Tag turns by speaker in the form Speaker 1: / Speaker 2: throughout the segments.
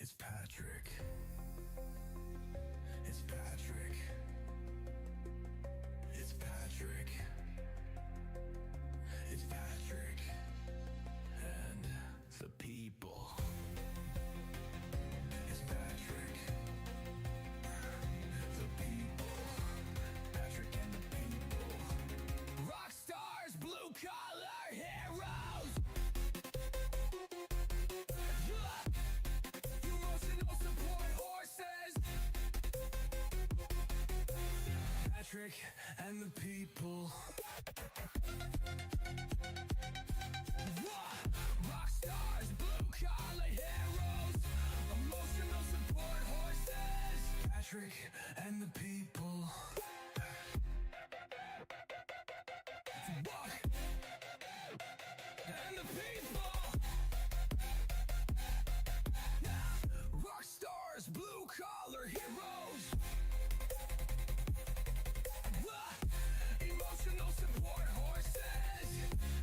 Speaker 1: It's Patrick. It's Patrick. It's Patrick. It's Patrick. And the people. It's Patrick. The people. Patrick and the people. Rock stars, blue collar heroes. Emotional support horses. Patrick and the people. Rock stars, blue collar heroes. Emotional support horses. Patrick and the people. Buck and the people. Rock stars, blue collar heroes. Emotional support horses.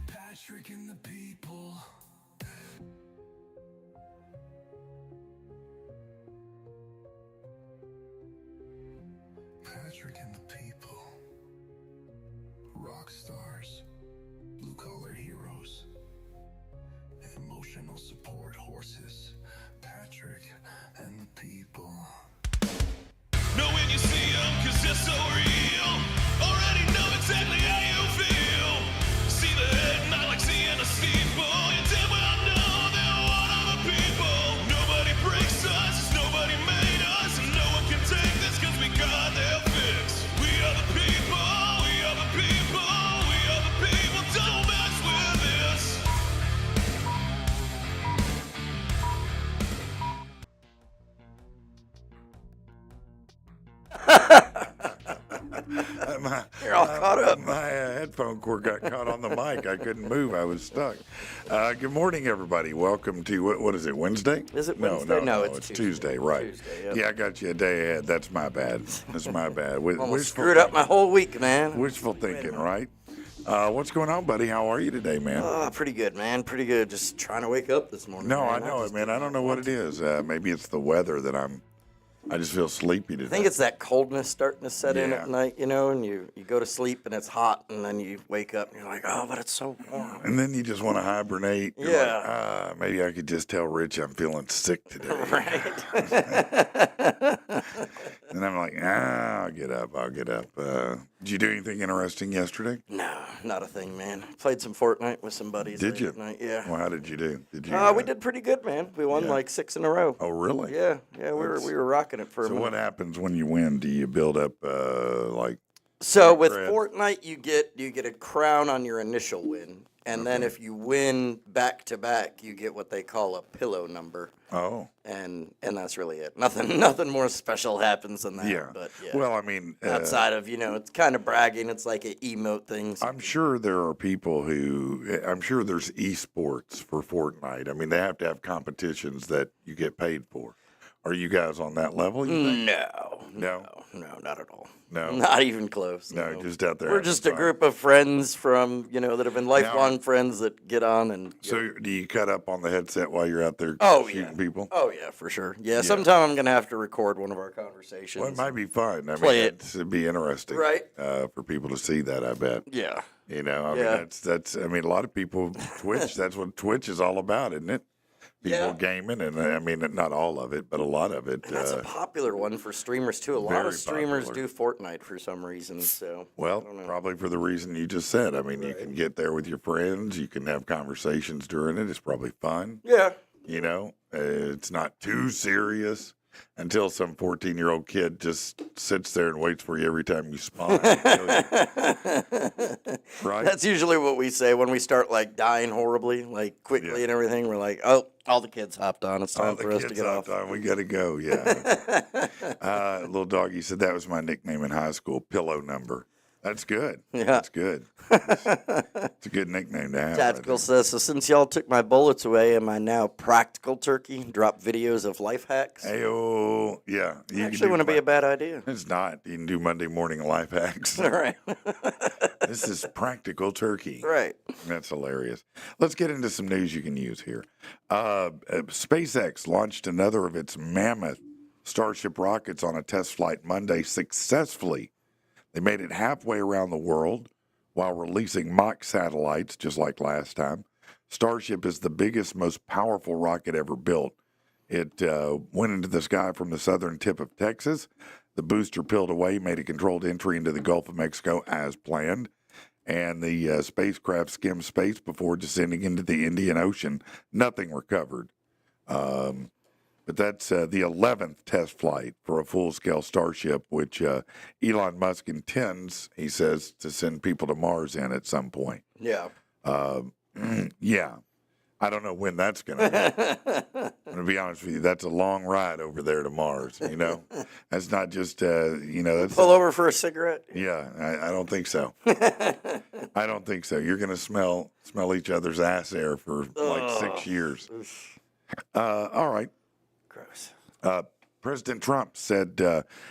Speaker 1: Patrick and the people. Patrick and the people. Rock stars, blue collar heroes. Emotional support horses. Patrick and the people.
Speaker 2: Know when you see them, cause they're so real. Already know exactly how you feel. See the head, not like seeing a steeple. You damn well know they're one of the people. Nobody breaks us, cause nobody made us. And no one can take this, cause we got their fix. We are the people, we are the people, we are the people. Don't mess with this.
Speaker 3: You're all caught up.
Speaker 4: My headphone cord got caught on the mic. I couldn't move. I was stuck. Good morning, everybody. Welcome to, what is it, Wednesday?
Speaker 3: Is it Wednesday?
Speaker 4: No,
Speaker 3: it's
Speaker 4: Tuesday, right.
Speaker 3: Tuesday, yep.
Speaker 4: Yeah, I got you a day ahead. That's my bad. That's my bad.
Speaker 3: Almost screwed up my whole week, man.
Speaker 4: Wishful thinking, right? What's going on, buddy? How are you today, man?
Speaker 3: Pretty good, man. Pretty good. Just trying to wake up this morning.
Speaker 4: No,
Speaker 3: man.
Speaker 4: I know it, man. I don't know what it is. Maybe it's the weather that I just feel sleepy today.
Speaker 3: I think it's that coldness starting to set in
Speaker 4: Yeah.
Speaker 3: at night, and you go to sleep and it's hot, and then you wake up and you're like, oh, but it's so warm.
Speaker 4: And then you just want to hibernate. You're
Speaker 3: Yeah.
Speaker 4: like, maybe I could just tell Rich I'm feeling sick today.
Speaker 3: Right.
Speaker 4: And I'm like, I'll get up. Did you do anything interesting yesterday?
Speaker 3: No, not a thing, man. Played some Fortnite with some buddies.
Speaker 4: Did
Speaker 3: late
Speaker 4: you?
Speaker 3: at night. Yeah.
Speaker 4: Well, how did you do? Did you?
Speaker 3: We did pretty good, man. We won
Speaker 4: Yeah.
Speaker 3: like 6 in a row.
Speaker 4: Oh, really?
Speaker 3: Yeah, we were rocking it for a
Speaker 4: So
Speaker 3: minute.
Speaker 4: what happens when you win? Do you build up like?
Speaker 3: So with
Speaker 4: cred?
Speaker 3: Fortnite, you get a crown on your initial win, and then if you win back to back, you get what they call a pillow number,
Speaker 4: Oh,
Speaker 3: and that's really it. Nothing more special happens than that.
Speaker 4: yeah.
Speaker 3: But yeah.
Speaker 4: Well, I mean,
Speaker 3: outside of it's kind of bragging. It's like an emote thing. So
Speaker 4: I'm sure there are people I'm sure there's esports for Fortnite. I mean, they have to have competitions that you get paid for. Are you guys on that level? You think?
Speaker 3: No, not at all.
Speaker 4: No?
Speaker 3: Not even close.
Speaker 4: No, just out there.
Speaker 3: We're
Speaker 4: having
Speaker 3: just a
Speaker 4: fun.
Speaker 3: group of friends from that have been lifelong friends that get on and.
Speaker 4: So do you cut up on the headset while you're out there
Speaker 3: Oh,
Speaker 4: shooting
Speaker 3: yeah.
Speaker 4: people?
Speaker 3: Oh yeah, for sure. Yeah, sometime I'm gonna have to record one of our conversations.
Speaker 4: Well, it might be fun. I
Speaker 3: Play
Speaker 4: mean,
Speaker 3: it.
Speaker 4: it'd be interesting,
Speaker 3: Right.
Speaker 4: For people to see that. I bet.
Speaker 3: Yeah.
Speaker 4: You know, I
Speaker 3: Yeah.
Speaker 4: mean, that's. I mean, a lot of people Twitch. That's what Twitch is all about, isn't it? People
Speaker 3: Yeah.
Speaker 4: gaming, and I mean, not all of it, but a lot of it.
Speaker 3: And that's a popular one for streamers too. A lot
Speaker 4: very
Speaker 3: of streamers
Speaker 4: popular.
Speaker 3: do Fortnite for some reason. So
Speaker 4: Well,
Speaker 3: I don't know.
Speaker 4: probably for the reason you just said. I mean, you can get there with your friends. You can have conversations during it. It's probably fun.
Speaker 3: Yeah.
Speaker 4: You know, it's not too serious. until some 14-year-old kid just sits there and waits for you every time you smile. Right?
Speaker 3: That's usually what we say when we start like dying horribly, like quickly and everything. We're like, oh, all the kids hopped on. It's time for us to get off.
Speaker 4: We got to go, yeah. Little doggy said that was my nickname in high school, pillow number. That's good.
Speaker 3: Yeah.
Speaker 4: That's good. It's a good nickname to have.
Speaker 3: Tactical says, so since y'all took my bullets away, am I now practical turkey? Drop videos of life hacks?
Speaker 4: Ayo, yeah.
Speaker 3: Actually wouldn't be a bad idea.
Speaker 4: It's not. You can do Monday morning life hacks.
Speaker 3: All right.
Speaker 4: This is practical turkey.
Speaker 3: Right.
Speaker 4: That's hilarious. Let's get into some news you can use here. SpaceX launched another of its mammoth Starship rockets on a test flight Monday successfully. They made it halfway around the world while releasing mock satellites, just like last time. Starship is the biggest, most powerful rocket ever built. It went into the sky from the southern tip of Texas. The booster peeled away, made a controlled entry into the Gulf of Mexico as planned, and the spacecraft skimmed space before descending into the Indian Ocean. Nothing recovered. But that's the 11th test flight for a full-scale Starship, which Elon Musk intends, he says, to send people to Mars in at some point.
Speaker 3: Yeah.
Speaker 4: Yeah. I don't know when that's going to happen. I'm going to be honest with you. That's a long ride over there to Mars, you know? That's not just, that's...
Speaker 3: Pull over for a cigarette?
Speaker 4: Yeah, I don't think so. I don't think so. You're going to smell each other's ass air for like 6 years. All right.
Speaker 3: Gross.
Speaker 4: President Trump said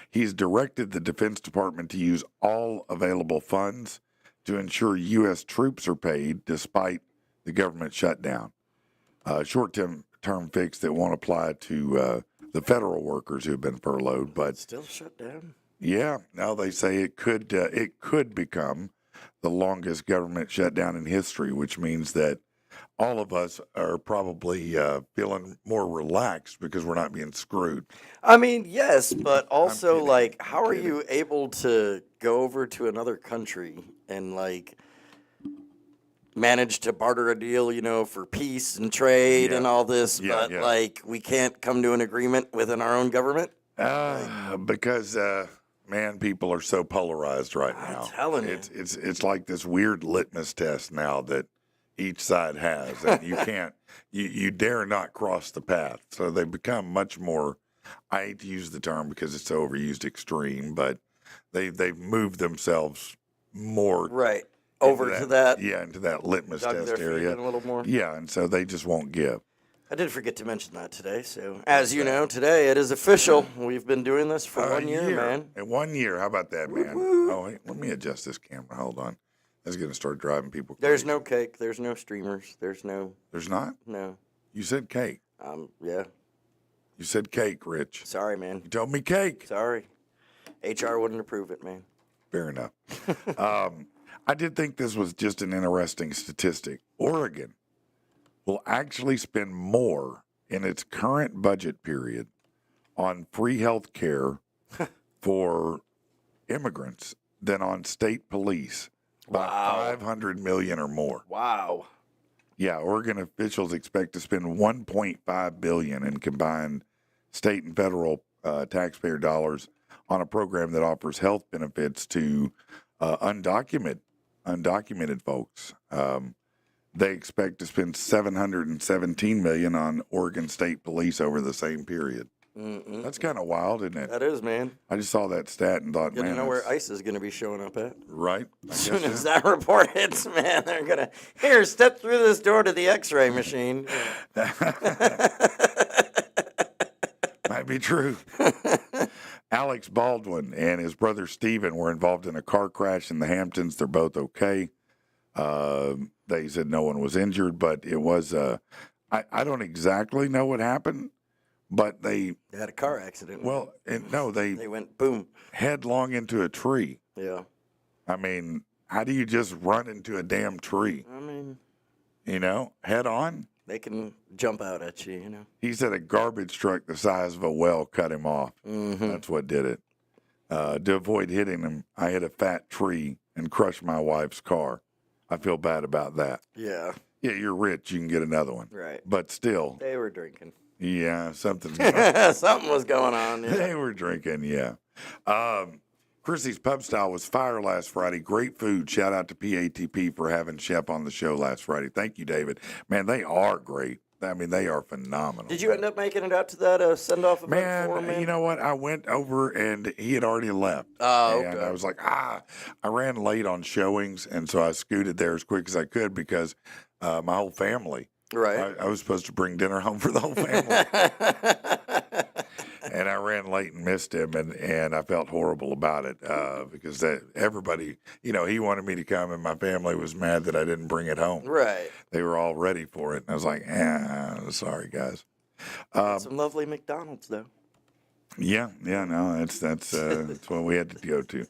Speaker 4: he's directed the Defense Department to use all available funds to ensure U.S. troops are paid despite the government shutdown. Short-term fix that won't apply to the federal workers who've been furloughed, but
Speaker 3: Still shut down?
Speaker 4: yeah, now they say it could become the longest government shutdown in history, which means that all of us are probably feeling more relaxed because we're not being screwed.
Speaker 3: I mean, yes, but also,
Speaker 4: kidding.
Speaker 3: like, how are you able to go over to another country and, like, manage to barter a deal, for peace and trade and all this, but, like, we can't come to an agreement within our own government?
Speaker 4: Because, man, people are so polarized right now.
Speaker 3: I'm telling you.
Speaker 4: It's like this weird litmus test now that each side has, and you can't, you dare not cross the path. So they become much more, I hate to use the term because it's so overused, extreme, but they've moved themselves more
Speaker 3: Right. Over to that.
Speaker 4: Yeah, into that litmus
Speaker 3: Dug
Speaker 4: test
Speaker 3: their feet
Speaker 4: area.
Speaker 3: in a little more.
Speaker 4: Yeah, and so they just won't give.
Speaker 3: I did forget to mention that today. So, as you know, today it is official. We've been doing this for 1 year, man.
Speaker 4: And 1 year, how about that, man? Oh, wait, let me adjust this camera. Hold on. That's going to start driving people crazy.
Speaker 3: There's no cake. There's no streamers. There's
Speaker 4: not?
Speaker 3: no.
Speaker 4: You said cake.
Speaker 3: Yeah.
Speaker 4: You said cake, Rich.
Speaker 3: Sorry, man.
Speaker 4: You told me cake.
Speaker 3: Sorry. HR wouldn't approve it, man.
Speaker 4: Fair enough. I did think this was just an interesting statistic. Oregon will actually spend more in its current budget period on free health care for immigrants than on state police by $500 million or more.
Speaker 3: Wow.
Speaker 4: Yeah, Oregon officials expect to spend $1.5 billion in combined state and federal taxpayer dollars on a program that offers health benefits to undocumented folks. They expect to spend $717 million on Oregon State Police over the same period. That's kind of wild, isn't it?
Speaker 3: That is, man.
Speaker 4: I just saw that stat and thought,
Speaker 3: Good
Speaker 4: man,
Speaker 3: to know where ICE is going to be showing up at.
Speaker 4: right?
Speaker 3: As soon as that report hits, man, they're going to, here, step through this door to the x-ray machine.
Speaker 4: Might be true. Alex Baldwin and his brother Stephen were involved in a car crash in the Hamptons. They're both okay. They said no one was injured, but it was, I don't exactly know what happened, but they
Speaker 3: had a car accident.
Speaker 4: Well, they
Speaker 3: went boom.
Speaker 4: Headlong into a tree.
Speaker 3: Yeah.
Speaker 4: I mean, how do you just run into a damn tree?
Speaker 3: I mean,
Speaker 4: head on?
Speaker 3: They can jump out at you,
Speaker 4: He said a garbage truck the size of a well cut him off.
Speaker 3: Mm-hmm.
Speaker 4: That's what did it. To avoid hitting him, I hit a fat tree and crushed my wife's car. I feel bad about that.
Speaker 3: Yeah.
Speaker 4: Yeah, you're rich. You can get another one.
Speaker 3: Right.
Speaker 4: But still.
Speaker 3: They were drinking.
Speaker 4: Yeah, something's
Speaker 3: Something was going on. Yeah.
Speaker 4: They were drinking, yeah. Chrissy's Pub Style was fire last Friday. Great food. Shout out to PATP for having Shep on the show last Friday. Thank you, David. Man, they are great. I mean, they are phenomenal.
Speaker 3: Did you end up making it out to that send-off event for him,
Speaker 4: Man, you know what? I went over and he had already left.
Speaker 3: Oh,
Speaker 4: and
Speaker 3: okay.
Speaker 4: I was like, I ran late on showings, and so I scooted there as quick as I could because my whole family.
Speaker 3: Right.
Speaker 4: I was supposed to bring dinner home for the whole family. And I ran late and missed him, and I felt horrible about it because everybody, he wanted me to come, and my family was mad that I didn't bring it home.
Speaker 3: Right.
Speaker 4: They were all ready for it, and I was like, sorry, guys.
Speaker 3: Some lovely McDonald's, though.
Speaker 4: Yeah, no, that's what we had to go to.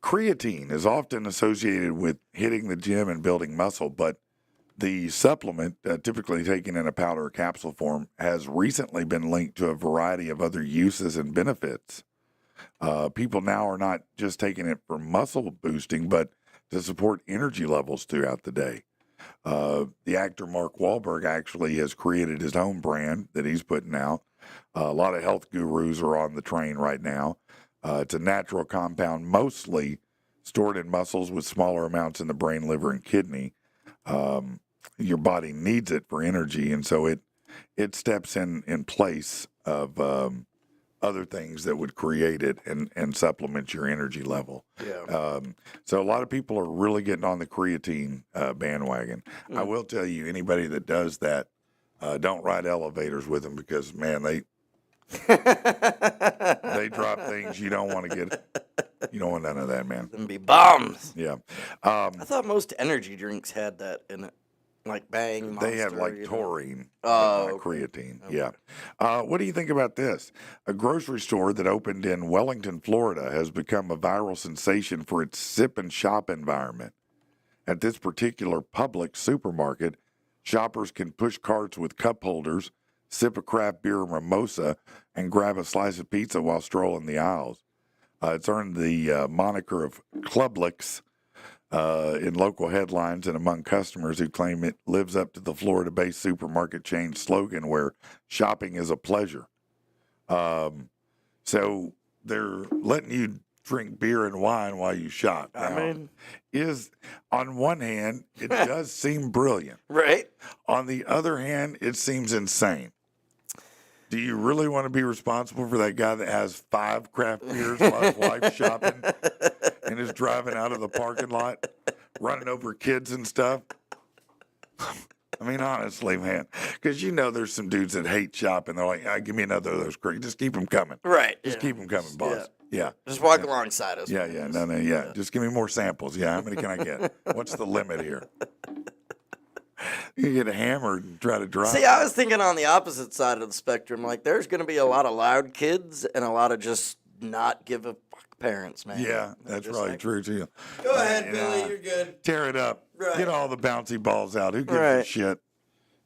Speaker 4: Creatine is often associated with hitting the gym and building muscle, but the supplement, typically taken in a powder or capsule form, has recently been linked to a variety of other uses and benefits. People now are not just taking it for muscle boosting, but to support energy levels throughout the day. The actor Mark Wahlberg actually has created his own brand that he's putting out. A lot of health gurus are on the train right now. It's a natural compound, mostly stored in muscles with smaller amounts in the brain, liver, and kidney. Your body needs it for energy, and so it steps in place of other things that would create it and supplement your energy level.
Speaker 3: Yeah.
Speaker 4: So a lot of people are really getting on the creatine bandwagon. I will tell you, anybody that does that, don't ride elevators with them because, man, they drop things you don't want to get. You don't want none of that, man.
Speaker 3: Them be bombs.
Speaker 4: Yeah.
Speaker 3: I thought most energy drinks had that in it. Like Bang, Monster.
Speaker 4: They have like taurine,
Speaker 3: Oh,
Speaker 4: not creatine. Okay. Yeah. What do you think about this? A grocery store that opened in Wellington, Florida, has become a viral sensation for its sip and shop environment. At this particular Publix supermarket, shoppers can push carts with cup holders, sip a craft beer or mimosa, and grab a slice of pizza while strolling the aisles. It's earned the moniker of Clublix in local headlines and among customers who claim it lives up to the Florida-based supermarket chain slogan where shopping is a pleasure. So they're letting you drink beer and wine while you shop. Now, on one hand, it does seem brilliant.
Speaker 3: Right.
Speaker 4: On the other hand, it seems insane. Do you really want to be responsible for that guy that has 5 craft beers while his wife's shopping and is driving out of the parking lot, running over kids and stuff? I mean, honestly, man, because there's some dudes that hate shopping. They're like, give me another of those crates. Just keep them coming.
Speaker 3: Right.
Speaker 4: Just keep them coming, boss. Yeah.
Speaker 3: Just walk alongside us.
Speaker 4: Yeah. No. Just give me more samples. Yeah. How many can I get? What's the limit here? You get hammered and try to drive.
Speaker 3: See, I was thinking on the opposite side of the spectrum. Like, there's going to be a lot of loud kids and a lot of just not give a fuck parents, man.
Speaker 4: Yeah, that's probably true, too.
Speaker 3: Go ahead, Billy. You're good.
Speaker 4: Tear it up.
Speaker 3: Right.
Speaker 4: Get all the bouncy balls out. Who gives a shit?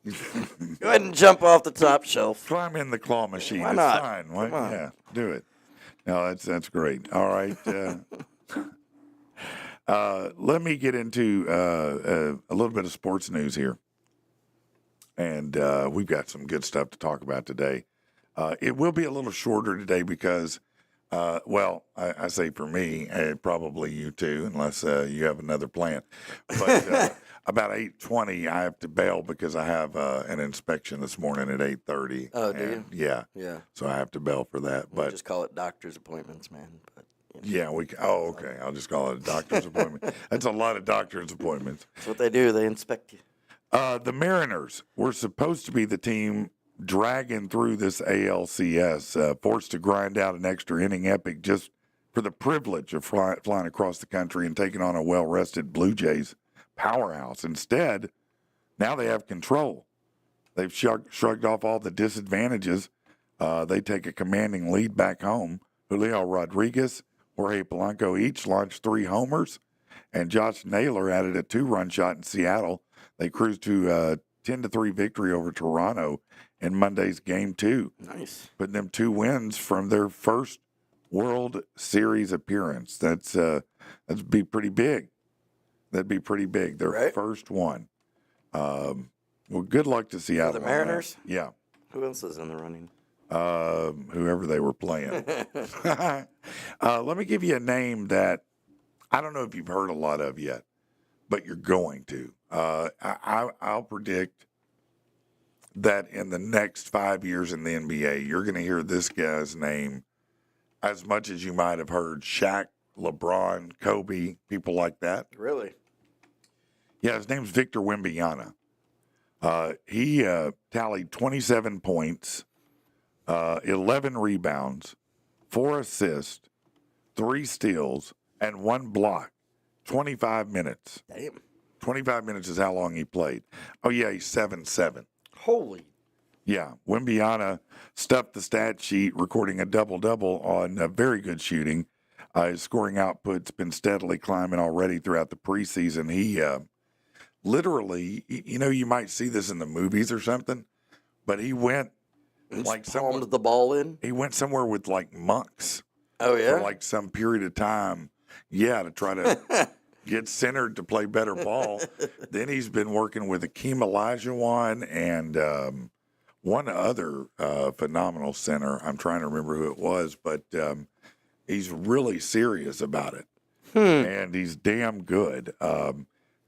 Speaker 3: Go ahead and jump off the top shelf.
Speaker 4: Climb in the claw machine.
Speaker 3: Why not?
Speaker 4: It's fine.
Speaker 3: Come on.
Speaker 4: Yeah, do it. No, that's great. All right. Let me get into a little bit of sports news here. And we've got some good stuff to talk about today. It will be a little shorter today because, I say for me, probably you too, unless you have another plan. But about 8:20, I have to bail because I have an inspection this morning at 8:30.
Speaker 3: Oh, do you?
Speaker 4: Yeah.
Speaker 3: Yeah.
Speaker 4: So I have to bail for that.
Speaker 3: We
Speaker 4: But
Speaker 3: just call it doctor's appointments, man. But,
Speaker 4: yeah, okay. I'll just call it a doctor's appointment. That's a lot of doctor's appointments.
Speaker 3: That's what they do. They inspect you.
Speaker 4: The Mariners were supposed to be the team dragging through this ALCS, forced to grind out an extra inning epic just for the privilege of flying across the country and taking on a well-rested Blue Jays powerhouse. Instead, now they have control. They've shrugged off all the disadvantages. They take a commanding lead back home. Julio Rodriguez, Jorge Polanco each launched 3 homers, and Josh Naylor added a 2-run shot in Seattle. They cruised to a 10-3 victory over Toronto in Monday's Game 2.
Speaker 3: Nice.
Speaker 4: Putting them 2 wins from their first World Series appearance. That'd be pretty big. That'd be pretty big. Their first one. Well, good luck to Seattle.
Speaker 3: The Mariners?
Speaker 4: Yeah.
Speaker 3: Who else is in the running?
Speaker 4: Whoever they were playing. Let me give you a name that I don't know if you've heard a lot of yet, but you're going to. I'll predict that in the next 5 years in the NBA, you're going to hear this guy's name as much as you might have heard Shaq, LeBron, Kobe, people like that.
Speaker 3: Really?
Speaker 4: Yeah, his name's Victor Wembanyama. He tallied 27 points, 11 rebounds, 4 assists, 3 steals, and 1 block. 25 minutes.
Speaker 3: Damn.
Speaker 4: 25 minutes is how long he played. Oh, yeah, he's 7'7".
Speaker 3: Holy.
Speaker 4: Yeah, Wembanyama stuffed the stat sheet, recording a double-double on very good shooting. His scoring output's been steadily climbing already throughout the preseason. He literally, you might see this in the movies or something, but he went like
Speaker 3: palmed the ball in.
Speaker 4: He went somewhere with like monks.
Speaker 3: Oh yeah.
Speaker 4: For like some period of time. Yeah, to try to get centered to play better ball. Then he's been working with Akeem Olajuwon and one other phenomenal center. I'm trying to remember who it was, but he's really serious about it. And he's damn good.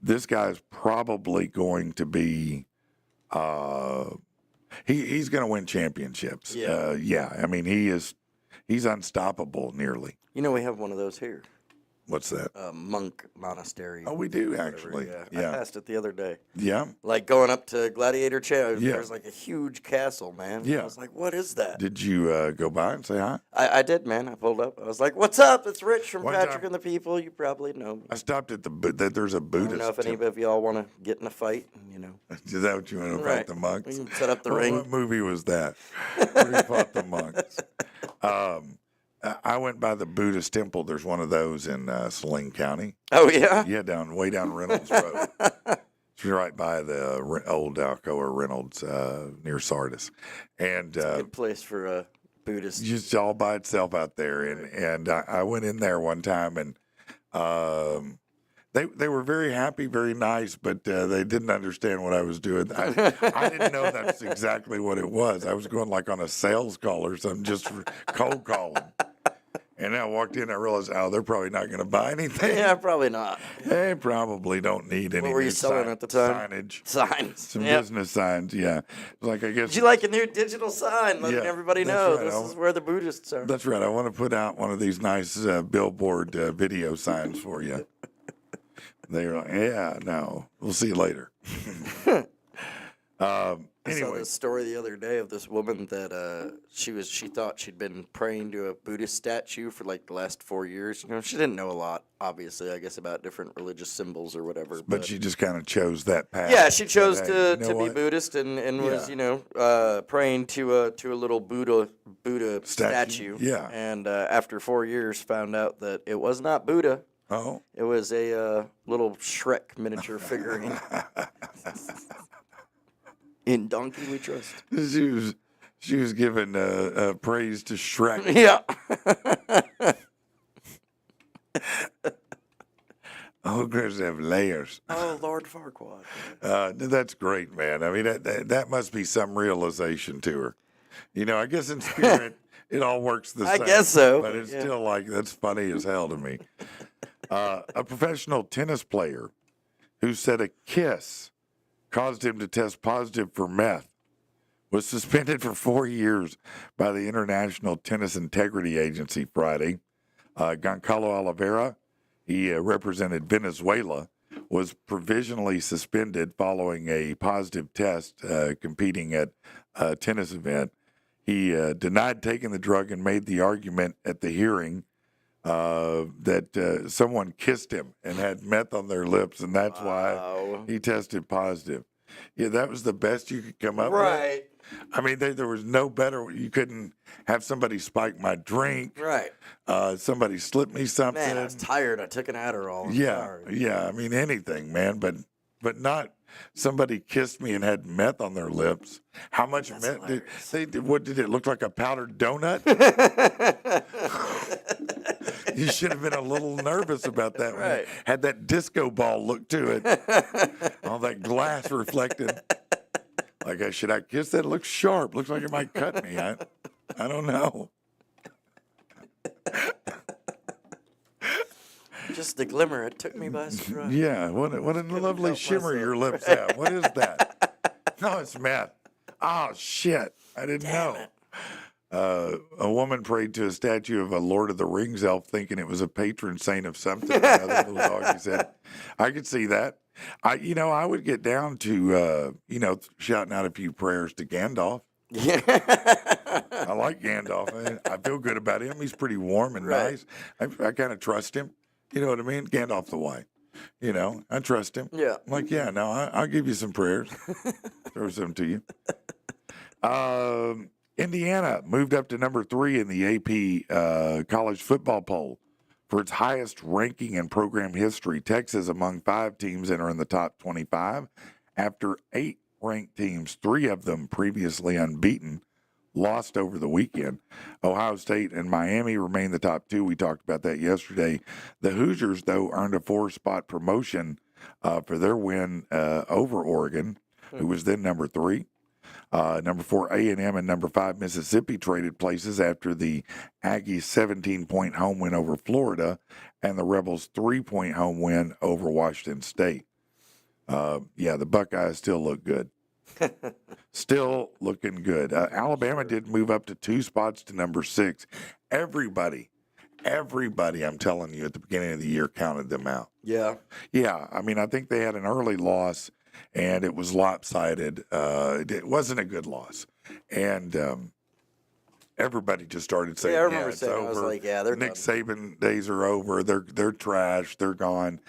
Speaker 4: This guy's probably going to be he's going to win championships.
Speaker 3: Yeah.
Speaker 4: I mean, he's unstoppable nearly.
Speaker 3: You know, we have one of those here.
Speaker 4: What's that?
Speaker 3: Monk monastery.
Speaker 4: Oh, we do actually.
Speaker 3: Yeah. I passed it the other day.
Speaker 4: Yeah.
Speaker 3: Like going up to Gladiator Chair.
Speaker 4: Yeah.
Speaker 3: There's like a huge castle, man.
Speaker 4: Yeah.
Speaker 3: I was like, what is that?
Speaker 4: Did you go by and say hi?
Speaker 3: I did, man. I pulled up. I was like, what's up? It's Rich from
Speaker 4: One
Speaker 3: Patrick
Speaker 4: time-
Speaker 3: and the People. You probably know me.
Speaker 4: I stopped at there's a
Speaker 3: I
Speaker 4: Buddhist.
Speaker 3: don't know if any
Speaker 4: temple.
Speaker 3: of y'all want to get in a fight,
Speaker 4: Is that what you want to fight
Speaker 3: Right.
Speaker 4: the monks?
Speaker 3: We can set up the
Speaker 4: Well,
Speaker 3: ring.
Speaker 4: What movie was that? Where he fought the monks. I went by the Buddhist temple. There's one of those in Saline County.
Speaker 3: Oh, yeah?
Speaker 4: Yeah, way down Reynolds Road. It's right by the old Alcoa Reynolds near Sardis. And
Speaker 3: Good place for a Buddhist.
Speaker 4: just all by itself out there. And I went in there one time, and they were very happy, very nice, but they didn't understand what I was doing. I didn't know that's exactly what it was. I was going like on a sales call or something, just for cold calling. And I walked in, and I realized, they're probably not going to buy anything.
Speaker 3: Yeah, probably not.
Speaker 4: They probably don't need any.
Speaker 3: What were you
Speaker 4: new
Speaker 3: selling at the time?
Speaker 4: Signage.
Speaker 3: Signs.
Speaker 4: Some
Speaker 3: Yep.
Speaker 4: business signs, yeah. Like, I guess.
Speaker 3: Would you like a new digital sign letting
Speaker 4: Yeah,
Speaker 3: everybody
Speaker 4: that's
Speaker 3: know
Speaker 4: right.
Speaker 3: this is where the Buddhists are?
Speaker 4: That's right. I want to put out one of these nice billboard video signs for you. They were like, yeah, no, we'll see you later.
Speaker 3: I saw
Speaker 4: Anyway,
Speaker 3: this story the other day of this woman that she thought she'd been praying to a Buddhist statue for like the last 4 years. She didn't know a lot, obviously, I guess, about different religious symbols or whatever.
Speaker 4: but she just kind of chose that path.
Speaker 3: Yeah, she chose
Speaker 4: But,
Speaker 3: to,
Speaker 4: hey, you know
Speaker 3: to be
Speaker 4: what?
Speaker 3: Buddhist and was,
Speaker 4: Yeah.
Speaker 3: praying to a little Buddha statue.
Speaker 4: Yeah.
Speaker 3: And after 4 years, found out that it was not Buddha.
Speaker 4: Oh,
Speaker 3: It was a little Shrek miniature figurine. In Donkey We Trust.
Speaker 4: she was giving praise to Shrek.
Speaker 3: Yeah.
Speaker 4: Oh, girls have layers.
Speaker 3: Oh, Lord Farquaad.
Speaker 4: That's great, man. I mean, that must be some realization to her. I guess in spirit, it all works the
Speaker 3: I
Speaker 4: same.
Speaker 3: guess so,
Speaker 4: But it's
Speaker 3: yeah.
Speaker 4: still like, that's funny as hell to me. A professional tennis player who said a kiss caused him to test positive for meth was suspended for 4 years by the International Tennis Integrity Agency Friday. Goncalo Oliveira, he represented Venezuela, was provisionally suspended following a positive test competing at a tennis event. He denied taking the drug and made the argument at the hearing that someone kissed him and had meth on their lips, and that's why he tested positive. Yeah, that was the best you could come up with.
Speaker 3: Right.
Speaker 4: I mean, there was no better. You couldn't have somebody spike my drink.
Speaker 3: Right.
Speaker 4: Somebody slip me something.
Speaker 3: Man, I was tired. I took an Adderall. I'm
Speaker 4: Yeah,
Speaker 3: sorry.
Speaker 4: yeah. I mean, anything, man. But not somebody kissed me and had meth on their lips. How much meth? What did it look like? A powdered donut? You should have been a little nervous about that. When it had that disco ball look to it. All that glass reflected Like, should I kiss that? It looks sharp. Looks like it might cut me. I don't know.
Speaker 3: Just the glimmer. It took me by surprise.
Speaker 4: Yeah, what a lovely
Speaker 3: help
Speaker 4: shimmer
Speaker 3: myself.
Speaker 4: your lips have. What is that? No, it's meth. Oh, shit. I didn't know. A woman prayed to a statue of a Lord of the Rings elf thinking it was a patron saint of something. Another little doggy said, I could see that. I would get down to, shouting out a few prayers to Gandalf.
Speaker 3: Yeah.
Speaker 4: I like Gandalf. I feel good about him. He's pretty warm and
Speaker 3: Right.
Speaker 4: nice. I kind of trust him. You know what I mean? Gandalf the White. I trust him.
Speaker 3: Yeah.
Speaker 4: I'm like, yeah, no, I'll give you some prayers. Throw some to you. Indiana moved up to number 3 in the AP college football poll for its highest ranking in program history. Texas, among 5 teams, entering the top 25 after 8 ranked teams, 3 of them previously unbeaten, lost over the weekend. Ohio State and Miami remain the top 2. We talked about that yesterday. The Hoosiers, though, earned a 4-spot promotion for their win over Oregon, who was then number 3. Number 4, A&M, and number 5, Mississippi traded places after the Aggies' 17-point home win over Florida and the Rebels' 3-point home win over Washington State. The Buckeyes still look good. Still looking good. Alabama did move up to 2 spots to number 6. Everybody, I'm telling you, at the beginning of the year counted them out.
Speaker 3: Yeah.
Speaker 4: Yeah, I mean, I think they had an early loss, and it was lopsided. It wasn't a good loss. And everybody just started saying,
Speaker 3: Yeah, I remember
Speaker 4: it's
Speaker 3: saying,
Speaker 4: over.
Speaker 3: I was like, yeah, they're
Speaker 4: Nick
Speaker 3: done.
Speaker 4: Saban days are over. They're trash. They're gone.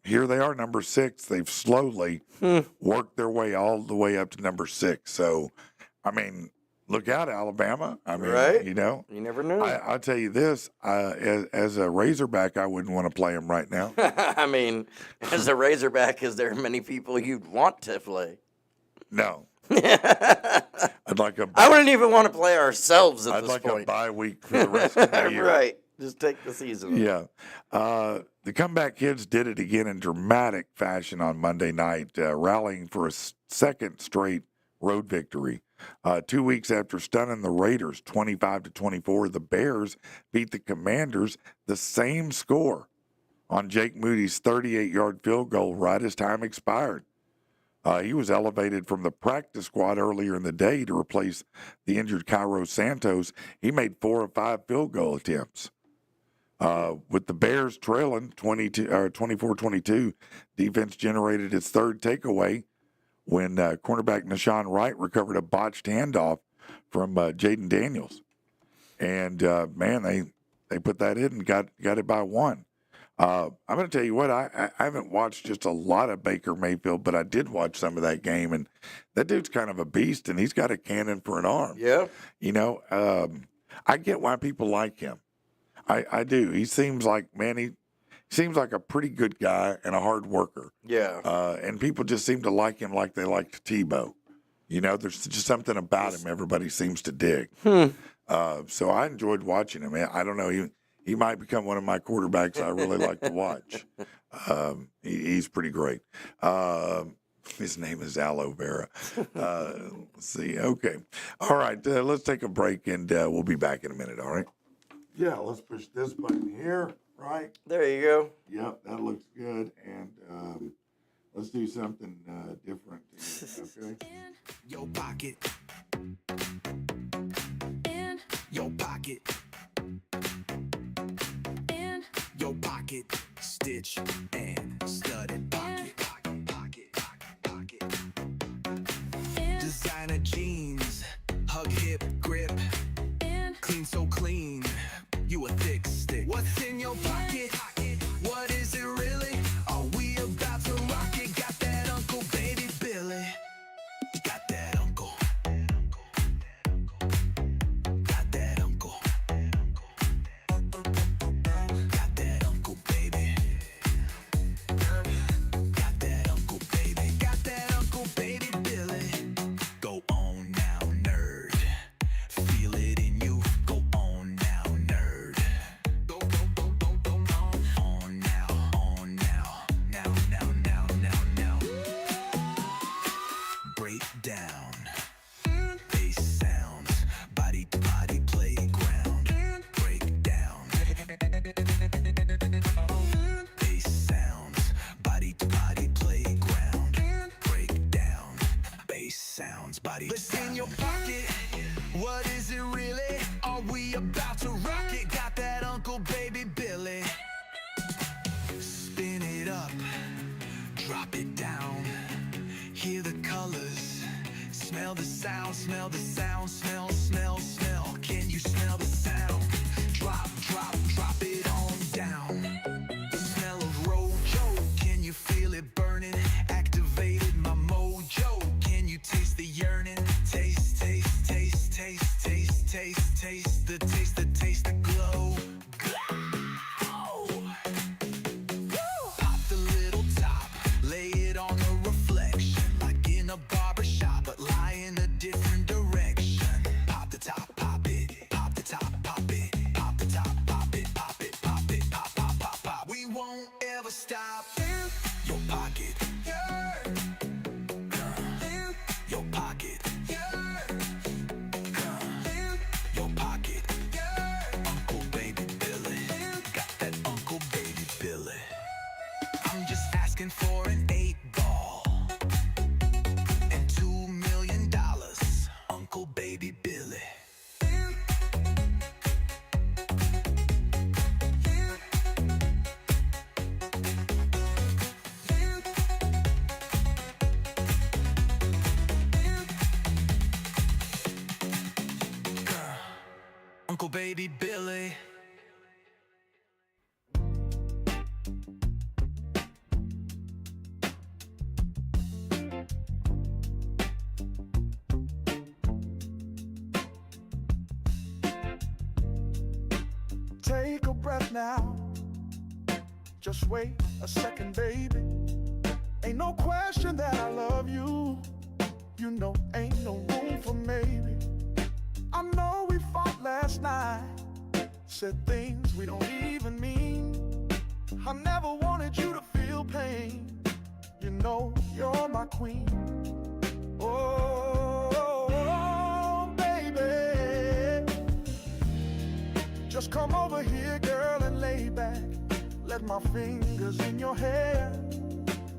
Speaker 4: Here they are, number 6. They've slowly worked their way all the way up to number 6. So, I mean, look out, Alabama. I mean,
Speaker 3: Right?
Speaker 4: you know.
Speaker 3: You never knew.
Speaker 4: I'll tell you this, as a Razorback, I wouldn't want to play him right now.
Speaker 3: I mean, as a Razorback, is there many people you'd want to play?
Speaker 4: No. I'd like
Speaker 3: I wouldn't even want to play ourselves at
Speaker 4: I'd
Speaker 3: this
Speaker 4: like
Speaker 3: point.
Speaker 4: a bye week for the rest of the year.
Speaker 3: Right. Just take the season.
Speaker 4: Yeah. The comeback kids did it again in dramatic fashion on Monday night, rallying for a second straight road victory. 2 weeks after stunning the Raiders 25-24, the Bears beat the Commanders the same score on Jake Moody's 38-yard field goal right as time expired. He was elevated from the practice squad earlier in the day to replace the injured Cairo Santos. He made 4 of 5 field goal attempts. With the Bears trailing 24-22, defense generated its third takeaway when cornerback Nashawn Wright recovered a botched handoff from Jaden Daniels. And, man, they put that in and got it by 1. I'm going to tell you what, I haven't watched just a lot of Baker Mayfield, but I did watch some of that game, and that dude's kind of a beast, and he's got a cannon for an arm.
Speaker 3: Yeah.
Speaker 4: You know, I get why people like him. I do. He seems like, man, he seems like a pretty good guy and a hard worker.
Speaker 3: Yeah.
Speaker 4: And people just seem to like him like they liked Tebow. You know, there's just something about him everybody seems to dig. So I enjoyed watching him. I don't know, he might become one of my quarterbacks I really like to watch. He's pretty great. His name is Aloe Vera. Let's see. Okay. All right. Let's take a break, and we'll be back in a minute. All right. Yeah. Let's push this button here. Right.
Speaker 3: There you go.
Speaker 4: Yep. That looks good. And let's do something different. Okay.
Speaker 1: Your pocket. In your pocket. In your pocket. Stitch and studded pocket. Designer jeans. Hug hip grip. Clean so clean. You a thick stick. What's in your pocket? What is it really? Are we about to rock it? Got that Uncle Baby Billy. Got that uncle. Got that uncle. Got that uncle, baby. everybody. What's in your pocket? What is it really? Are we about to rock it? Got that Uncle Baby Billy. Spin it up, drop it down. Hear the colors, smell the sound, smell the sound, smell, smell, smell. Can you smell the sound? Drop, drop, drop it on down. The smell of Rojo, can you feel it burning? Activated my mojo. Can you taste the yearning? Taste, taste, taste, taste, taste, taste, taste the taste, the taste, the glow. Pop the little top, lay it on a reflection, like in a barber shop, but lie in a different direction. Pop the top, pop it, pop the top, pop it, pop the top, pop it, pop it, pop it, pop, pop, pop, pop. We won't ever stop in your pocket, yeah. In your pocket, yeah. In your pocket, yeah. Uncle Baby Billy, got that Uncle Baby Billy. I'm just asking for an 8-ball and $2 million, Uncle Baby Billy. Uncle Baby Billy.
Speaker 5: Take a breath now. Just wait a second, baby. Ain't no question that I love you. You know, ain't no room for maybe. I know we fought last night, said things we don't even mean. I never wanted you to feel pain. You know, you're my queen. Oh, baby. Just come over here, girl, and lay back. Let my fingers in your hair.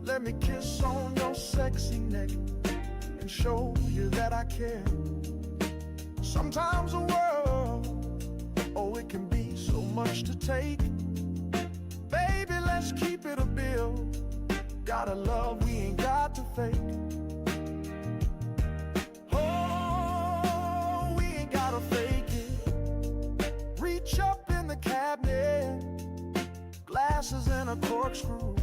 Speaker 5: Let me kiss on your sexy neck and show you that I care. Sometimes the world, oh, it can be so much to take. Baby, let's keep it a bill. Gotta love, we ain't got to fake. Oh, we ain't gotta fake it. Reach up in the cabinet, glasses and a corkscrew.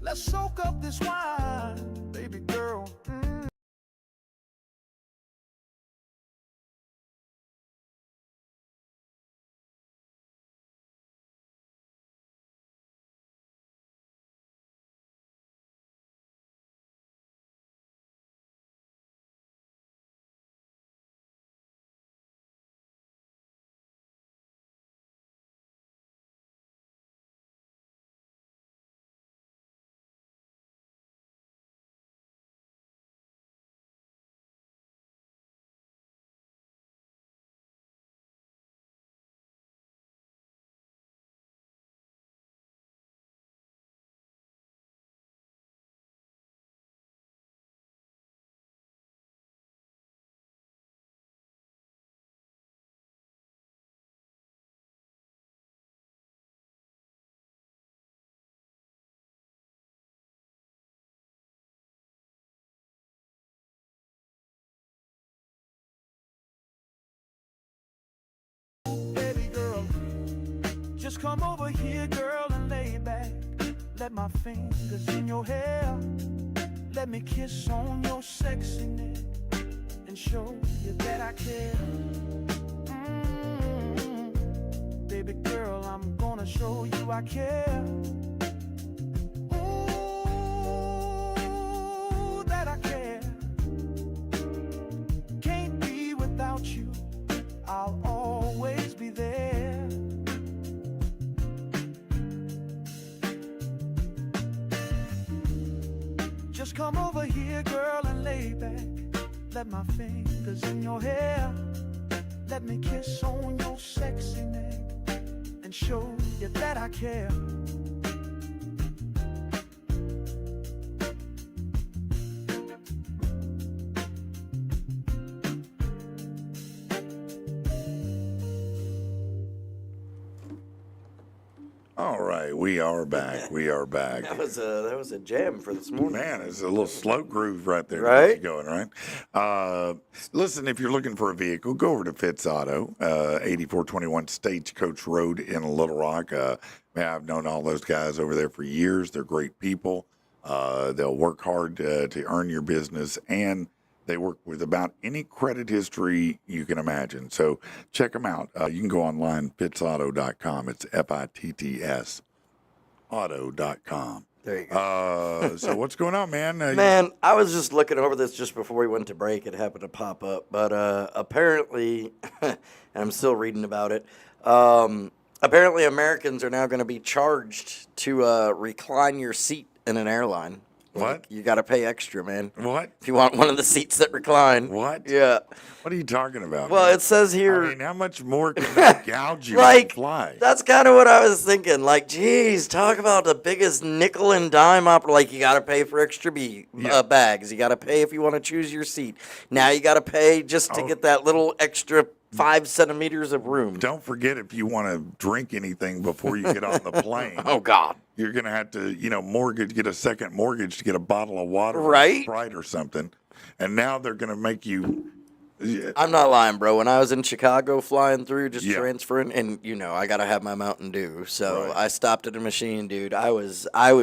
Speaker 5: Let's soak up this wine, baby girl. Baby girl, just come over here, girl, and lay back. Let my fingers in your hair. Let me kiss on your sexy neck and show you that I care. Baby girl, I'm gonna show you I care. Ooh, that I care. Can't be without you. I'll always be there. Just come over here, girl, and lay back. Let my fingers in your hair. Let me kiss on your sexy neck and show you that I care.
Speaker 4: All right, we are back. We are back.
Speaker 3: That was a jam for this morning.
Speaker 4: Man, it's a little slow groove right there to
Speaker 3: Right?
Speaker 4: get you going, right? Listen, if you're looking for a vehicle, go over to Fitz Auto, 8421 Stagecoach Road in Little Rock. Man, I've known all those guys over there for years. They're great people. They'll work hard to earn your business, and they work with about any credit history you can imagine. So check them out. You can go online, fitzauto.com. It's FITTS, auto.com.
Speaker 3: There you go.
Speaker 4: So what's going on, man?
Speaker 3: Man, I was just looking over this just before we went to break. It happened to pop up. But apparently, and I'm still reading about it, apparently Americans are now going to be charged to recline your seat in an airline.
Speaker 4: What?
Speaker 3: You got to pay extra, man.
Speaker 4: What?
Speaker 3: If you want one of the seats that recline.
Speaker 4: What?
Speaker 3: Yeah.
Speaker 4: What are you talking about?
Speaker 3: Well,
Speaker 4: man?
Speaker 3: it says here.
Speaker 4: I mean, how much more can they gouge you
Speaker 3: Like,
Speaker 4: to fly?
Speaker 3: that's kind of what I was thinking. Like, geez, talk about the biggest nickel and dime Like, you got to pay for extra bags. You got to pay if you want to choose your seat. Now you got to pay just to get that little extra 5 centimeters of room.
Speaker 4: Don't forget, if you want to drink anything before you get on the plane.
Speaker 3: Oh, God.
Speaker 4: You're going to have to, get a second mortgage to get a bottle of water,
Speaker 3: Right?
Speaker 4: or Sprite or something. And now they're going to make you.
Speaker 3: I'm not lying, bro. When I was in Chicago flying through, just
Speaker 4: Yeah.
Speaker 3: transferring, and I gotta have my Mountain Dew, so
Speaker 4: Right.
Speaker 3: I stopped at a machine, dude. I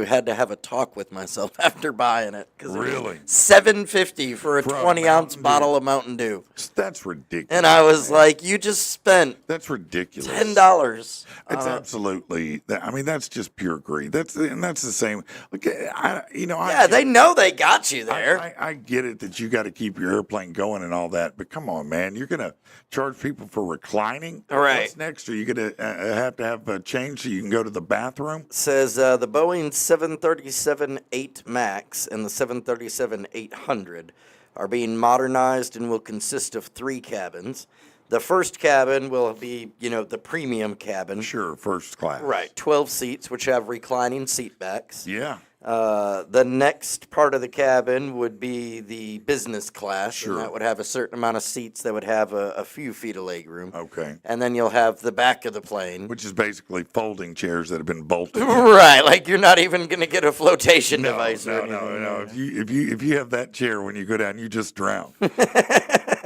Speaker 3: had to have a talk with myself after buying it because
Speaker 4: Really?
Speaker 3: $7.50 for a
Speaker 4: For a
Speaker 3: 20-ounce
Speaker 4: Mountain
Speaker 3: bottle of Mountain Dew,
Speaker 4: That's ridiculous.
Speaker 3: and I was like, "You just spent
Speaker 4: That's ridiculous.
Speaker 3: $10."
Speaker 4: It's absolutely. I mean, that's just pure greed. That's the same. Look,
Speaker 3: Yeah, they know they got you there.
Speaker 4: I get it that you got to keep your airplane going and all that, but come on, man, you're gonna charge people for reclining.
Speaker 3: All right.
Speaker 4: What's next? Are you gonna have a change so you can go to the bathroom?
Speaker 3: Says the Boeing 737-8 MAX and the 737-800 are being modernized and will consist of 3 cabins. The first cabin will be, the premium cabin.
Speaker 4: Sure, first class.
Speaker 3: Right, 12 seats, which have reclining seat backs.
Speaker 4: Yeah.
Speaker 3: The next part of the cabin would be the business class.
Speaker 4: Sure.
Speaker 3: And that would have a certain amount of seats that would have a few feet of leg room.
Speaker 4: Okay.
Speaker 3: And then you'll have the back of the plane.
Speaker 4: Which is basically folding chairs that have been bolted.
Speaker 3: Right, like you're not even going to get a flotation device or anything.
Speaker 4: No. If you have that chair when you go down, you just drown.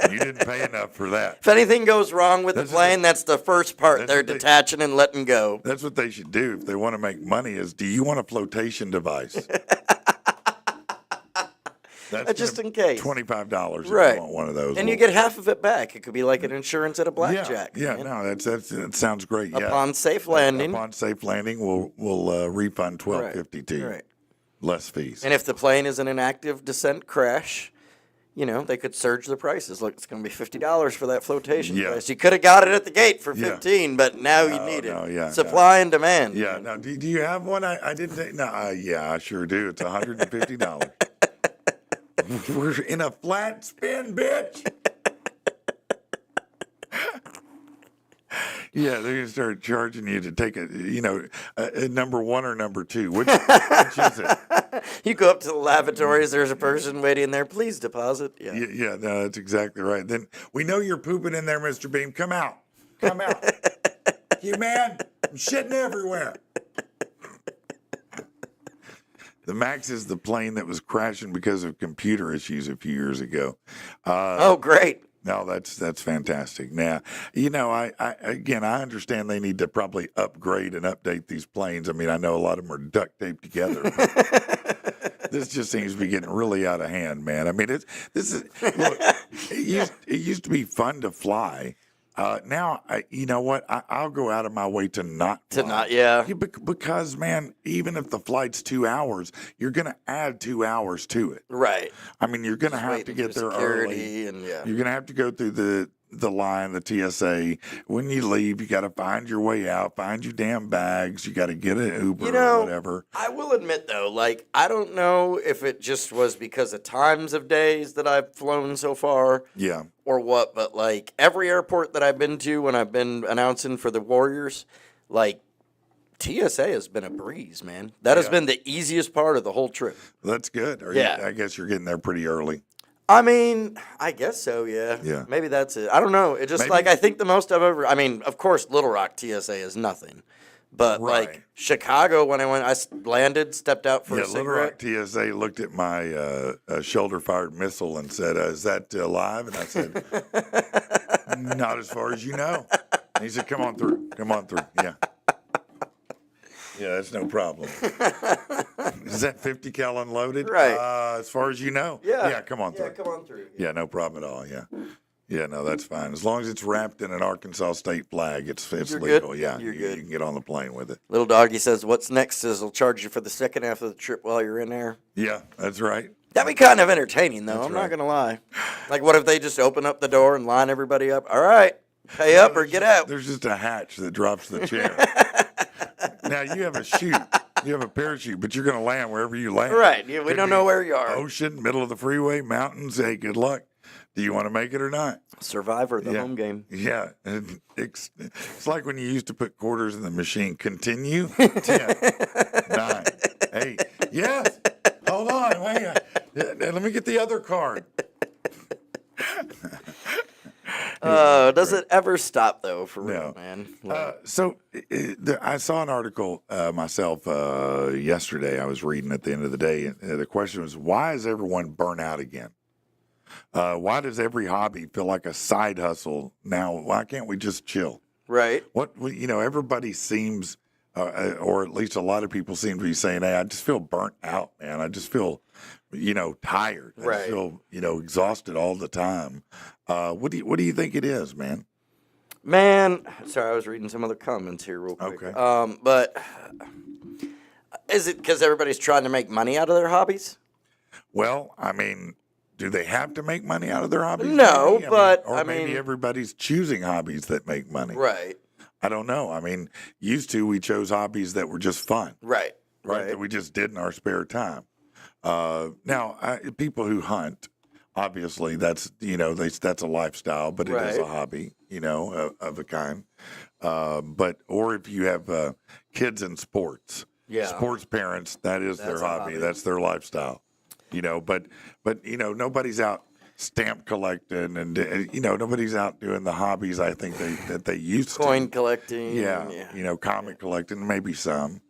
Speaker 4: You didn't pay enough for that.
Speaker 3: If anything goes wrong with the plane, that's the first part
Speaker 4: that's
Speaker 3: they're
Speaker 4: what they-
Speaker 3: detaching and letting go.
Speaker 4: That's what they should do if they want to make money. Is do you want a flotation device? That's
Speaker 3: Just in case.
Speaker 4: $25 if
Speaker 3: Right.
Speaker 4: you want one of those.
Speaker 3: And you get half of it back. It could be like an insurance at a blackjack.
Speaker 4: Yeah,
Speaker 3: man.
Speaker 4: no, that sounds great. Yeah.
Speaker 3: Upon safe landing.
Speaker 4: Upon safe landing, we'll refund $12.50 to you.
Speaker 3: Right.
Speaker 4: Less fees.
Speaker 3: And if the plane is in an active descent crash, they could surge the prices. Look, it's going to be $50 for that flotation
Speaker 4: Yeah.
Speaker 3: device. You could have got it at the gate for
Speaker 4: Yeah.
Speaker 3: 15, but now you need it.
Speaker 4: no, yeah,
Speaker 3: Supply and demand.
Speaker 4: Yeah. Now, do you have one? I didn't think. No. Yeah, I sure do. It's $150. We're in a flat spin, bitch. Yeah, they're gonna start charging you to take a number 1 or number 2. Which is it?
Speaker 3: You go up to the lavatories, there's a person waiting there. Please deposit. Yeah.
Speaker 4: Yeah, no, that's exactly right. Then we know you're pooping in there, Mr. Beam. Come out. You man, I'm shitting everywhere. The Max is the plane that was crashing because of computer issues a few years ago.
Speaker 3: Oh, great.
Speaker 4: No, that's fantastic. Now, I understand they need to probably upgrade and update these planes. I mean, I know a lot of them are duct taped together. But this just seems to be getting really out of hand, man. I mean, look, it used to be fun to fly. Now, you know what? I'll go out of my way to not fly.
Speaker 3: Yeah.
Speaker 4: Because, man, even if the flight's 2 hours, you're going to add 2 hours to it.
Speaker 3: Right.
Speaker 4: I mean, you're going to have to
Speaker 3: waiting
Speaker 4: get
Speaker 3: for
Speaker 4: there
Speaker 3: security
Speaker 4: early.
Speaker 3: and, yeah.
Speaker 4: You're going to have to go through the line, the TSA. When you leave, you got to find your way out, find your damn bags. You got to get an Uber or whatever.
Speaker 3: I will admit, though, I don't know if it just was because of times of days that I've flown so far.
Speaker 4: Yeah.
Speaker 3: Or what, but every airport that I've been to when I've been announcing for the Warriors, TSA has been a breeze, man. That has been the easiest part of the whole trip.
Speaker 4: That's good. I guess you're getting there pretty early.
Speaker 3: I mean, I guess so, yeah.
Speaker 4: Yeah.
Speaker 3: Maybe that's it. I don't know. It just
Speaker 4: Maybe.
Speaker 3: I think the most I've ever, of course, Little Rock TSA is nothing. But
Speaker 4: Right.
Speaker 3: like Chicago, when I landed, stepped out for a
Speaker 4: Yeah, Little Rock
Speaker 3: cigarette.
Speaker 4: TSA looked at my shoulder-fired missile and said, "Is that live?" And I said, "Not as far as you know." And he said, "Come on through. Come on through." Yeah. Yeah, that's no problem. Is that 50 cal unloaded?
Speaker 3: Right.
Speaker 4: As far as you know.
Speaker 3: Yeah.
Speaker 4: Yeah, come on through.
Speaker 3: Yeah, come on through.
Speaker 4: Yeah, no problem at all. Yeah. Yeah, no, that's fine. As long as it's wrapped in an Arkansas state flag, it's
Speaker 3: You're
Speaker 4: legal.
Speaker 3: good.
Speaker 4: Yeah,
Speaker 3: You're
Speaker 4: you
Speaker 3: good.
Speaker 4: can get on the plane with it.
Speaker 3: Little doggy says, "What's next is they'll charge you for the second half of the trip while you're in there."
Speaker 4: Yeah, that's right.
Speaker 3: That'd be kind of entertaining, though.
Speaker 4: That's
Speaker 3: I'm
Speaker 4: right.
Speaker 3: not gonna lie. Like, what if they just open up the door and line everybody up? All right, pay up or get out.
Speaker 4: There's just a hatch that drops the chair. Now you have a chute. You have a parachute, but you're going to land wherever you land.
Speaker 3: Right. Yeah, we
Speaker 4: Could
Speaker 3: don't
Speaker 4: be
Speaker 3: know where you are.
Speaker 4: Ocean, middle of the freeway, mountains. Hey, good luck. Do you want to make it or not?
Speaker 3: Survivor, the
Speaker 4: Yeah.
Speaker 3: home game.
Speaker 4: Yeah. And it's like when you used to put quarters in the machine. Continue. 10, 9, 8. Yes. Hold on. Wait. Let me get the other card.
Speaker 3: Does it ever stop though? For real,
Speaker 4: No.
Speaker 3: man.
Speaker 4: I saw an article myself yesterday. I was reading at the end of the day. And the question was, why is everyone burnt out again? Why does every hobby feel like a side hustle now? Why can't we just chill?
Speaker 3: Right.
Speaker 4: Everybody seems, or at least a lot of people seem to be saying, "Hey, I just feel burnt out, man. I just feel, tired. I
Speaker 3: Right.
Speaker 4: just feel, exhausted all the time." What do you think it is, man?
Speaker 3: Man, sorry, I was reading some other comments here real quick.
Speaker 4: Okay.
Speaker 3: But is it because everybody's trying to make money out of their hobbies?
Speaker 4: Well, I mean, do they have to make money out of their hobbies?
Speaker 3: No,
Speaker 4: maybe?
Speaker 3: but,
Speaker 4: maybe everybody's choosing hobbies that make money.
Speaker 3: Right.
Speaker 4: I don't know. I mean, used to we chose hobbies that were just fun,
Speaker 3: Right.
Speaker 4: right? That we just did in our spare time. Now, people who hunt, obviously, that's that's a lifestyle, but it is a
Speaker 3: Right.
Speaker 4: hobby, of a kind. Or if you have kids in sports,
Speaker 3: Yeah.
Speaker 4: sports parents, that is
Speaker 3: That's
Speaker 4: their
Speaker 3: a
Speaker 4: hobby.
Speaker 3: hobby.
Speaker 4: That's their lifestyle. But nobody's out stamp collecting, and nobody's out doing the hobbies I think that they used to.
Speaker 3: Coin collecting.
Speaker 4: Yeah, comic collecting, maybe some.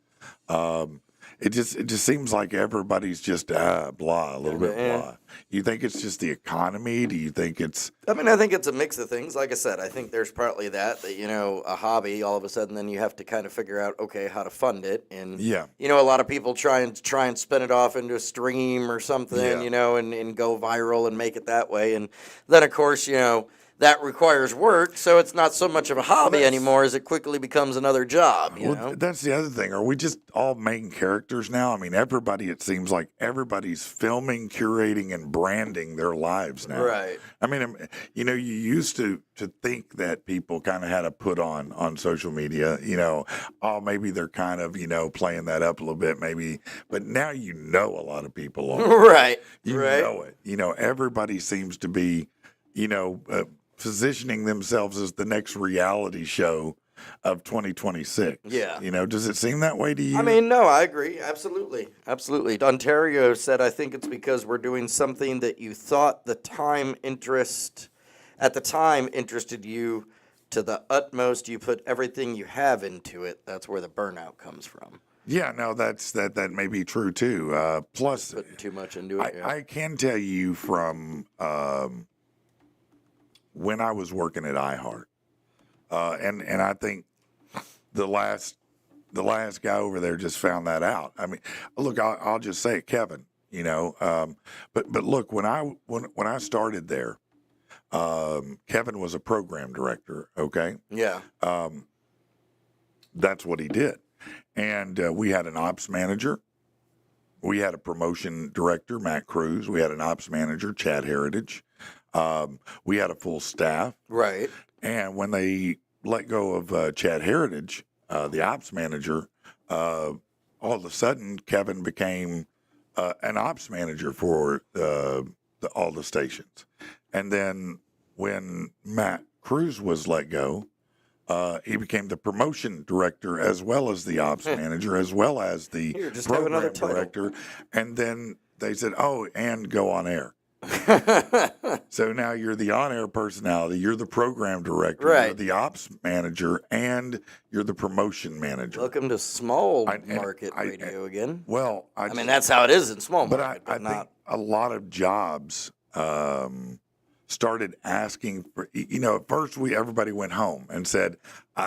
Speaker 4: It just seems like everybody's just blah, a little bit
Speaker 3: Yeah.
Speaker 4: blah. You think it's just the economy? Do you think it's
Speaker 3: I mean, I think it's a mix of things. Like I said, I think there's partly that a hobby, all of a sudden, then you have to kind of figure out, okay, how to fund it. And,
Speaker 4: Yeah.
Speaker 3: a lot of people try and spin it off into a stream or something,
Speaker 4: Yeah.
Speaker 3: and go viral and make it that way. And then, of course, that requires work, so it's not so much of a hobby anymore as it quickly becomes another job,
Speaker 4: That's the other thing. Are we just all main characters now? I mean, it seems like everybody's filming, curating, and branding their lives now.
Speaker 3: Right.
Speaker 4: I mean, you used to think that people kind of had a put on social media, maybe they're kind of, playing that up a little bit, maybe. But now a lot of people are.
Speaker 3: Right.
Speaker 4: You
Speaker 3: right.
Speaker 4: know it. Everybody seems to be, positioning themselves as the next reality show of 2026.
Speaker 3: Yeah.
Speaker 4: Does it seem that way to you?
Speaker 3: I mean, no, I agree. Absolutely. Absolutely. Ontario said, I think it's because we're doing something that you thought at the time interested you to the utmost. You put everything you have into it. That's where the burnout comes from.
Speaker 4: Yeah, no, that may be true too. Plus,
Speaker 3: Putting too much into it.
Speaker 4: I can tell you from when I was working at iHeart, and I think the last guy over there just found that out. I mean, look, I'll just say it, Kevin. But look, when I started there, Kevin was a program director. Okay,
Speaker 3: Yeah.
Speaker 4: that's what he did, and we had an ops manager. We had a promotion director, Matt Cruz. We had an ops manager, Chad Heritage. We had a full staff.
Speaker 3: Right.
Speaker 4: And when they let go of Chad Heritage, the ops manager, all of a sudden Kevin became an ops manager for all the stations. And then when Matt Cruz was let go, he became the promotion director as well as the ops manager, as well as the
Speaker 3: Here, just have another
Speaker 4: program
Speaker 3: title.
Speaker 4: director. And then they said, "Oh, and go on air." So now you're the on-air personality, you're the program director,
Speaker 3: Right.
Speaker 4: you're the ops manager, and you're the promotion manager.
Speaker 3: Welcome to small market radio again.
Speaker 4: Well,
Speaker 3: I mean, that's how it is in small
Speaker 4: but
Speaker 3: market,
Speaker 4: I
Speaker 3: but not.
Speaker 4: think a lot of jobs started asking for, at first everybody went home and said, we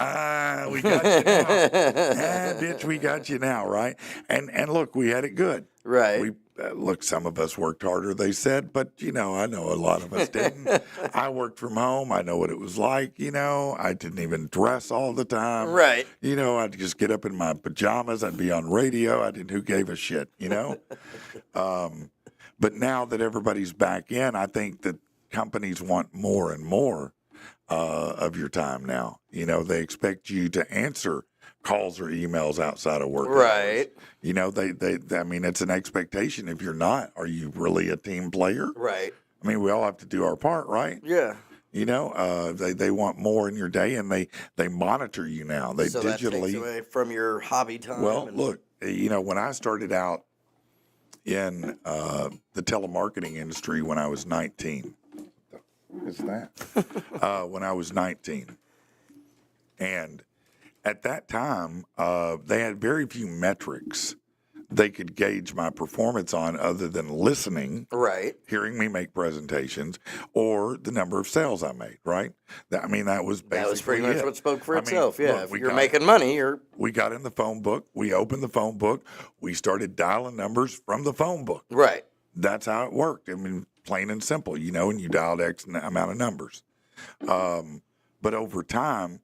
Speaker 4: got you now. Bitch, we got you now, right? And look, we had it good.
Speaker 3: Right.
Speaker 4: Look, some of us worked harder, they said, but, I know a lot of us didn't. I worked from home. I know what it was like, I didn't even dress all the time.
Speaker 3: Right.
Speaker 4: I'd just get up in my pajamas. I'd be on radio. Who gave a shit, But now that everybody's back in, I think that companies want more and more of your time now. They expect you to answer calls or emails outside of work
Speaker 3: Right.
Speaker 4: hours. I mean, it's an expectation. If you're not, are you really a team player?
Speaker 3: Right.
Speaker 4: I mean, we all have to do our part, right?
Speaker 3: Yeah.
Speaker 4: They want more in your day, and they monitor you now. They
Speaker 3: So
Speaker 4: digitally
Speaker 3: that takes away from your hobby time.
Speaker 4: Well, look, when I started out in the telemarketing industry when I was 19. What is that? When I was 19. And at that time, they had very few metrics they could gauge my performance on other than listening,
Speaker 3: Right.
Speaker 4: hearing me make presentations, or the number of sales I made, right? That was basically
Speaker 3: That was pretty much
Speaker 4: it.
Speaker 3: what spoke for
Speaker 4: I mean,
Speaker 3: itself. Yeah.
Speaker 4: look,
Speaker 3: If
Speaker 4: we
Speaker 3: you're
Speaker 4: got-
Speaker 3: making money,
Speaker 4: We got in the phone book. We opened the phone book. We started dialing numbers from the phone book.
Speaker 3: right.
Speaker 4: That's how it worked. I mean, plain and simple, and you dialed X amount of numbers. But over time,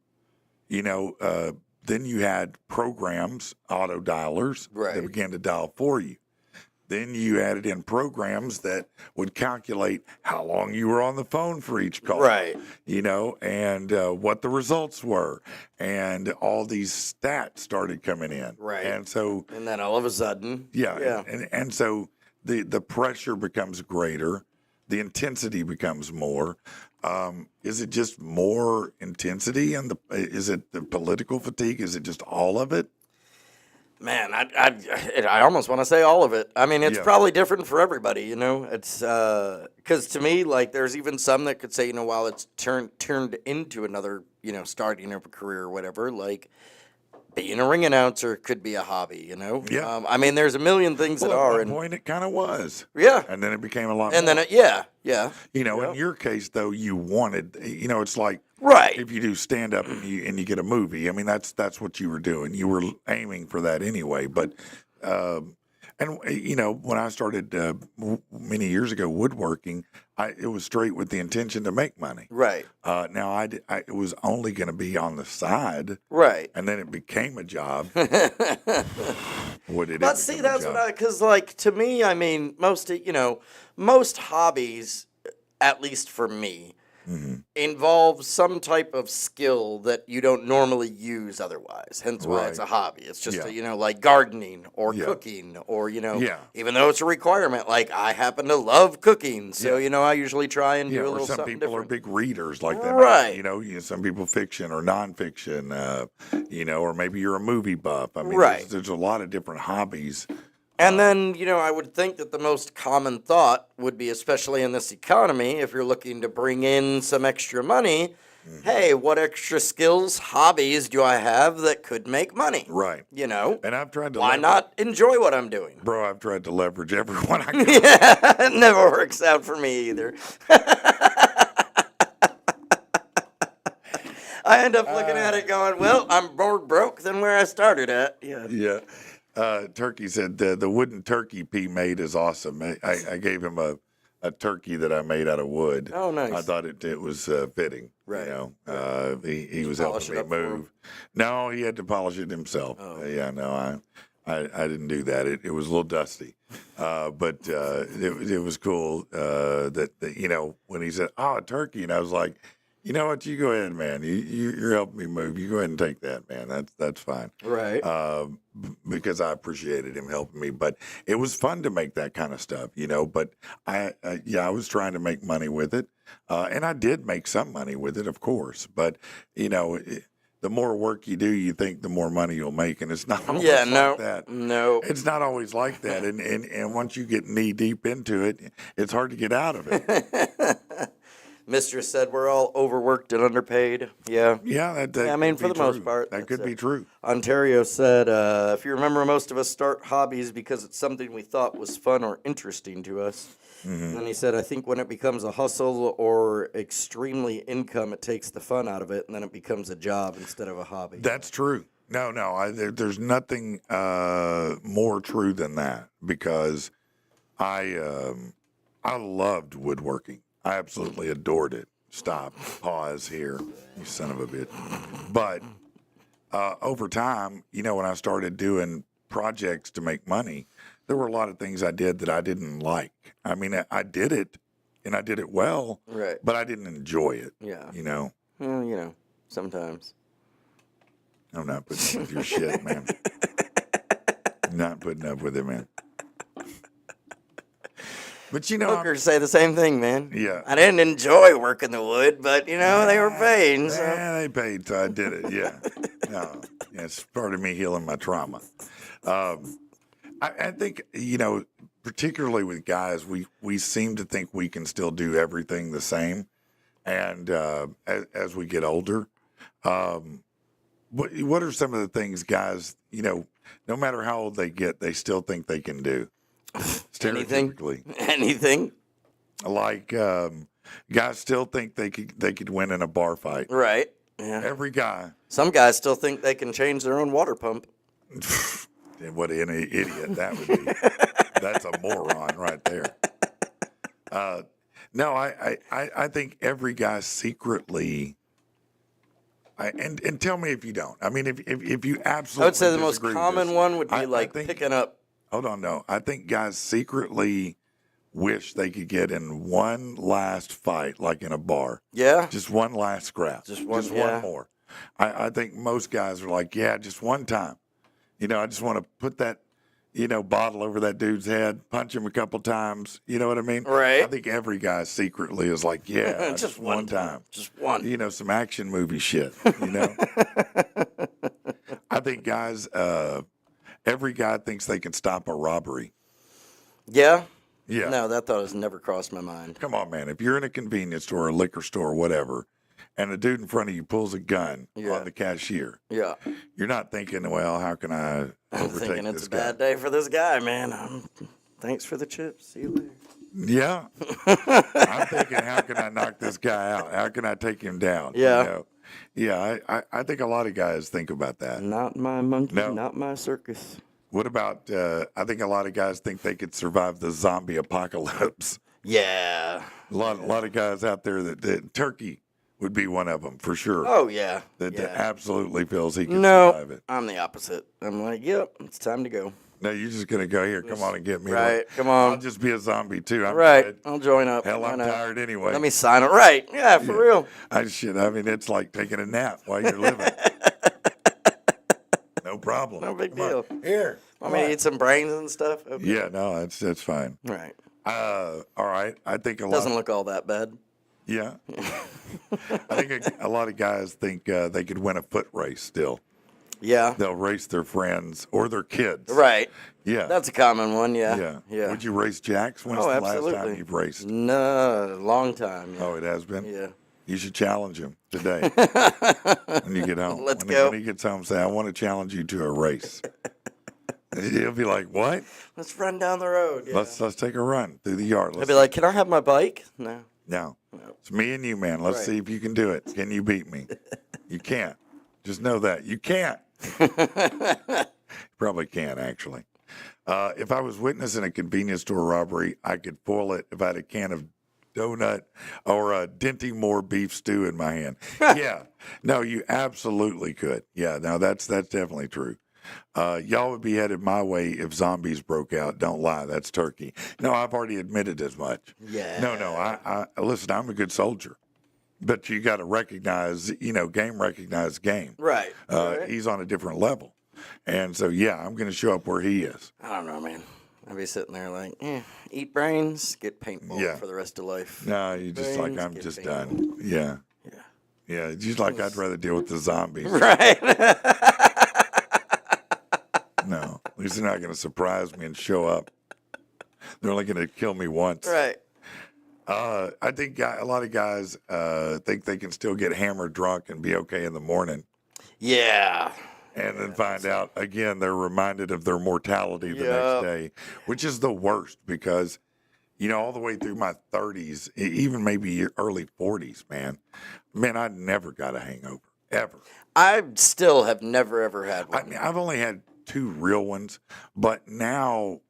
Speaker 4: then you had programs, auto dialers,
Speaker 3: Right.
Speaker 4: that began to dial for you. Then you added in programs that would calculate how long you were on the phone for each call.
Speaker 3: Right.
Speaker 4: And what the results were. And all these stats started coming in.
Speaker 3: Right.
Speaker 4: And so,
Speaker 3: And then all of a sudden.
Speaker 4: yeah. And so the pressure becomes greater. The intensity becomes more. Is it just more intensity? And is it the political fatigue? Is it just all of it?
Speaker 3: Man, I almost want to say all of it. I mean, it's
Speaker 4: Yeah.
Speaker 3: probably different for everybody, It's because to me, like, there's even some that could say, while it's turned into another, starting of a career or whatever, like being a ring announcer could be a hobby,
Speaker 4: Yeah.
Speaker 3: I mean, there's a million things that
Speaker 4: Well,
Speaker 3: are,
Speaker 4: at one point it kind of was.
Speaker 3: yeah,
Speaker 4: And then it became a lot
Speaker 3: and
Speaker 4: more.
Speaker 3: then yeah,
Speaker 4: In your case, though, you wanted, it's like,
Speaker 3: right,
Speaker 4: if you do stand up and you get a movie, I mean, that's what you were doing. You were aiming for that anyway. But, when I started many years ago woodworking, it was straight with the intention to make money.
Speaker 3: right,
Speaker 4: Now, it was only going to be on the side,
Speaker 3: right.
Speaker 4: and then it became a job. What did it
Speaker 3: But see,
Speaker 4: become a
Speaker 3: that's
Speaker 4: job?
Speaker 3: because, like, to me, I mean, most hobbies, at least for me, involve some type of skill that you don't normally use otherwise. Hence why it's a
Speaker 4: Right.
Speaker 3: hobby. It's just,
Speaker 4: Yeah.
Speaker 3: like gardening or
Speaker 4: Yeah.
Speaker 3: cooking or,
Speaker 4: Yeah.
Speaker 3: even though it's a requirement, like I happen to love cooking. So, I usually try and do a
Speaker 4: Or
Speaker 3: little
Speaker 4: some
Speaker 3: something
Speaker 4: people
Speaker 3: different.
Speaker 4: are big readers, like that.
Speaker 3: Right.
Speaker 4: Some people fiction or nonfiction. Or maybe you're a movie buff. I mean,
Speaker 3: Right.
Speaker 4: there's a lot of different hobbies.
Speaker 3: And then, I would think that the most common thought would be, especially in this economy, if you're looking to bring in some extra money, hey, what extra skills, hobbies do I have that could make money?
Speaker 4: Right. And I've tried to.
Speaker 3: Why not enjoy what I'm doing?
Speaker 4: Bro, I've tried to leverage everyone I can.
Speaker 3: Yeah, it never works out for me either. I end up looking at it going, well, I'm more broke than where I started at. Yeah.
Speaker 4: Yeah. Turkey said the wooden turkey P made is awesome. I gave him a turkey that I made out of wood.
Speaker 3: Oh, nice.
Speaker 4: I thought it was fitting.
Speaker 3: Right.
Speaker 4: He was
Speaker 3: polish
Speaker 4: helping
Speaker 3: it
Speaker 4: me
Speaker 3: up for him?
Speaker 4: move. No, he had to polish it himself. Yeah, no, I didn't do that. It was a little dusty, but it was cool that when he said, "Oh, a turkey," and I was like, "You know what? You go ahead, man. You're helping me move. You go ahead and take that, man. That's fine."
Speaker 3: Right.
Speaker 4: Because I appreciated him helping me, but it was fun to make that kind of stuff, But I was trying to make money with it, and I did make some money with it, of course. But the more work you do, you think the more money you'll make, and it's not always
Speaker 3: Yeah,
Speaker 4: like that.
Speaker 3: no.
Speaker 4: It's not always like that, and once you get knee deep into it, it's hard to get out of it.
Speaker 3: Mistress said we're all overworked and underpaid. Yeah.
Speaker 4: Yeah, that
Speaker 3: I mean,
Speaker 4: could
Speaker 3: for
Speaker 4: be
Speaker 3: the most
Speaker 4: true.
Speaker 3: part,
Speaker 4: that
Speaker 3: that's
Speaker 4: could
Speaker 3: it.
Speaker 4: be true.
Speaker 3: Ontario said, if you remember, most of us start hobbies because it's something we thought was fun or interesting to us. And then he said, I think when it becomes a hustle or extremely income, it takes the fun out of it, and then it becomes a job instead of a hobby.
Speaker 4: That's true. No, there's nothing more true than that, because I loved woodworking. I absolutely adored it. Stop. Pause here, you son of a bitch. But over time, when I started doing projects to make money, there were a lot of things I did that I didn't like. I mean, I did it, and I did it well,
Speaker 3: Right.
Speaker 4: but I didn't enjoy it.
Speaker 3: Yeah.
Speaker 4: Well,
Speaker 3: Sometimes.
Speaker 4: I'm not putting up with your shit, man. Not putting up with it, man. But
Speaker 3: Hookers say the same thing, man.
Speaker 4: Yeah.
Speaker 3: I didn't enjoy working the wood, but, they were paying. So.
Speaker 4: Yeah, they paid, so I did it. Yeah. No, it's part of me healing my trauma. I think, particularly with guys, we seem to think we can still do everything the same. And as we get older, what are some of the things guys, no matter how old they get, they still think they can do? Stereotypically.
Speaker 3: Anything?
Speaker 4: Like guys still think they could win in a bar fight.
Speaker 3: Right. Yeah.
Speaker 4: Every guy.
Speaker 3: Some guys still think they can change their own water pump.
Speaker 4: What an idiot that would be. That's a moron right there. No, I think every guy secretly. And tell me if you don't. I mean, if you absolutely.
Speaker 3: I would say the most
Speaker 4: disagree with
Speaker 3: common
Speaker 4: this,
Speaker 3: one would be
Speaker 4: I think,
Speaker 3: picking up.
Speaker 4: Hold on, no. I think guys secretly wish they could get in one last fight, like in a bar.
Speaker 3: Yeah.
Speaker 4: Just one last scrap.
Speaker 3: Just one
Speaker 4: more. I think most guys are like, yeah, just one time. I just want to put that, bottle over that dude's head, punch him a couple times. You know what I mean?
Speaker 3: Right.
Speaker 4: I think every guy secretly is like, yeah,
Speaker 3: just one time. Just one.
Speaker 4: Some action movie shit. I think guys, every guy thinks they can stop a robbery.
Speaker 3: Yeah.
Speaker 4: Yeah.
Speaker 3: No, that thought has never crossed my mind.
Speaker 4: Come on, man. If you're in a convenience store, a liquor store, whatever, and the dude in front of you pulls a gun on the cashier,
Speaker 3: Yeah.
Speaker 4: you're not thinking, well, how can I
Speaker 3: I'm
Speaker 4: overtake
Speaker 3: thinking
Speaker 4: this
Speaker 3: it's a
Speaker 4: guy?
Speaker 3: bad day for this guy, man. Thanks for the chips. See you later.
Speaker 4: Yeah. I'm thinking, how can I knock this guy out? How can I take him down?
Speaker 3: Yeah.
Speaker 4: Yeah, I think a lot of guys think about that.
Speaker 3: Not my monkey,
Speaker 4: No.
Speaker 3: not my circus.
Speaker 4: What about, I think a lot of guys think they could survive the zombie apocalypse.
Speaker 3: Yeah.
Speaker 4: A lot of guys out there that Turkey would be one of them for sure.
Speaker 3: Oh, yeah.
Speaker 4: That
Speaker 3: yeah.
Speaker 4: absolutely feels he can
Speaker 3: No,
Speaker 4: survive it.
Speaker 3: I'm the opposite. I'm like, yep, it's time to go.
Speaker 4: No, you're just going to go here. Come on and get me.
Speaker 3: Right, come on.
Speaker 4: I'll just be a zombie too. I'm
Speaker 3: Right,
Speaker 4: good.
Speaker 3: I'll join up.
Speaker 4: Hell,
Speaker 3: Why
Speaker 4: I'm
Speaker 3: not?
Speaker 4: tired anyway.
Speaker 3: Let me sign it. Right, yeah, for real.
Speaker 4: I mean, it's like taking a nap while you're living. No problem.
Speaker 3: No big
Speaker 4: Come on.
Speaker 3: deal.
Speaker 4: Here.
Speaker 3: Want me to eat some brains and stuff? Okay.
Speaker 4: Yeah, no, that's fine.
Speaker 3: Right.
Speaker 4: All right. I think a lot.
Speaker 3: Doesn't look all that bad.
Speaker 4: Yeah. I think a lot of guys think they could win a foot race still.
Speaker 3: Yeah.
Speaker 4: They'll race their friends or their kids.
Speaker 3: Right.
Speaker 4: Yeah.
Speaker 3: That's a common one, yeah.
Speaker 4: Yeah. Would you race jacks? When's
Speaker 3: Oh,
Speaker 4: the
Speaker 3: absolutely.
Speaker 4: last time you've raced?
Speaker 3: No, long time. Yeah.
Speaker 4: Oh, it has been?
Speaker 3: Yeah.
Speaker 4: You should challenge him today when you get home.
Speaker 3: Let's
Speaker 4: when
Speaker 3: go.
Speaker 4: When he gets home, say, I want to challenge you to a race. He'll be like, what?
Speaker 3: Let's run down the road. Yeah.
Speaker 4: Let's take a run through the yard.
Speaker 3: I'd be like, can I have my bike? No.
Speaker 4: No. It's me and you, man. Let's
Speaker 3: Right.
Speaker 4: see if you can do it. Can you beat me? You can't. Just know that. You can't. Probably can't, actually. If I was witnessing a convenience store robbery, I could foil it if I had a can of donut or a Dinty Moore beef stew in my hand. Yeah. No, you absolutely could. Yeah, no, that's definitely true. Y'all would be headed my way if zombies broke out. Don't lie. That's turkey. No, I've already admitted as much.
Speaker 3: Yeah.
Speaker 4: No, I listen, I'm a good soldier. But you got to recognize, game recognized game.
Speaker 3: Right. Right.
Speaker 4: He's on a different level. And so, yeah, I'm going to show up where he is.
Speaker 3: I don't know, man. I'd be sitting there like, eat brains, get paintball
Speaker 4: Yeah.
Speaker 3: for the rest of life.
Speaker 4: No, you're just like,
Speaker 3: Brains,
Speaker 4: I'm
Speaker 3: get
Speaker 4: just
Speaker 3: paintball.
Speaker 4: done. Yeah.
Speaker 3: Yeah.
Speaker 4: Yeah, just like I'd rather deal with the zombies.
Speaker 3: Right.
Speaker 4: No, at least they're not going to surprise me and show up. They're only going to kill me once.
Speaker 3: Right.
Speaker 4: I think a lot of guys think they can still get hammered drunk and be okay in the morning.
Speaker 3: Yeah.
Speaker 4: And then find out, again, they're reminded of their mortality the next day, which is the worst because, all the way through my 30s, even maybe early 40s, man, I never got a hangover, ever.
Speaker 3: I still have never, ever had one.
Speaker 4: I mean, I've only had 2 real ones, but now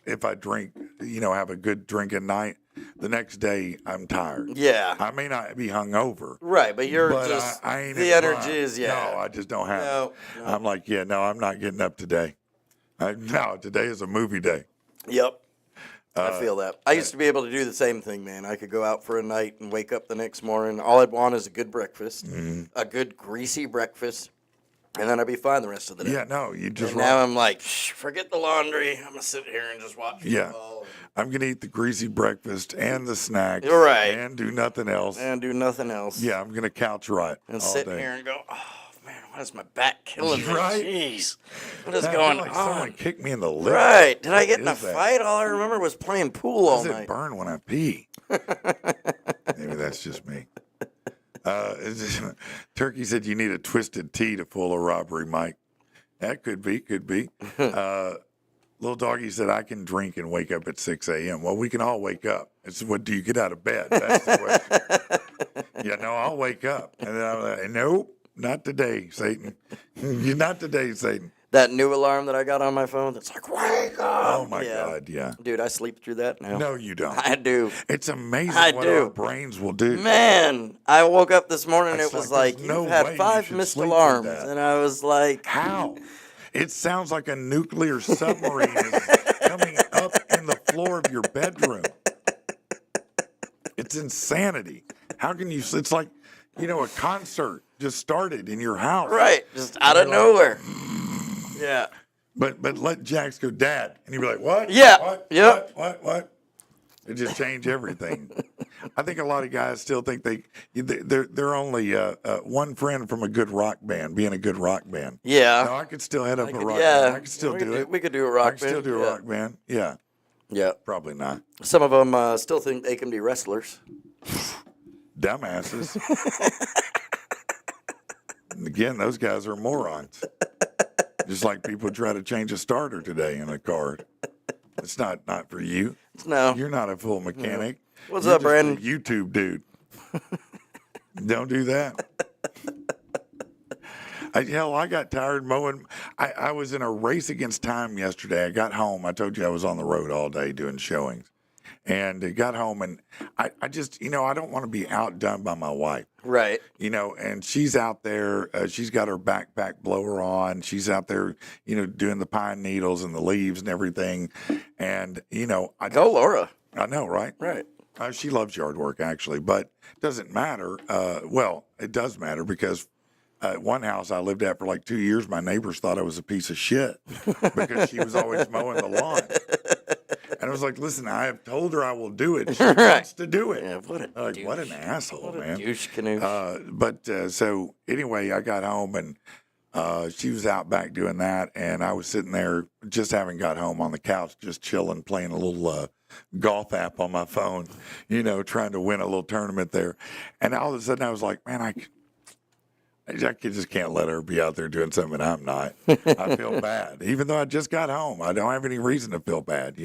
Speaker 4: if I drink, have a good drink at night, the next day I'm tired.
Speaker 3: Yeah.
Speaker 4: I may not be hungover.
Speaker 3: Right, but you're
Speaker 4: but
Speaker 3: just,
Speaker 4: I ain't
Speaker 3: the energy is,
Speaker 4: No, I just don't have
Speaker 3: No.
Speaker 4: it. I'm like, I'm not getting up today. No, today is a movie day.
Speaker 3: Yep. I feel that. I used to be able to do the same thing, man. I could go out for a night and wake up the next morning. All I'd want is a good breakfast, a good greasy breakfast, and then I'd be fine the rest of the day.
Speaker 4: Yeah, no, you just.
Speaker 3: And now I'm like, forget the laundry. I'm gonna sit here and just watch football.
Speaker 4: I'm gonna eat the greasy breakfast and the snacks.
Speaker 3: You're right.
Speaker 4: And do nothing else.
Speaker 3: And do nothing else.
Speaker 4: Yeah, I'm gonna couch right
Speaker 3: and
Speaker 4: all
Speaker 3: sit
Speaker 4: day.
Speaker 3: here and go, oh man, why is my back killing me?
Speaker 4: Right?
Speaker 3: Jeez, what is
Speaker 4: I
Speaker 3: going
Speaker 4: feel like
Speaker 3: on?
Speaker 4: Someone kicked me in the lip.
Speaker 3: Right? Did I get in a
Speaker 4: is that?
Speaker 3: fight? All I remember was playing pool all
Speaker 4: Does it
Speaker 3: night.
Speaker 4: burn when I pee? Maybe that's just me. Turkey said you need a twisted tea to pull a robbery, Mike. That could be. Little doggy said I can drink and wake up at 6 a.m. Well, we can all wake up. It's what do you get out of bed? That's the question. I'll wake up. And then I'm like, nope, not today, Satan. Not today, Satan.
Speaker 3: That new alarm that I got on my phone that's like, wake up.
Speaker 4: Oh, my God, yeah.
Speaker 3: Dude, I sleep through that now.
Speaker 4: No, you don't.
Speaker 3: I do.
Speaker 4: It's amazing
Speaker 3: I
Speaker 4: what
Speaker 3: do.
Speaker 4: our brains will do.
Speaker 3: Man, I woke up this morning and
Speaker 4: It's
Speaker 3: it was
Speaker 4: like,
Speaker 3: like,
Speaker 4: there's no
Speaker 3: you've
Speaker 4: way
Speaker 3: had
Speaker 4: you
Speaker 3: 5
Speaker 4: should
Speaker 3: missed
Speaker 4: sleep through
Speaker 3: alarms.
Speaker 4: that.
Speaker 3: And I was like,
Speaker 4: How? It sounds like a nuclear submarine is coming up in the floor of your bedroom. It's insanity. How can you? It's like, a concert just started in your house.
Speaker 3: right, just out of nowhere. Yeah.
Speaker 4: But let Jax go, Dad, and you'd be like, what?
Speaker 3: Yeah.
Speaker 4: What?
Speaker 3: Yep.
Speaker 4: What? It just changed everything. I think a lot of guys still think they're only one friend from a good rock band, being a good rock band.
Speaker 3: Yeah.
Speaker 4: No, I could still head up a rock
Speaker 3: yeah.
Speaker 4: band. I could still do it.
Speaker 3: We could do a
Speaker 4: I
Speaker 3: rock
Speaker 4: could
Speaker 3: band.
Speaker 4: still do a
Speaker 3: yeah.
Speaker 4: rock band. Yeah,
Speaker 3: Yeah.
Speaker 4: probably not.
Speaker 3: Some of them still think they can be wrestlers.
Speaker 4: Dumbasses. And again, those guys are morons. Just like people try to change a starter today in a car. It's not for you.
Speaker 3: No.
Speaker 4: You're not a full mechanic.
Speaker 3: What's
Speaker 4: You're
Speaker 3: up,
Speaker 4: just a
Speaker 3: Brandon?
Speaker 4: YouTube dude. Don't do that. I got tired mowing. I was in a race against time yesterday. I got home. I told you I was on the road all day doing showings. And I got home, and I just, I don't want to be outdone by my wife.
Speaker 3: Right.
Speaker 4: And she's out there. She's got her backpack blower on. She's out there, doing the pine needles and the leaves and everything. And,
Speaker 3: Go, Laura.
Speaker 4: I know, right?
Speaker 3: Right.
Speaker 4: She loves yard work, actually, but it doesn't matter. Well, it does matter because one house I lived at for like 2 years, my neighbors thought I was a piece of shit because she was always mowing the lawn. And I was like, listen, I have told her I will do it. She wants to do it.
Speaker 3: Yeah, what a douche.
Speaker 4: What an asshole,
Speaker 3: What a
Speaker 4: man.
Speaker 3: douche canoe.
Speaker 4: So anyway, I got home and she was out back doing that. And I was sitting there just having got home on the couch, just chilling, playing a little golf app on my phone, trying to win a little tournament there. And all of a sudden I was like, man, I just can't let her be out there doing something I'm not. I feel bad. Even though I just got home, I don't have any reason to feel bad,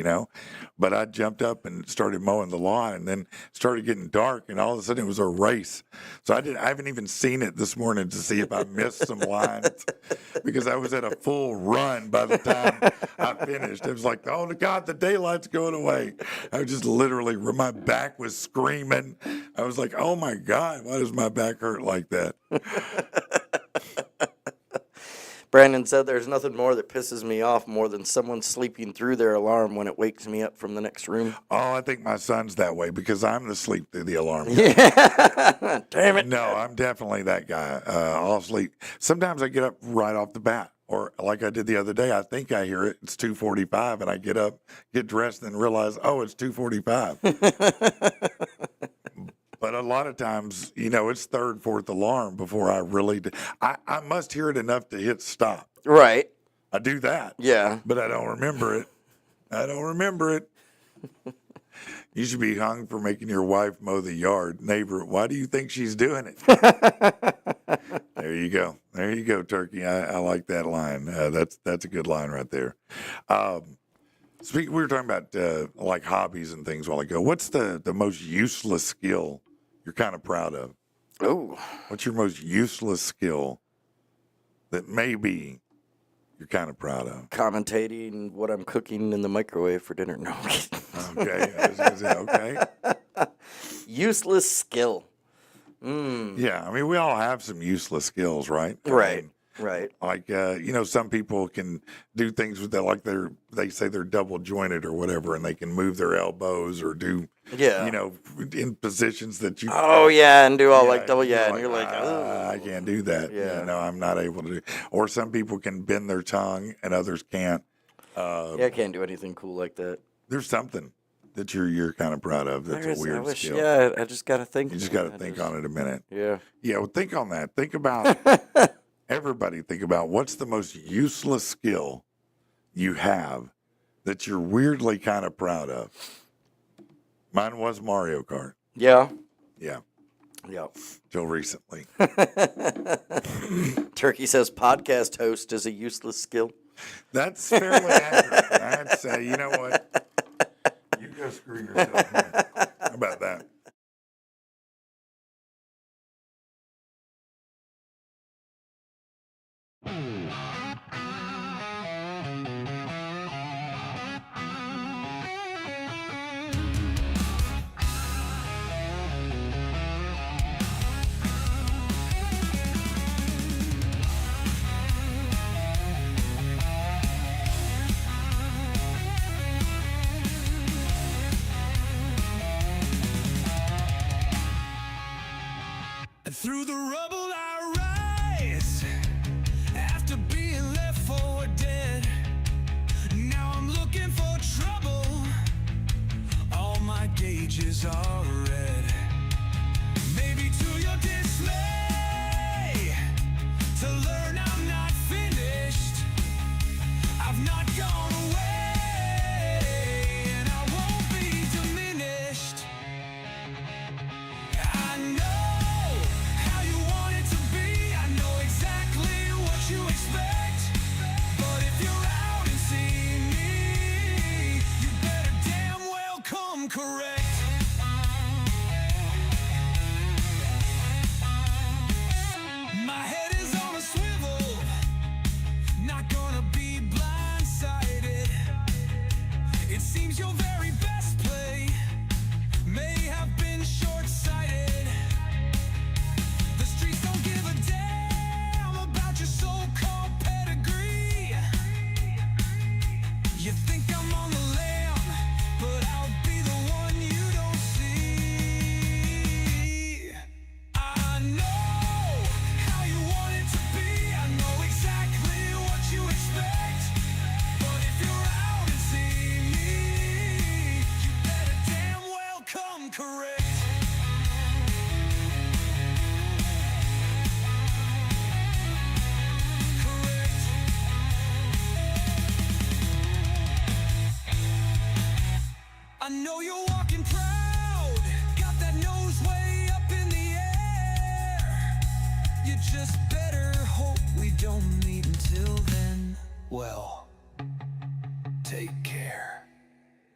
Speaker 4: But I jumped up and started mowing the lawn, and then started getting dark, and all of a sudden it was a race. So I haven't even seen it this morning to see if I missed some lines because I was at a full run by the time I finished. It was like, oh, God, the daylight's going away. I was just literally, my back was screaming. I was like, oh, my God, why does my back hurt like that?
Speaker 3: Brandon said there's nothing more that pisses me off more than someone sleeping through their alarm when it wakes me up from the next room.
Speaker 4: Oh, I think my son's that way because I'm the sleep through the alarm guy.
Speaker 3: Yeah. Damn it.
Speaker 4: No, I'm definitely that guy. I'll sleep. Sometimes I get up right off the bat. Or like I did the other day, I think I hear it. It's 2:45, and I get up, get dressed, and realize, oh, it's 2:45. But a lot of times, it's third, fourth alarm before I really do. I must hear it enough to hit stop.
Speaker 3: Right.
Speaker 4: I do that.
Speaker 3: Yeah.
Speaker 4: But I don't remember it. You should be hung for making your wife mow the yard. Neighbor, why do you think she's doing it? There you go. There you go, Turkey. I like that line. That's a good line right there. We were talking about like hobbies and things a while ago. What's the most useless skill you're kind of proud of?
Speaker 3: Oh.
Speaker 4: What's your most useless skill that maybe you're kind of proud of?
Speaker 3: Commentating what I'm cooking in the microwave for dinner. No.
Speaker 4: Okay. I was gonna say, okay.
Speaker 3: Useless skill.
Speaker 4: Yeah. I mean, we all have some useless skills, right?
Speaker 3: Right. Right.
Speaker 4: Like, some people can do things with that, like they say they're double jointed or whatever, and they can move their elbows or do, in positions that you.
Speaker 3: Oh, yeah, and do all
Speaker 4: Yeah,
Speaker 3: like double,
Speaker 4: you're
Speaker 3: and
Speaker 4: like,
Speaker 3: you're like,
Speaker 4: I can't do that.
Speaker 3: Yeah.
Speaker 4: No, I'm not able to do. Or some people can bend their tongue and others can't.
Speaker 3: yeah, I can't do anything cool like that.
Speaker 4: There's something that you're kind of proud of. That's a weird skill.
Speaker 3: Yeah, I just got to think.
Speaker 4: You just got to think on it a minute.
Speaker 3: Yeah.
Speaker 4: Yeah, well, think on that. Think about. Everybody think about what's the most useless skill you have that you're weirdly kind of proud of. Mine was Mario Kart.
Speaker 3: Yeah.
Speaker 4: Yeah.
Speaker 3: Yep.
Speaker 4: Till recently.
Speaker 3: Turkey says podcast host is a useless skill.
Speaker 4: That's fairly accurate. That's, you know what? You go screw yourself, man. How about that?
Speaker 1: Through the rubble I rise, after being left for dead. Now I'm looking for trouble, all my gauges are red. Maybe to your dismay, to learn I'm not finished. I've not gone away, and I won't be diminished. I know how you want it to be. I know exactly what you expect. But if you're out and see me, you better damn well come correct. My head is on a swivel, not gonna be blindsided. It seems your very best play may have been short-sighted. The streets don't give a damn about your so-called pedigree. You think I'm on the lam, but I'll be the one you don't see. I know how you want it to be. I know exactly what you expect. But if you're out and see me, you better damn well come correct. Correct. I know you're walking proud, got that nose way up in the air. You just better hope we don't meet until then. Well, take care.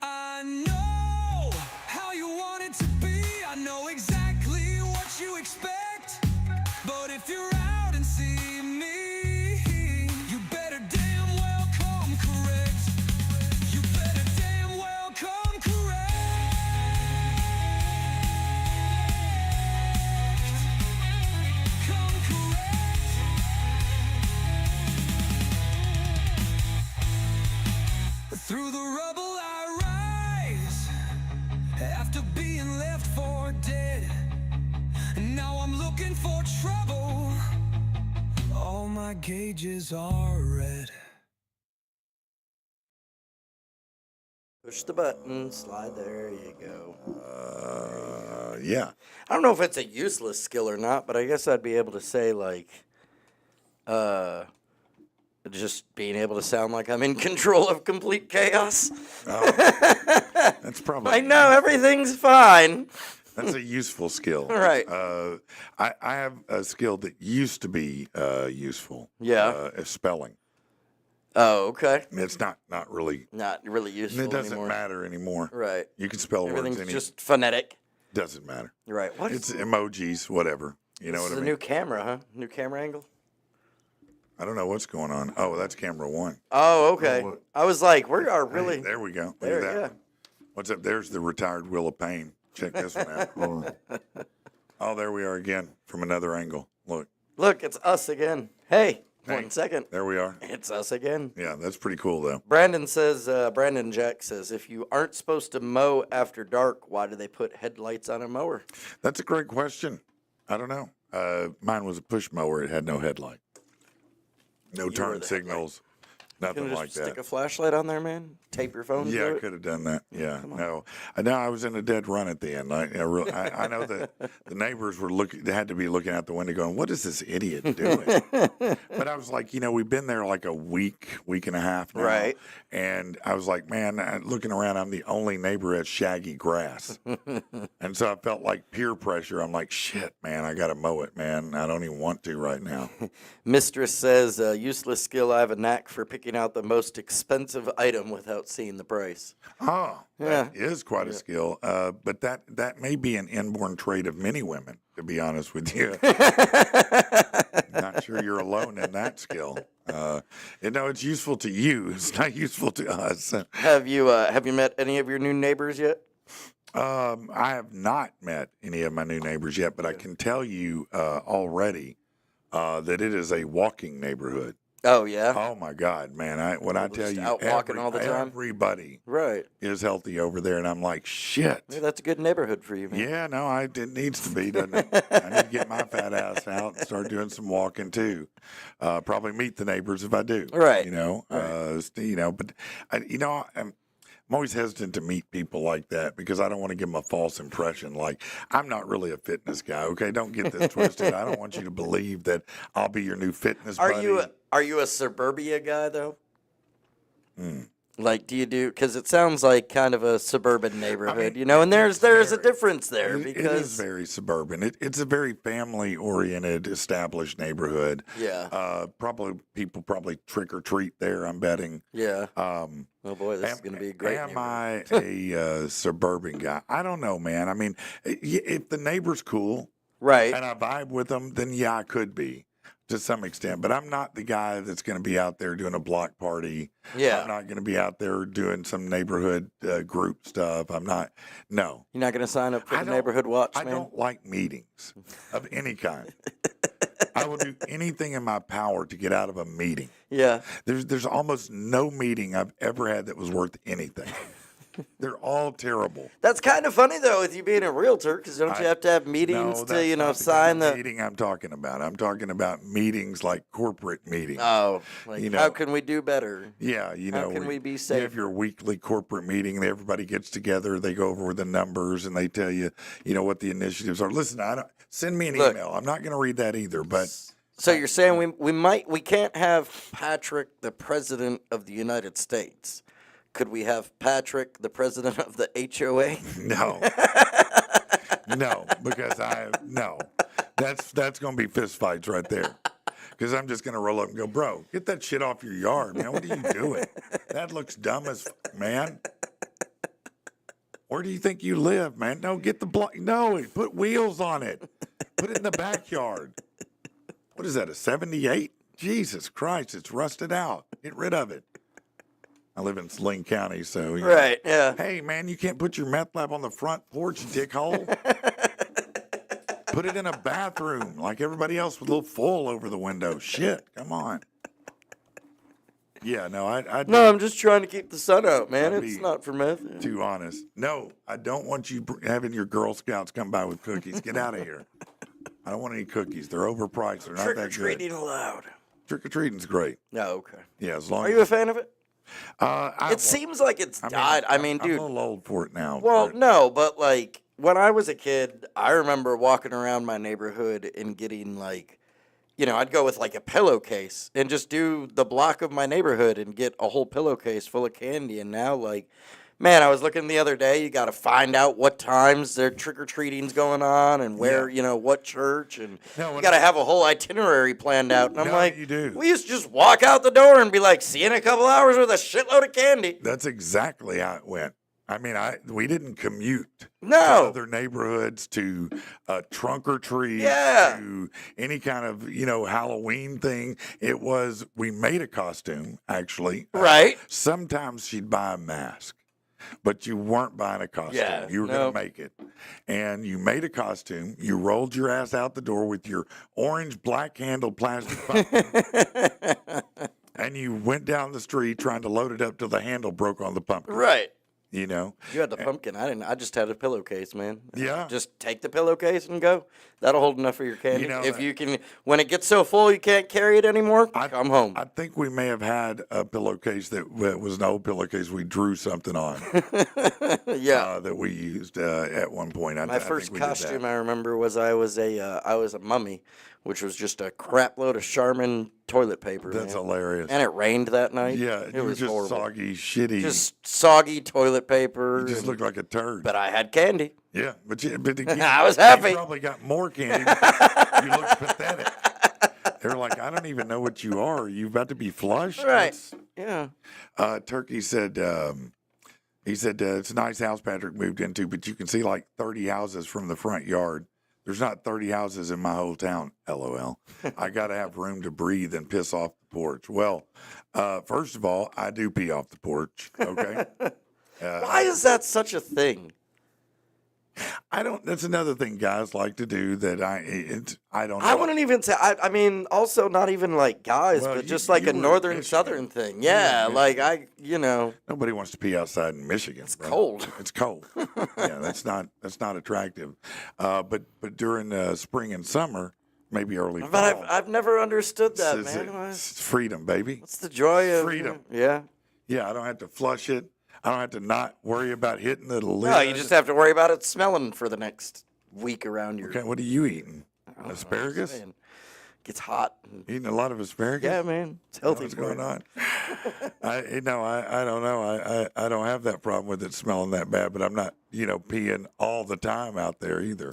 Speaker 1: I know how you want it to be. I know exactly what you expect. But if you're out and see me, you better damn well come correct. You better damn well come correct. Come correct. Through the rubble I rise, after being left for dead. And now I'm looking for trouble, all my gauges are red.
Speaker 3: Push the button, slide, there you go.
Speaker 4: Yeah.
Speaker 3: I don't know if it's a useless skill or not, but I guess I'd be able to say like, just being able to sound like I'm in control of complete chaos.
Speaker 4: That's probably.
Speaker 3: I know everything's fine.
Speaker 4: That's a useful skill.
Speaker 3: Right.
Speaker 4: I have a skill that used to be useful.
Speaker 3: Yeah.
Speaker 4: Spelling.
Speaker 3: Oh, okay.
Speaker 4: It's not really.
Speaker 3: Not really useful
Speaker 4: It doesn't
Speaker 3: anymore.
Speaker 4: matter anymore.
Speaker 3: Right.
Speaker 4: You can spell
Speaker 3: Everything's
Speaker 4: words.
Speaker 3: just phonetic.
Speaker 4: Doesn't matter.
Speaker 3: Right. What?
Speaker 4: It's emojis, whatever. You know
Speaker 3: This
Speaker 4: what
Speaker 3: is
Speaker 4: I
Speaker 3: a
Speaker 4: mean?
Speaker 3: new camera, huh? New camera angle.
Speaker 4: I don't know what's going on. Oh, that's camera one.
Speaker 3: Oh, okay.
Speaker 4: Oh, what?
Speaker 3: I was like, we are
Speaker 4: Hey,
Speaker 3: really.
Speaker 4: there we go. Look
Speaker 3: There,
Speaker 4: at that
Speaker 3: yeah.
Speaker 4: one. What's up? There's the retired Wheel of Pain. Check this one out. Hold on. Oh, there we are again from another angle. Look.
Speaker 3: Look, it's us again. Hey,
Speaker 4: Hey,
Speaker 3: 1 second.
Speaker 4: There we are.
Speaker 3: It's us again.
Speaker 4: Yeah, that's pretty cool, though.
Speaker 3: Brandon Jack says, if you aren't supposed to mow after dark, why do they put headlights on a mower?
Speaker 4: That's a great question. I don't know. Mine was a push mower. It had no headlight. No
Speaker 3: were
Speaker 4: turn
Speaker 3: the
Speaker 4: signals. Nothing
Speaker 3: Can you
Speaker 4: like
Speaker 3: just stick
Speaker 4: that.
Speaker 3: a flashlight on there, man? Tape your phone
Speaker 4: Yeah,
Speaker 3: to
Speaker 4: I
Speaker 3: it?
Speaker 4: could have done that. Yeah, no. Now I was in a dead run at the end. I know that the neighbors were looking. They had to be looking out the window, going, "What is this idiot doing?" But I was like, we've been there like a week and a half now,
Speaker 3: Right.
Speaker 4: And I was like, man, looking around, I'm the only neighbor at shaggy grass, and so I felt like peer pressure. I'm like, shit, man, I got to mow it, man. I don't even want to right now.
Speaker 3: Mistress says, useless skill. I have a knack for picking out the most expensive item without seeing the price.
Speaker 4: Oh,
Speaker 3: Yeah.
Speaker 4: that is quite a skill. But that may be an inborn trait of many women, to be honest with you. Not sure you're alone in that skill. It's useful to you. It's not useful to us.
Speaker 3: Have you met any of your new neighbors yet?
Speaker 4: I have not met any of my new neighbors yet, but I can tell you already that it is a walking neighborhood.
Speaker 3: Oh, yeah?
Speaker 4: Oh my God, man! When I tell
Speaker 3: just
Speaker 4: you,
Speaker 3: out walking all the time?
Speaker 4: everybody
Speaker 3: Right.
Speaker 4: is healthy over there, and I'm like, shit.
Speaker 3: Maybe that's a good neighborhood for you, man.
Speaker 4: Yeah, no, it needs to be, doesn't it? I need to get my fat ass out and start doing some walking too. Probably meet the neighbors if I do.
Speaker 3: Right.
Speaker 4: But I'm always hesitant to meet people like that because I don't want to give them a false impression. Like, I'm not really a fitness guy. Okay, don't get this twisted. I don't want you to believe that I'll be your new fitness buddy.
Speaker 3: Are you a suburbia guy though? Like, do you do? Because it sounds like kind of a suburban neighborhood, and there's a difference there
Speaker 4: It is
Speaker 3: because
Speaker 4: very suburban. It's a very family-oriented, established neighborhood.
Speaker 3: Yeah.
Speaker 4: People trick or treat there. I'm betting.
Speaker 3: Yeah. Oh boy, this is going to be a great.
Speaker 4: Am I a suburban guy? I don't know, man. I mean, if the neighbor's cool,
Speaker 3: Right.
Speaker 4: and I vibe with them, then yeah, I could be to some extent. But I'm not the guy that's going to be out there doing a block party.
Speaker 3: Yeah.
Speaker 4: I'm not going to be out there doing some neighborhood group stuff. I'm not. No.
Speaker 3: You're not going to sign up for
Speaker 4: I
Speaker 3: the
Speaker 4: don't-
Speaker 3: neighborhood watch,
Speaker 4: I
Speaker 3: man?
Speaker 4: don't like meetings of any kind. I will do anything in my power to get out of a meeting.
Speaker 3: Yeah.
Speaker 4: There's almost no meeting I've ever had that was worth anything. They're all terrible.
Speaker 3: That's kind of funny though, with you being a realtor, because don't you have to have meetings
Speaker 4: No,
Speaker 3: to,
Speaker 4: that's not
Speaker 3: sign
Speaker 4: kind of
Speaker 3: the?
Speaker 4: meeting I'm talking about. I'm talking about meetings like corporate meetings.
Speaker 3: Oh, like
Speaker 4: You
Speaker 3: how
Speaker 4: know.
Speaker 3: can we do better?
Speaker 4: Yeah,
Speaker 3: How can
Speaker 4: where
Speaker 3: we be
Speaker 4: You have
Speaker 3: safer?
Speaker 4: your weekly corporate meeting, and everybody gets together. They go over the numbers, and they tell you, what the initiatives are. Listen, send me an
Speaker 3: Look.
Speaker 4: email. I'm not going to read that either, but
Speaker 3: So you're saying we can't have Patrick, the president of the United States. Could we have Patrick, the president of the HOA?
Speaker 4: no, no, because that's going to be fist fights right there. Because I'm just going to roll up and go, bro, get that shit off your yard, man. What are you doing? That looks dumb as man. Where do you think you live, man? No, get the block. No, put wheels on it. Put it in the backyard. What is that, a 78? Jesus Christ, it's rusted out. Get rid of it. I live in Saline County, so.
Speaker 3: Right, yeah.
Speaker 4: Hey, man, you can't put your meth lab on the front porch, dickhole. Put it in a bathroom like everybody else with a little foil over the window. Shit, come on. Yeah, no,
Speaker 3: No, I'm just trying to keep the sun out, man.
Speaker 4: I'd
Speaker 3: It's
Speaker 4: be
Speaker 3: not for meth.
Speaker 4: too honest. No, I don't want you having your Girl Scouts come by with cookies. Get out of here. I don't want any cookies. They're overpriced. They're not
Speaker 3: Trick or
Speaker 4: that good.
Speaker 3: treating allowed.
Speaker 4: Trick or treating's great.
Speaker 3: No, okay.
Speaker 4: Yeah, as long
Speaker 3: Are
Speaker 4: as
Speaker 3: you a fan of it?
Speaker 4: It
Speaker 3: It seems like it's died. I mean,
Speaker 4: I'm
Speaker 3: dude.
Speaker 4: a little old for it now.
Speaker 3: Well,
Speaker 4: but
Speaker 3: no, but like when I was a kid, I remember walking around my neighborhood and getting like, I'd go with like a pillowcase and just do the block of my neighborhood and get a whole pillowcase full of candy. And now, like, man, I was looking the other day. You got to find out what times their trick or treating's going on and where, what church, and you got to have a whole itinerary planned out. And I'm like,
Speaker 4: you do.
Speaker 3: We used to just walk out the door and be like, see you in a couple hours with a shitload of candy.
Speaker 4: That's exactly how it went. I mean, we didn't commute to
Speaker 3: No.
Speaker 4: other neighborhoods to trunk or treat,
Speaker 3: Yeah.
Speaker 4: to any kind of, Halloween thing. It was, we made a costume, actually.
Speaker 3: Right.
Speaker 4: Sometimes she'd buy a mask, but you weren't buying a costume.
Speaker 3: Yeah,
Speaker 4: You were going to make it. And you made a costume. You rolled your ass out the door with your orange black handled plastic pumpkin. And you went down the street trying to load it up till the handle broke on the pumpkin.
Speaker 3: Right.
Speaker 4: You
Speaker 3: had the pumpkin. I didn't. I just had a pillowcase, man.
Speaker 4: Yeah.
Speaker 3: Just take the pillowcase and go. That'll hold enough for your candy. If
Speaker 4: that-
Speaker 3: you can, when it gets so full you can't carry it anymore, come home.
Speaker 4: I think we may have had a pillowcase that was an old pillowcase we drew something on.
Speaker 3: Yeah.
Speaker 4: That we used at one point.
Speaker 3: My first costume I remember was I was a mummy, which was just a crap load of Charmin toilet paper.
Speaker 4: That's
Speaker 3: man.
Speaker 4: hilarious.
Speaker 3: And it rained that night.
Speaker 4: Yeah,
Speaker 3: it
Speaker 4: you were
Speaker 3: was
Speaker 4: just
Speaker 3: horrible.
Speaker 4: soggy, shitty.
Speaker 3: Just soggy toilet paper.
Speaker 4: You just looked like a turd.
Speaker 3: But I had candy.
Speaker 4: Yeah, but
Speaker 3: I was happy.
Speaker 4: You probably got more candy because you looked pathetic. They're like, I don't even know what you are. Are you about to be flush?
Speaker 3: Right. Yeah.
Speaker 4: Turkey said, it's a nice house Patrick moved into, but you can see like 30 houses from the front yard. There's not 30 houses in my whole town, LOL. I got to have room to breathe and piss off the porch. Well, first of all, I do pee off the porch, okay?
Speaker 3: Why is that such a thing?
Speaker 4: That's another thing guys like to do that I don't know.
Speaker 3: I wouldn't even say, I mean, also not even like guys,
Speaker 4: Well,
Speaker 3: but
Speaker 4: you-
Speaker 3: just like
Speaker 4: you
Speaker 3: a
Speaker 4: were in
Speaker 3: northern
Speaker 4: Michigan.
Speaker 3: southern thing. Yeah, like
Speaker 4: Nobody wants to pee outside in Michigan. It's
Speaker 3: cold.
Speaker 4: It's cold. Yeah, that's not attractive. But during spring and summer, maybe early fall.
Speaker 3: But I've never understood that,
Speaker 4: it's-
Speaker 3: man.
Speaker 4: it's freedom, baby.
Speaker 3: What's the joy of
Speaker 4: Freedom.
Speaker 3: Yeah.
Speaker 4: Yeah, I don't have to flush it. I don't have to not worry about hitting the lid.
Speaker 3: No, you just have to worry about it smelling for the next week around your.
Speaker 4: Okay, what are you eating?
Speaker 3: I don't know,
Speaker 4: Asparagus?
Speaker 3: man. Gets hot.
Speaker 4: Eating a lot of asparagus?
Speaker 3: Yeah, man. It's healthy.
Speaker 4: What's
Speaker 3: for
Speaker 4: going
Speaker 3: you.
Speaker 4: on? I don't know. I don't have that problem with it smelling that bad, but I'm not, peeing all the time out there either.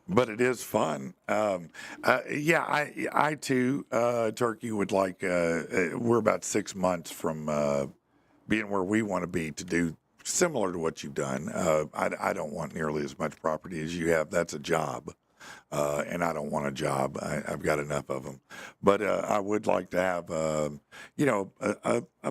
Speaker 4: But it is fun. I too, Turkey would like, we're about 6 months from being where we want to be to do similar to what you've done. I don't want nearly as much property as you have. That's a job. And I don't want a job. I've got enough of them. But I would like to have, a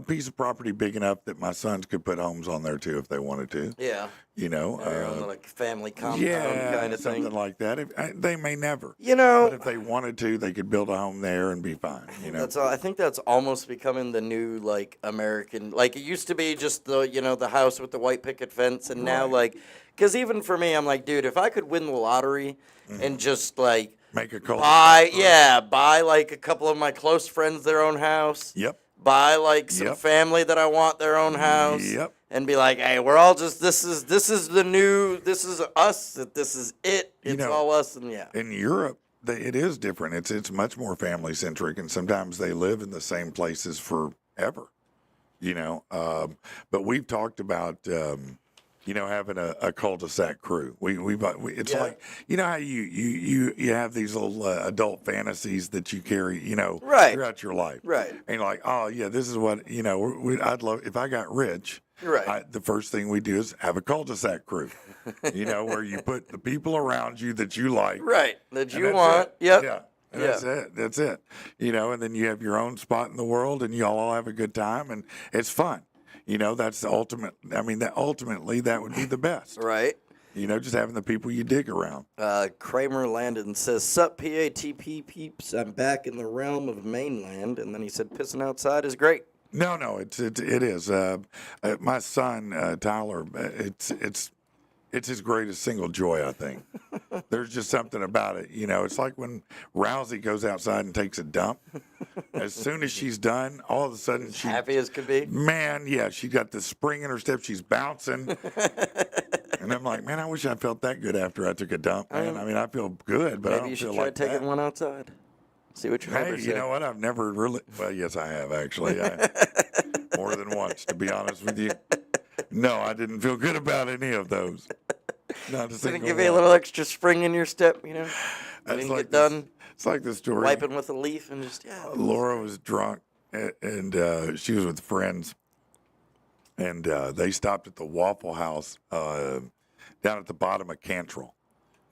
Speaker 4: piece of property big enough that my sons could put homes on there too if they wanted to.
Speaker 3: Yeah. Their own, like family compound kind of
Speaker 4: something
Speaker 3: thing.
Speaker 4: like that. They may never.
Speaker 3: But
Speaker 4: But if they wanted to, they could build a home there and be fine.
Speaker 3: I think that's almost becoming the new like American. Like it used to be just the house with the white picket fence, and now like, because even for me, I'm like, dude, if I could win the lottery and just like
Speaker 4: make a cul
Speaker 3: buy like a couple of my close friends their own house.
Speaker 4: Yep.
Speaker 3: Buy like some
Speaker 4: Yep.
Speaker 3: family that I want their own house.
Speaker 4: Yep.
Speaker 3: And be like, hey, we're all just this is the new, this is us, this is it. It's all us, and yeah.
Speaker 4: In Europe, it is different. It's much more family centric, and sometimes they live in the same places forever. But we've talked about having a cul-de-sac crew. It's like how you have these little adult fantasies that you carry
Speaker 3: Right.
Speaker 4: throughout your life.
Speaker 3: Right.
Speaker 4: And you're like, oh yeah, this is what I'd love if I got rich.
Speaker 3: Right.
Speaker 4: The first thing we do is have a cul-de-sac crew. Where you put the people around you that you like.
Speaker 3: Right. That
Speaker 4: and
Speaker 3: you
Speaker 4: that's
Speaker 3: want.
Speaker 4: it.
Speaker 3: Yep.
Speaker 4: Yeah. And That's it. That's it. And then you have your own spot in the world, and you all have a good time, and it's fun. That's the ultimate. I mean, ultimately that would be the best.
Speaker 3: Right.
Speaker 4: Just having the people you dig around.
Speaker 3: Kramer Landon says, "Sup, PATP peeps? I'm back in the realm of mainland." And then he said, "Pissing outside is great."
Speaker 4: No, it is. My son Tyler, it's his greatest single joy, I think. There's just something about it. It's like when Rousey goes outside and takes a dump. As soon as she's done, all of a sudden she's
Speaker 3: happy as could be.
Speaker 4: Man, yeah, she got the spring in her step. She's bouncing. And I'm like, man, I wish I felt that good after I took a dump, man. I mean, I feel good, but I
Speaker 3: Maybe
Speaker 4: don't
Speaker 3: you should
Speaker 4: feel
Speaker 3: try
Speaker 4: like
Speaker 3: taking
Speaker 4: that.
Speaker 3: one outside. See what your
Speaker 4: Hey,
Speaker 3: neighbors
Speaker 4: you
Speaker 3: say.
Speaker 4: know what? I've never really. Well, yes, I have actually. More than once, to be honest with you. No, I didn't feel good about any of those. Not a
Speaker 3: Did it
Speaker 4: single
Speaker 3: give you a
Speaker 4: one.
Speaker 3: little extra spring in your step, you know? You
Speaker 4: It's
Speaker 3: didn't
Speaker 4: like
Speaker 3: get done
Speaker 4: It's like the story.
Speaker 3: wiping with a leaf and just,
Speaker 4: Laura was drunk, and she was with friends, and they stopped at the Waffle House down at the bottom of Cantrell.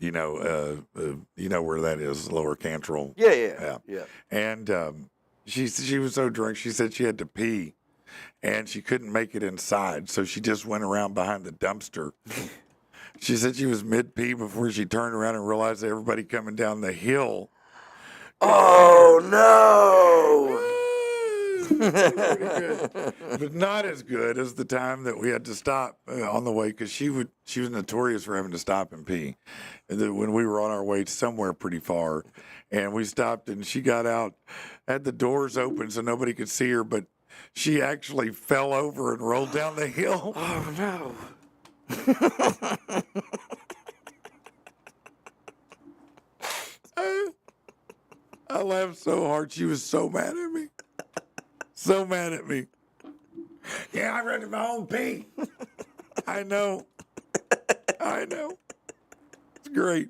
Speaker 4: You know where that is, Lower Cantrell.
Speaker 3: Yeah.
Speaker 4: And she was so drunk, she said she had to pee, and she couldn't make it inside, so she just went around behind the dumpster. She said she was mid-pee before she turned around and realized that everybody coming down the hill.
Speaker 3: Oh, no.
Speaker 4: Pretty good. But not as good as the time that we had to stop on the way, because she was notorious for having to stop and pee. And then when we were on our way somewhere pretty far, and we stopped, and she got out, had the doors open so nobody could see her, but she actually fell over and rolled down the hill.
Speaker 3: Oh, no.
Speaker 4: I laughed so hard. She was so mad at me. So mad at me. Yeah, I read my own pee. I know. It's great.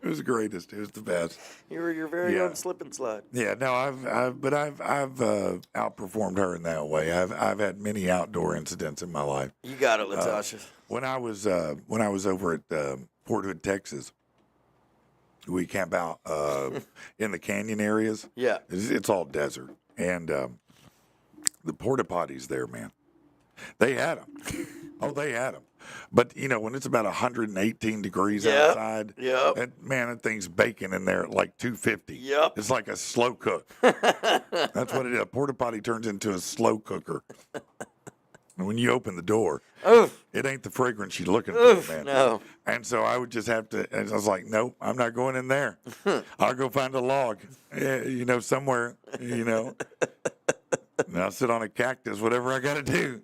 Speaker 4: It was the greatest. It was the best.
Speaker 3: You were your very
Speaker 4: Yeah.
Speaker 3: own slip and slide.
Speaker 4: Yeah, no, I've outperformed her in that way. I've had many outdoor incidents in my life.
Speaker 3: You got it, Latasha.
Speaker 4: When I was over at Port Hood, Texas, we camp out in the canyon areas.
Speaker 3: Yeah.
Speaker 4: It's all desert, and the porta potties there, man, they had them. Oh, they had them. But you know, when it's about 118 degrees outside, that thing's baking in there at like 250.
Speaker 3: Yep.
Speaker 4: It's like a slow cook. That's what it is. A porta potty turns into a slow cooker. And when you open the door, it ain't the fragrance you're looking for, man.
Speaker 3: No.
Speaker 4: And so I would just have to, and I was like, nope, I'm not going in there. I'll go find a log, somewhere, And I'll sit on a cactus, whatever I got to do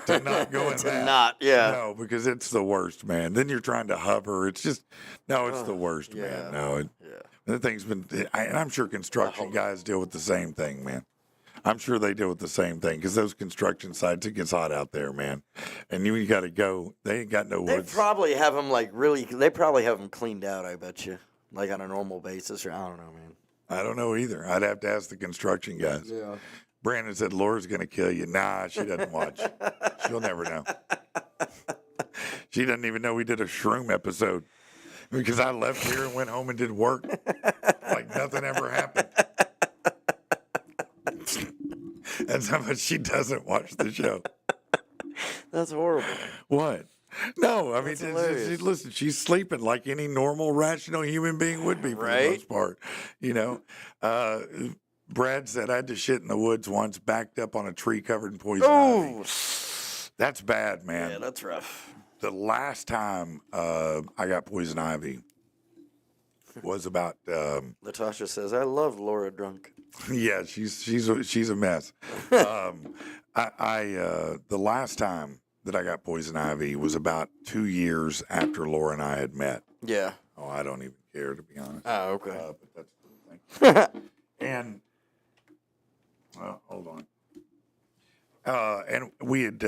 Speaker 4: to not go in there. No, because it's the worst, man. Then you're trying to hover. It's just, it's the worst, man. No, the thing's been, and I'm sure construction guys deal with the same thing, man. I'm sure they deal with the same thing, because those construction sites, it gets hot out there, man. And you got to go. They ain't got no
Speaker 3: They
Speaker 4: woods.
Speaker 3: probably have them they probably have them cleaned out, I bet you. Like on a normal basis, or I don't know, man.
Speaker 4: I don't know either. I'd have to ask the construction guys.
Speaker 3: Yeah.
Speaker 4: Brandon said, Laura's going to kill you. Nah, she doesn't watch. She'll never know. She doesn't even know we did a shroom episode, because I left here and went home and did work like nothing ever happened. That's how much she doesn't watch the show.
Speaker 3: That's horrible.
Speaker 4: What? No, I mean,
Speaker 3: hilarious.
Speaker 4: listen, she's sleeping like any normal, rational human being would be for the most part. Brad said I had to shit in the woods once, backed up on a tree covered in poison ivy. That's bad, man.
Speaker 3: Yeah, that's rough.
Speaker 4: The last time I got poison ivy was about.
Speaker 3: Latasha says, I love Laura drunk.
Speaker 4: Yeah, she's a mess. The last time that I got poison ivy was about 2 years after Laura and I had met.
Speaker 3: Yeah.
Speaker 4: Oh, I don't even care, to be honest.
Speaker 3: Oh, okay.
Speaker 4: But that's the thing. And hold on. And we had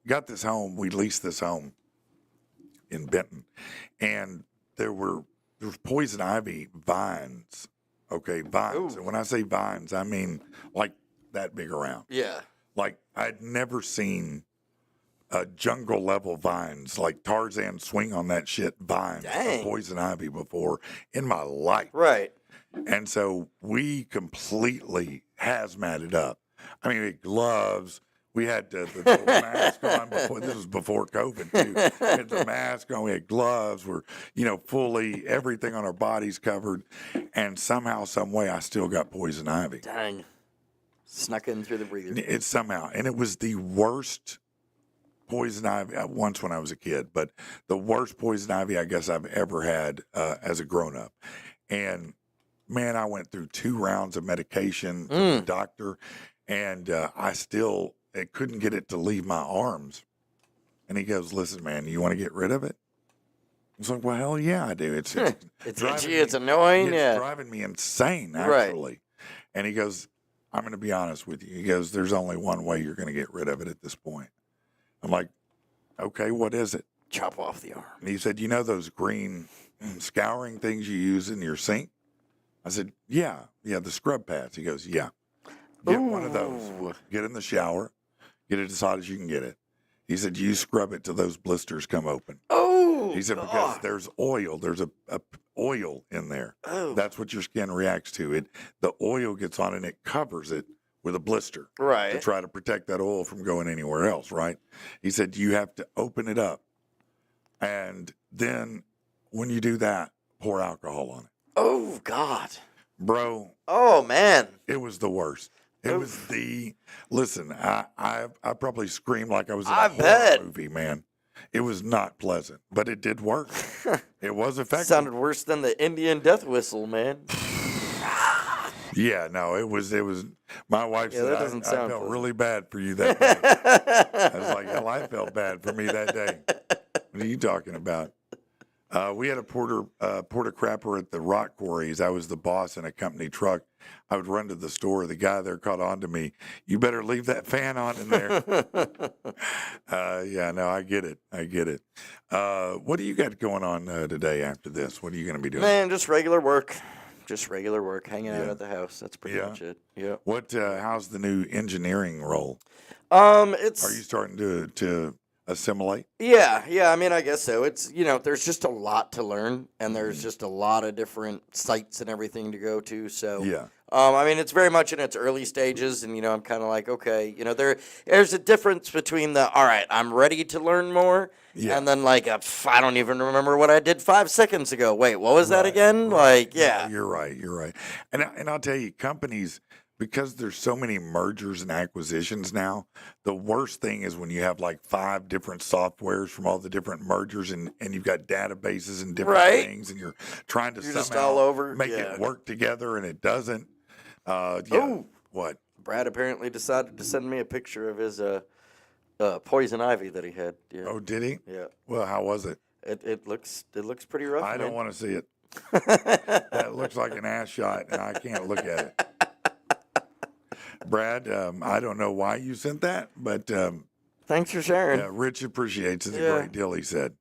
Speaker 4: got this home. We leased this home in Benton, and there was poison ivy vines. Okay, vines.
Speaker 3: Ooh.
Speaker 4: And when I say vines, I mean like that big around.
Speaker 3: Yeah.
Speaker 4: Like I'd never seen jungle level vines, like Tarzan swing on that shit vines of poison ivy before in my life.
Speaker 3: Right.
Speaker 4: And so we completely hazmated up. I mean, we had gloves. We had the mask on before. This was before COVID too. We had the mask on. We had gloves. We're fully everything on our bodies covered. And somehow, some way, I still got poison ivy.
Speaker 3: Dang. Snuck in through the breather.
Speaker 4: It's somehow, and it was the worst poison ivy once when I was a kid, but the worst poison ivy I guess I've ever had as a grown up. And man, I went through 2 rounds of medication from the doctor, and I couldn't get it to leave my arms. And he goes, listen, man, you want to get rid of it? It's like, well, hell yeah, I do. It's
Speaker 3: It's
Speaker 4: driving
Speaker 3: itchy,
Speaker 4: me-
Speaker 3: it's annoying,
Speaker 4: It's
Speaker 3: yeah.
Speaker 4: driving me insane,
Speaker 3: Right.
Speaker 4: actually. And he goes, I'm going to be honest with you. He goes, there's only one way you're going to get rid of it at this point. I'm like, okay, what is it?
Speaker 3: Chop off the arm.
Speaker 4: And he said, you know those green scouring things you use in your sink? I said, yeah, the scrub pads. He goes, yeah. Get one of those.
Speaker 3: Ooh.
Speaker 4: Get in the shower. Get it as hot as you can get it. He said, you scrub it till those blisters come open.
Speaker 3: Oh,
Speaker 4: He said, because
Speaker 3: God.
Speaker 4: there's oil. There's a oil in there.
Speaker 3: Oh.
Speaker 4: That's what your skin reacts to. The oil gets on and it covers it with a blister to
Speaker 3: Right.
Speaker 4: try to protect that oil from going anywhere else, right? He said, you have to open it up. And then when you do that, pour alcohol on it.
Speaker 3: Oh, God.
Speaker 4: Bro,
Speaker 3: Oh, man.
Speaker 4: it was the worst. It was listen, I probably screamed like I was in
Speaker 3: I
Speaker 4: a horror
Speaker 3: bet.
Speaker 4: movie, man. It was not pleasant, but it did work. It was effective.
Speaker 3: Sounded worse than the Indian death whistle, man.
Speaker 4: Yeah, no, it was. My wife
Speaker 3: Yeah,
Speaker 4: said
Speaker 3: that doesn't
Speaker 4: I
Speaker 3: sound
Speaker 4: felt
Speaker 3: pleasant.
Speaker 4: really bad for you that day. I was like, hell, I felt bad for me that day. What are you talking about? We had a porter crapper at the rock quarries. I was the boss in a company truck. I would run to the store. The guy there caught on to me. You better leave that fan on in there. Yeah, no, I get it. What do you got going on today after this? What are you going to be doing?
Speaker 3: Man, just regular work. Hanging out
Speaker 4: Yeah.
Speaker 3: at the house. That's pretty
Speaker 4: Yeah.
Speaker 3: much it. Yeah.
Speaker 4: What? How's the new engineering role?
Speaker 3: It's
Speaker 4: Are you starting to assimilate?
Speaker 3: Yeah, I mean, I guess so. It's, there's just a lot to learn, and there's just a lot of different sites and everything to go to. So,
Speaker 4: Yeah.
Speaker 3: I mean, it's very much in its early stages, and, I'm kind of like, okay, there's a difference between all right, I'm ready to learn more,
Speaker 4: Yeah.
Speaker 3: and then, like, I don't even remember what I did 5 seconds ago. Wait, what was that again? Like, yeah.
Speaker 4: You're right. And I'll tell you, companies, because there's so many mergers and acquisitions now, the worst thing is when you have like 5 different softwares from all the different mergers and you've got databases and different
Speaker 3: Right.
Speaker 4: things and you're trying to
Speaker 3: You're just
Speaker 4: somehow
Speaker 3: all over,
Speaker 4: make
Speaker 3: yeah.
Speaker 4: it work together and it doesn't. Yeah.
Speaker 3: Ooh.
Speaker 4: What?
Speaker 3: Brad apparently decided to send me a picture of his poison ivy that he had. Yeah.
Speaker 4: Oh, did he?
Speaker 3: Yeah.
Speaker 4: Well, how was it?
Speaker 3: It looks pretty rough.
Speaker 4: I don't
Speaker 3: man.
Speaker 4: want to see it. That looks like an ass shot and I can't look at it. Brad, I don't know why you sent that, but
Speaker 3: Thanks for sharing.
Speaker 4: yeah, Rich appreciates it a
Speaker 3: Yeah.
Speaker 4: great deal, he said.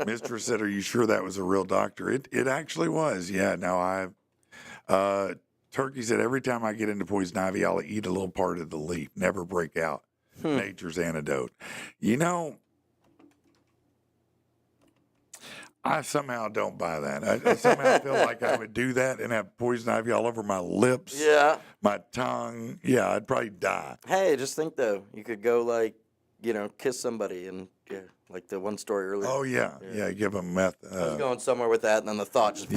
Speaker 4: Mistress said, are you sure that was a real doctor? It actually was. Yeah, no, Turkey said, every time I get into poison ivy, I'll eat a little part of the leaf, never break out. Nature's antidote. I somehow don't buy that. I somehow feel like I would do that and have poison ivy all over my lips,
Speaker 3: Yeah.
Speaker 4: my tongue. Yeah, I'd probably die.
Speaker 3: Hey, just think though, you could go like, kiss somebody and like the one story earlier.
Speaker 4: Oh, yeah. Give them meth.
Speaker 3: I was going somewhere with that, and then the thought just.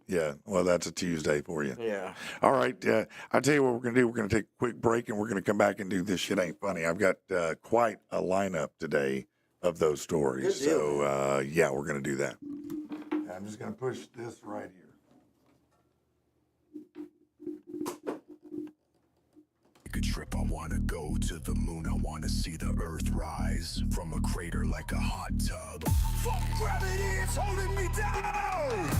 Speaker 4: Yeah. Well, that's a Tuesday for you.
Speaker 3: Yeah.
Speaker 4: All right. I'll tell you what we're going to do. We're going to take a quick break and we're going to come back and do This Shit Ain't Funny. I've got quite a lineup today of those stories.
Speaker 3: Good deal.
Speaker 4: So, yeah, we're going to do that. I'm just going to push this right here.
Speaker 1: Take a trip, I wanna go to the moon. I wanna see the earth rise from a crater like a hot tub. Fuck gravity, it's holding me down!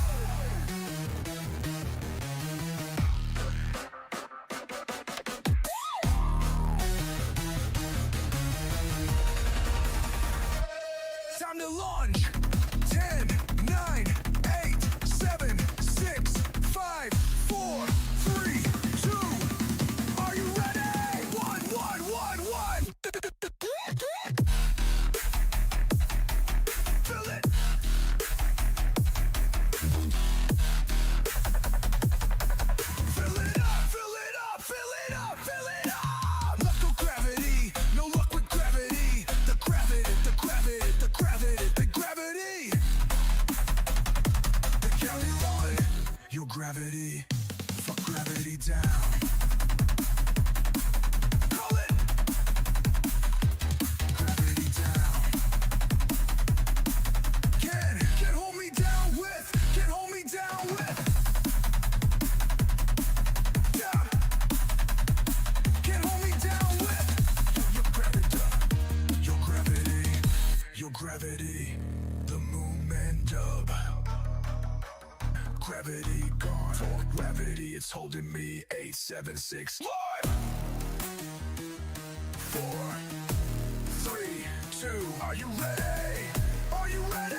Speaker 1: Time to launch! 10, 9, 8, 7, 6, 5, 4, 3, 2. Are you ready? 1, 1, 1, 1. Fill it. Fill it up, fill it up, fill it up, fill it up. Let's go gravity, no luck with gravity. The gravity, the gravity, the gravity, the gravity. gravity, the moon man dub. Gravity gone, for gravity, it's holding me. 876 live. 4, 3, 2, are you ready? Are you ready?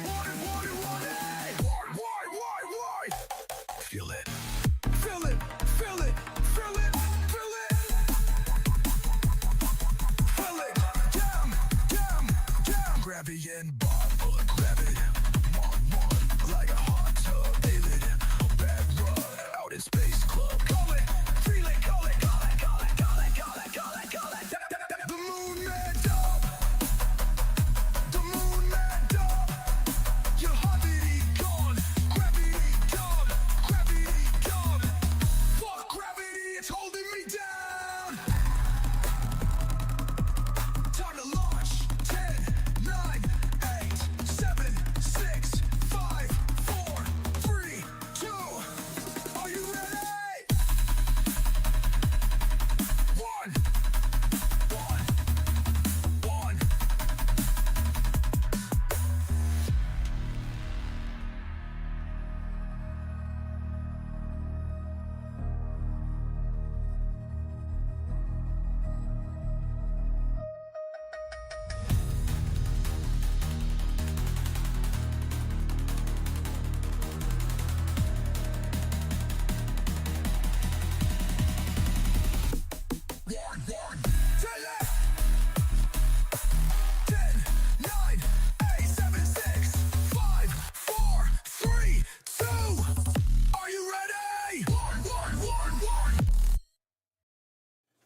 Speaker 1: Why? Feel it. Feel it. Feel it. Feel it. Feel it. Feel it. Jam. Grab it and bubble. Grab it. One. Like a hot tub. Feel it. Bad rug. Out in space club. Call it. Feel it. Call it. The moon man dub. The moon man dub. Your gravity gone. Gravity dub. Gravity dub. Fuck gravity, it's holding me down. Time to launch. 10, 9, 8, 7, 6, 5, 4, 3, 2. Are you ready? 1.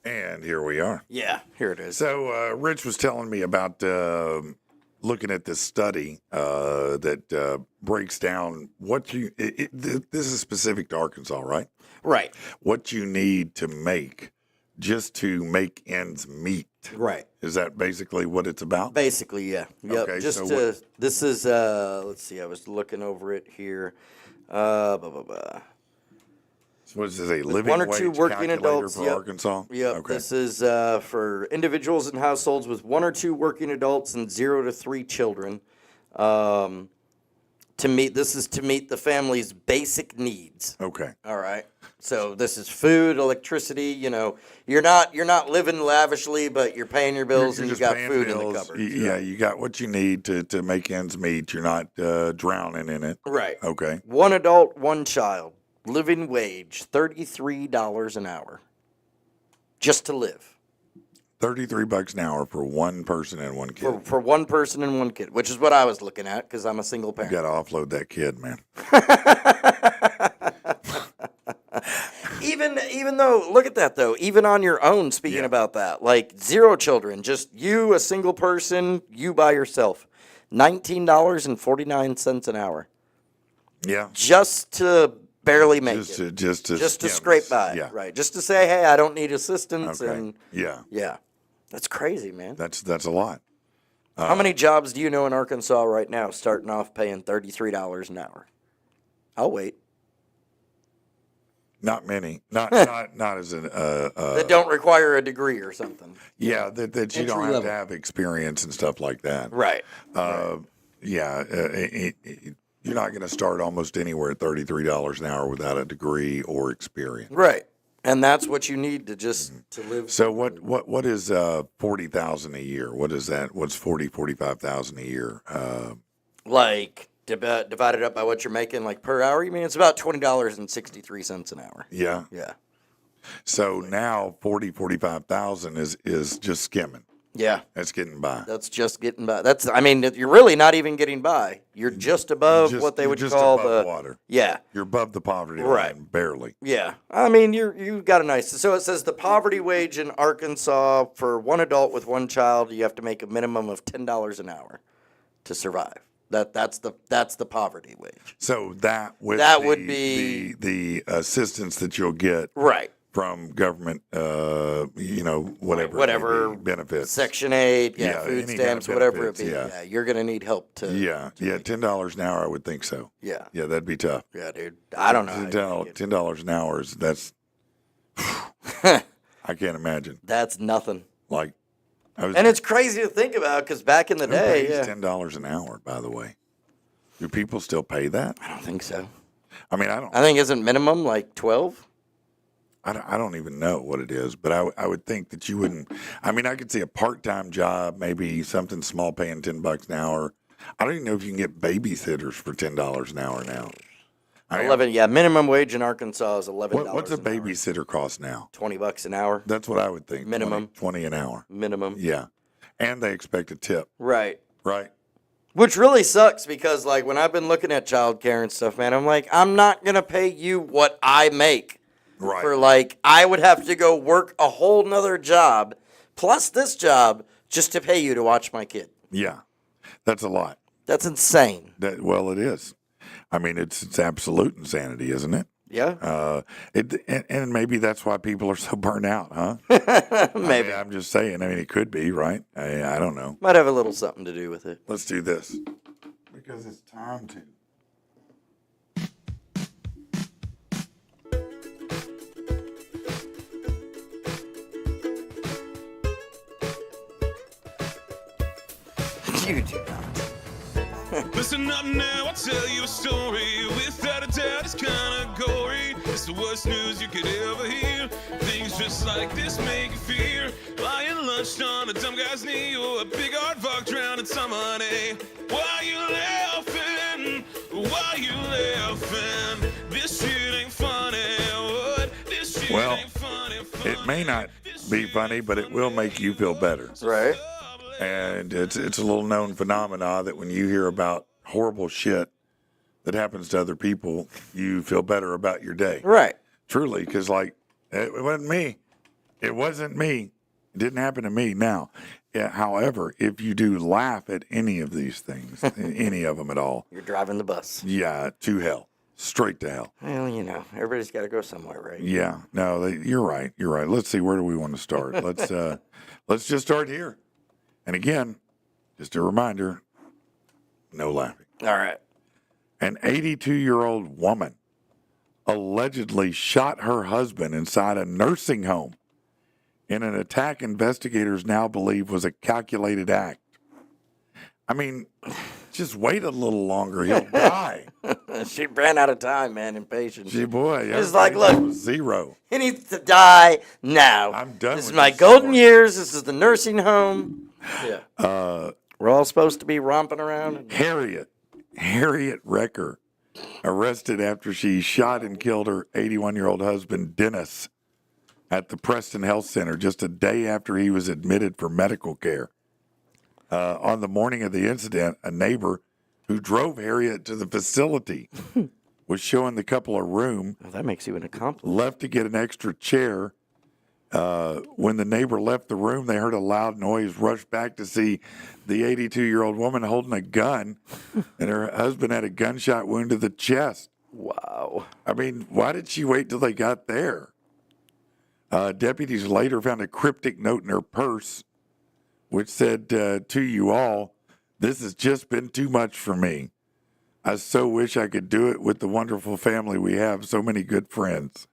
Speaker 4: And here we are.
Speaker 3: Yeah, here it is.
Speaker 4: So Rich was telling me about looking at this study that breaks down what you. This is specific to Arkansas, right?
Speaker 3: Right.
Speaker 4: What you need to make just to make ends meet.
Speaker 3: Right.
Speaker 4: Is that basically what it's about?
Speaker 3: Basically, yeah. Yep.
Speaker 4: Okay,
Speaker 3: Just
Speaker 4: so
Speaker 3: to, this is let's see, I was looking over it here. Blah, blah, blah.
Speaker 4: So what is this, a living
Speaker 3: One or
Speaker 4: wage
Speaker 3: two working
Speaker 4: calculator
Speaker 3: adults,
Speaker 4: for
Speaker 3: yep.
Speaker 4: Arkansas?
Speaker 3: Yep.
Speaker 4: Okay.
Speaker 3: This is for individuals and households with 1 or 2 working adults and 0 to 3 children. To meet the family's basic needs.
Speaker 4: Okay.
Speaker 3: All right. So this is food, electricity. You know, you're not living lavishly, but you're paying your bills and you
Speaker 4: just
Speaker 3: got
Speaker 4: paying
Speaker 3: food in
Speaker 4: bills.
Speaker 3: the cupboard.
Speaker 4: Yeah, you got what you need to make ends meet. You're not drowning in it.
Speaker 3: Right.
Speaker 4: Okay.
Speaker 3: 1 adult, 1 child. Living wage, $33 an hour. Just to live.
Speaker 4: $33 an hour for one person and one kid.
Speaker 3: For 1 person and 1 kid, which is what I was looking at because I'm a single
Speaker 4: You
Speaker 3: parent.
Speaker 4: got to offload that kid, man.
Speaker 3: Even though, look at that though, even on your own, speaking about that, like 0 children, just you, a single person, you by yourself, $19.49 an hour.
Speaker 4: Yeah.
Speaker 3: Just to barely make it.
Speaker 4: Just to
Speaker 3: Scrape by.
Speaker 4: Yeah.
Speaker 3: Right. Just to say, hey, I don't need assistance.
Speaker 4: Okay.
Speaker 3: And
Speaker 4: Yeah.
Speaker 3: That's crazy, man.
Speaker 4: That's a lot.
Speaker 3: How many jobs do you know in Arkansas right now starting off paying $33 an hour? I'll wait.
Speaker 4: Not many. Not as an
Speaker 3: That don't require a degree or something.
Speaker 4: yeah, that you don't
Speaker 6: Entry
Speaker 4: have to
Speaker 6: level.
Speaker 4: have experience and stuff like that.
Speaker 3: Right.
Speaker 4: Yeah, you're not going to start almost anywhere at $33 an hour without a degree or experience.
Speaker 3: Right. And that's what you need to just to live.
Speaker 4: So what is 40,000 a year? What is that? What's 45,000 a year?
Speaker 3: Like divided up by what you're making, like per hour. You mean it's about $20.63 an hour.
Speaker 4: Yeah.
Speaker 3: Yeah.
Speaker 4: So now 45,000 is just skimming.
Speaker 3: Yeah.
Speaker 4: That's getting by.
Speaker 3: That's just getting by. I mean, you're really not even getting by. You're just above what they would
Speaker 4: just
Speaker 3: call
Speaker 4: above
Speaker 3: the
Speaker 4: water.
Speaker 3: Yeah.
Speaker 4: You're above the poverty
Speaker 3: Right.
Speaker 4: line, barely.
Speaker 3: Yeah. I mean, you've got a nice. So it says the poverty wage in Arkansas for 1 adult with 1 child, you have to make a minimum of $10 an hour to survive. That's the poverty wage.
Speaker 4: So that would
Speaker 3: be
Speaker 4: the assistance that you'll get
Speaker 3: Right.
Speaker 4: from government, whatever
Speaker 3: Whatever
Speaker 4: benefits.
Speaker 3: Section 8,
Speaker 4: Yeah,
Speaker 3: food
Speaker 4: any kind of
Speaker 3: stamps, whatever it be.
Speaker 4: benefits, yeah.
Speaker 3: You're gonna need help to.
Speaker 4: Yeah, $10 an hour. I would think so.
Speaker 3: Yeah.
Speaker 4: Yeah, that'd be tough.
Speaker 3: Yeah, dude. I don't know. how you make it.
Speaker 4: $10 an hour that's I can't imagine.
Speaker 3: That's nothing.
Speaker 4: Like
Speaker 3: And it's crazy to think about because back in the
Speaker 4: Who
Speaker 3: day,
Speaker 4: pays
Speaker 3: yeah.
Speaker 4: $10 an hour, by the way? Do people still pay that?
Speaker 3: I don't think so.
Speaker 4: I mean, I don't.
Speaker 3: I think isn't minimum like 12?
Speaker 4: I don't even know what it is, but I would think that you wouldn't. I mean, I could see a part-time job, maybe something small, paying $10 an hour. I don't even know if you can get babysitters for $10 an hour now. I mean,
Speaker 3: 11, yeah. Minimum wage in Arkansas is $11.
Speaker 4: what's a
Speaker 3: an hour.
Speaker 4: babysitter cost now?
Speaker 3: $20 an hour.
Speaker 4: That's what I would think.
Speaker 3: Minimum.
Speaker 4: 20 an hour.
Speaker 3: Minimum.
Speaker 4: Yeah, and they expect a tip,
Speaker 3: Right.
Speaker 4: right?
Speaker 3: Which really sucks because, like, when I've been looking at childcare and stuff, man, I'm like, I'm not going to pay you what I make.
Speaker 4: Right.
Speaker 3: For, like, I would have to go work a whole nother job plus this job just to pay you to watch my kid.
Speaker 4: Yeah, that's a lot.
Speaker 3: That's insane.
Speaker 4: Well, it is. I mean, it's absolute insanity, isn't it?
Speaker 3: Yeah.
Speaker 4: And maybe that's why people are so burnt out, huh?
Speaker 3: Maybe.
Speaker 4: I'm just saying. I mean, it could be, right? I don't know.
Speaker 3: Might have a little something to do with it.
Speaker 4: Let's do this because it's time to.
Speaker 3: You do not.
Speaker 2: Listen up now, I'll tell you a story. Without a doubt, it's kinda gory. It's the worst news you could ever hear. Things just like this make you fear. Lying lunched on a dumb guy's knee, or a big aardvark drowning some honey. Why you laughing? Why you laughing? This shit ain't funny. What? This shit
Speaker 4: Well,
Speaker 2: ain't funny.
Speaker 4: It may not be funny, but it will make you feel better.
Speaker 3: Right?
Speaker 4: And it's a little known phenomena that when you hear about horrible shit that happens to other people, you feel better about your day.
Speaker 3: Right.
Speaker 4: Truly, because like it wasn't me. It wasn't me. It didn't happen to me. Now, yeah, however, if you do laugh at any of these things, any of them at all,
Speaker 3: You're driving the bus.
Speaker 4: yeah, to hell, straight to hell.
Speaker 3: Well, you know, everybody's got to go somewhere, right?
Speaker 4: Yeah, no, you're right. You're right. Let's see, where do we want to start? Let's just start here. And again, just a reminder, no laughing.
Speaker 3: All right.
Speaker 4: An 82-year-old woman allegedly shot her husband inside a nursing home in an attack investigators now believe was a calculated act. I mean, just wait a little longer, he'll die.
Speaker 3: She ran out of time, man, impatient.
Speaker 4: Gee, boy,
Speaker 3: It's like,
Speaker 4: everything
Speaker 3: look.
Speaker 4: was zero.
Speaker 3: He needs to die now.
Speaker 4: I'm done
Speaker 3: This is
Speaker 4: with
Speaker 3: my
Speaker 4: this
Speaker 3: golden
Speaker 4: story.
Speaker 3: years. This is the nursing home. Yeah. We're all supposed to be romping around.
Speaker 4: Harriet Recker, arrested after she shot and killed her 81-year-old husband, Dennis, at the Preston Health Center just a day after he was admitted for medical care. On the morning of the incident, a neighbor who drove Harriet to the facility was showing the couple a room,
Speaker 3: Well, that makes you an accomplice.
Speaker 4: left to get an extra chair. When the neighbor left the room, they heard a loud noise, rushed back to see the 82-year-old woman holding a gun, and her husband had a gunshot wound to the chest.
Speaker 3: Wow.
Speaker 4: I mean, why did she wait till they got there? Deputies later found a cryptic note in her purse, which said, to you all, this has just been too much for me. I so wish I could do it with the wonderful family we have, so many good friends.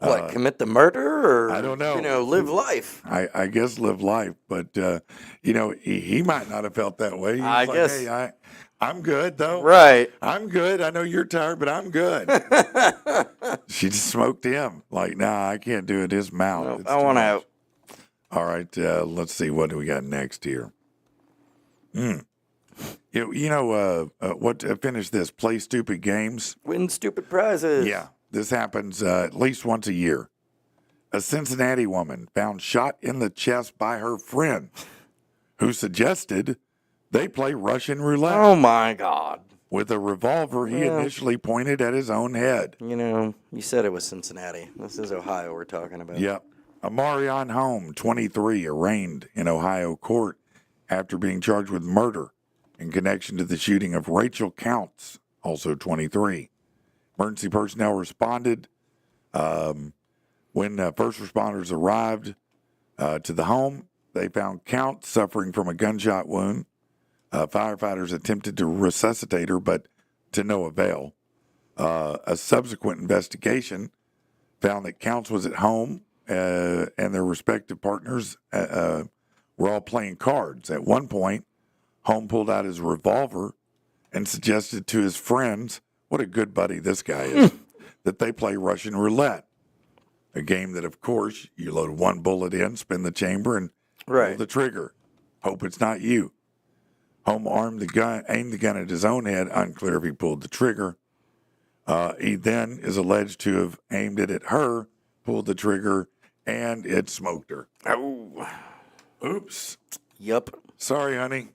Speaker 3: What, commit the murder or,
Speaker 4: I don't know.
Speaker 3: Live life?
Speaker 4: I guess live life, but, he might not have felt that way. He was
Speaker 3: I
Speaker 4: like,
Speaker 3: guess.
Speaker 4: hey, I'm good, though.
Speaker 3: Right.
Speaker 4: I'm good. I know you're tired, but I'm good. She just smoked him. Like, nah, I can't do it. His mouth.
Speaker 3: Nope,
Speaker 4: It's
Speaker 3: I
Speaker 4: too
Speaker 3: want
Speaker 4: much.
Speaker 3: out.
Speaker 4: All right, let's see. What do we got next here? Finish this. Play stupid games.
Speaker 3: Win stupid prizes.
Speaker 4: Yeah, this happens at least once a year. A Cincinnati woman found shot in the chest by her friend who suggested they play Russian roulette
Speaker 3: Oh, my God.
Speaker 4: with a revolver he initially pointed at his own head.
Speaker 3: You said it was Cincinnati. This is Ohio we're talking about.
Speaker 4: Yep. Amarion Home, 23, arraigned in Ohio court after being charged with murder in connection to the shooting of Rachel Counts, also 23. Emergency personnel responded. When first responders arrived to the home, they found Counts suffering from a gunshot wound. Firefighters attempted to resuscitate her, but to no avail. A subsequent investigation found that Counts was at home and their respective partners were all playing cards. At one point, Holm pulled out his revolver and suggested to his friends, what a good buddy this guy is, that they play Russian roulette, a game that, of course, you load one bullet in, spin the chamber, and pull the trigger. Hope it's not you. Holm aimed the gun at his own head, unclear if he pulled the trigger. He then is alleged to have aimed it at her, pulled the trigger, and it smoked her.
Speaker 3: Oh.
Speaker 4: Oops.
Speaker 3: Yup.
Speaker 4: Sorry, honey.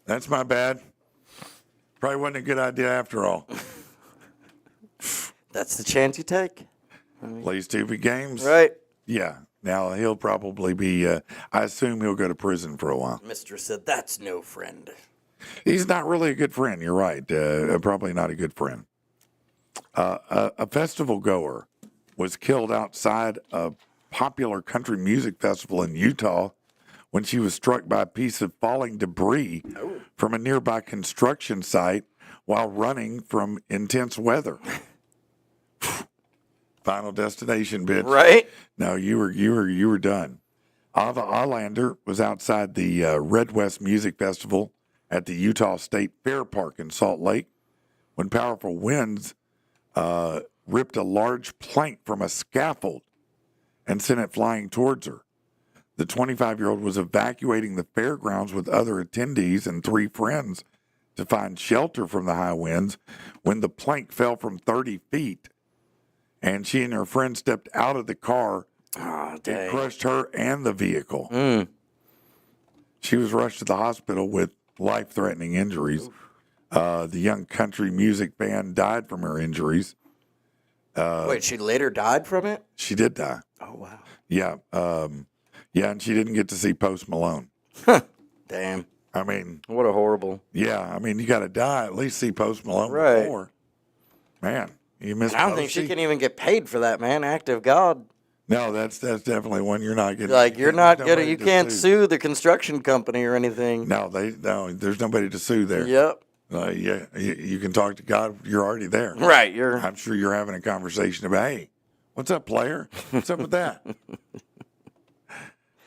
Speaker 4: That's my bad. Probably wasn't a good idea after all.
Speaker 3: That's the chance you take.
Speaker 4: Play stupid games.
Speaker 3: Right.
Speaker 4: Yeah. Now, he'll probably be, I assume he'll go to prison for a while.
Speaker 3: Mistress said, that's no friend.
Speaker 4: He's not really a good friend. You're right. Probably not a good friend. A festival goer was killed outside a popular country music festival in Utah when she was struck by a piece of falling debris from a nearby construction site while running from intense weather. Final destination, bitch.
Speaker 3: Right?
Speaker 4: No, you were done. Ava Allander was outside the Red West Music Festival at the Utah State Fair Park in Salt Lake when powerful winds ripped a large plank from a scaffold and sent it flying towards her. The 25-year-old was evacuating the fairgrounds with other attendees and 3 friends to find shelter from the high winds when the plank fell from 30 feet. And she and her friend stepped out of the car. It crushed her and the vehicle. She was rushed to the hospital with life-threatening injuries. The young country music band died from her injuries.
Speaker 3: Wait, she later died from it?
Speaker 4: She did die.
Speaker 3: Oh, wow.
Speaker 4: Yeah. And she didn't get to see Post Malone.
Speaker 3: Damn.
Speaker 4: I mean.
Speaker 3: What a horrible.
Speaker 4: Yeah, I mean, you got to die, at least see Post Malone before. Man, you missed
Speaker 3: I don't think she can even get paid for that, man. Act of God.
Speaker 4: No, that's definitely one you're not getting.
Speaker 3: Like, you're not getting, you can't sue the construction company or anything.
Speaker 4: No, there's nobody to sue there.
Speaker 3: Yep.
Speaker 4: Yeah, you can talk to God. You're already there.
Speaker 3: Right.
Speaker 4: I'm sure you're having a conversation about, hey, what's up, player? What's up with that?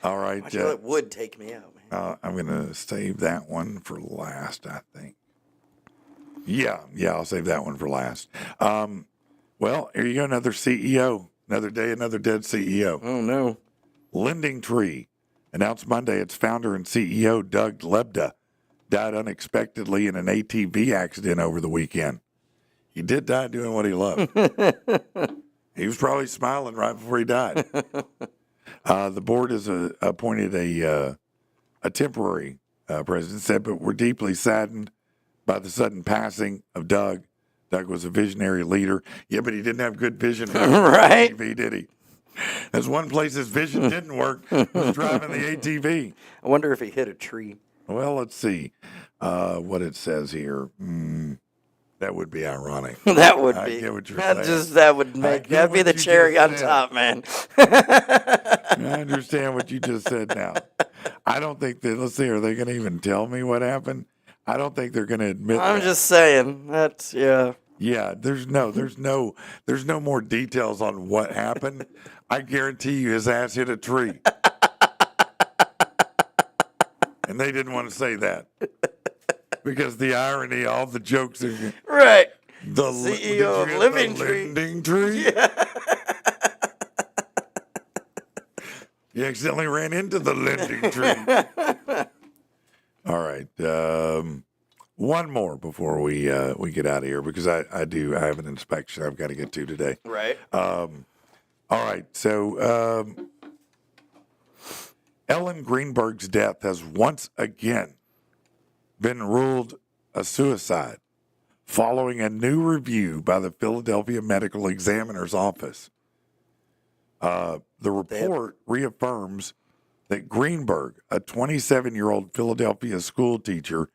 Speaker 4: All right.
Speaker 3: It would take me out, man.
Speaker 4: I'm going to save that one for last, I think. Yeah, I'll save that one for last. Well, here you go, another CEO. Another day, another dead CEO.
Speaker 3: Oh, no.
Speaker 4: Lending Tree announced Monday its founder and CEO, Doug Lebda, died unexpectedly in an ATV accident over the weekend. He did die doing what he loved. He was probably smiling right before he died. The board has appointed a temporary president, said, but we're deeply saddened by the sudden passing of Doug. Doug was a visionary leader. Yeah, but he didn't have good vision.
Speaker 3: Right?
Speaker 4: ATV, did he? There's one place his vision didn't work, was driving the ATV.
Speaker 3: I wonder if he hit a tree.
Speaker 4: Well, let's see what it says here. That would be ironic.
Speaker 3: That would
Speaker 4: I
Speaker 3: be.
Speaker 4: get what you're saying.
Speaker 3: That'd be the cherry on top, man.
Speaker 4: I understand what you just said now. I don't think that, let's see, are they going to even tell me what happened? I don't think they're going to admit
Speaker 3: I'm
Speaker 4: that.
Speaker 3: just saying. That's, yeah.
Speaker 4: Yeah, there's no more details on what happened. I guarantee you his ass hit a tree. And they didn't want to say that. Because the irony, all the jokes are
Speaker 3: Right.
Speaker 4: the
Speaker 3: CEO of Living Tree.
Speaker 4: Lending Tree. Yeah. You accidentally ran into the lending tree. All right. One more before we get out of here because I have an inspection I've got to get to today.
Speaker 3: Right.
Speaker 4: All right. So Ellen Greenberg's death has once again been ruled a suicide following a new review by the Philadelphia Medical Examiner's Office. The report reaffirms that Greenberg, a 27-year-old Philadelphia school teacher,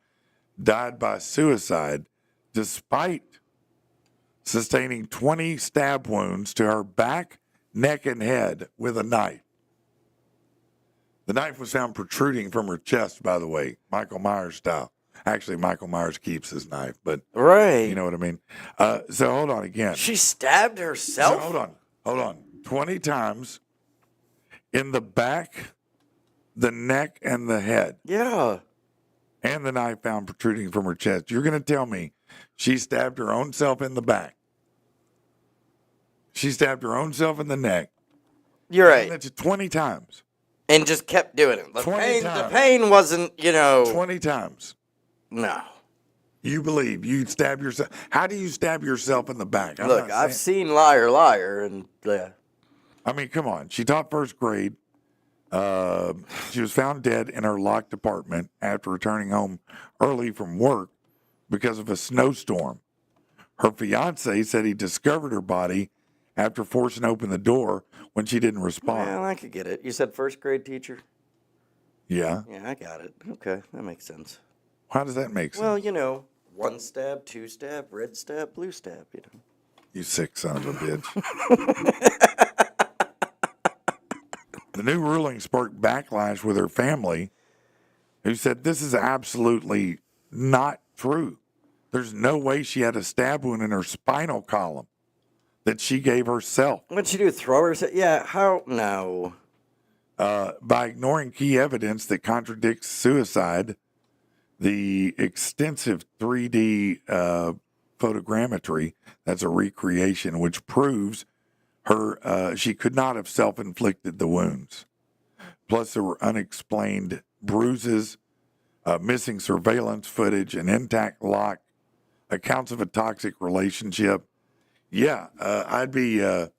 Speaker 4: died by suicide despite sustaining 20 stab wounds to her back, neck, and head with a knife. The knife was found protruding from her chest, by the way, Michael Myers style. Actually, Michael Myers keeps his knife, but
Speaker 3: right.
Speaker 4: You know what I mean? So hold on again.
Speaker 3: She stabbed herself?
Speaker 4: So hold on. 20 times in the back, the neck and the head.
Speaker 3: Yeah.
Speaker 4: And the knife found protruding from her chest. You're going to tell me she stabbed her own self in the back. She stabbed her own self in the neck.
Speaker 3: You're right.
Speaker 4: And that's 20 times.
Speaker 3: And just kept doing it.
Speaker 4: 20
Speaker 3: The
Speaker 4: times.
Speaker 3: pain wasn't,
Speaker 4: 20 times.
Speaker 3: No.
Speaker 4: You believe you'd stab yourself. How do you stab yourself in the back?
Speaker 3: Look, I've seen Liar, Liar, and yeah.
Speaker 4: I mean, come on. She taught first grade. She was found dead in her locked apartment after returning home early from work because of a snowstorm. Her fiance said he discovered her body after forcing open the door when she didn't respond.
Speaker 3: Well, I could get it. You said first grade teacher?
Speaker 4: Yeah.
Speaker 3: Yeah, I got it. Okay, that makes sense.
Speaker 4: How does that make sense?
Speaker 3: Well, 1 stab, 2 stab, red stab, blue stab,
Speaker 4: You sick son of a bitch. The new ruling sparked backlash with her family, who said this is absolutely not true. There's no way she had a stab wound in her spinal column that she gave herself.
Speaker 3: What'd she do, throw herself? Yeah, how? No.
Speaker 4: By ignoring key evidence that contradicts suicide, the extensive 3D photogrammetry, that's a recreation, which proves she could not have self-inflicted the wounds. Plus, there were unexplained bruises, missing surveillance footage, an intact lock, accounts of a toxic relationship. Yeah, I'd be. I'm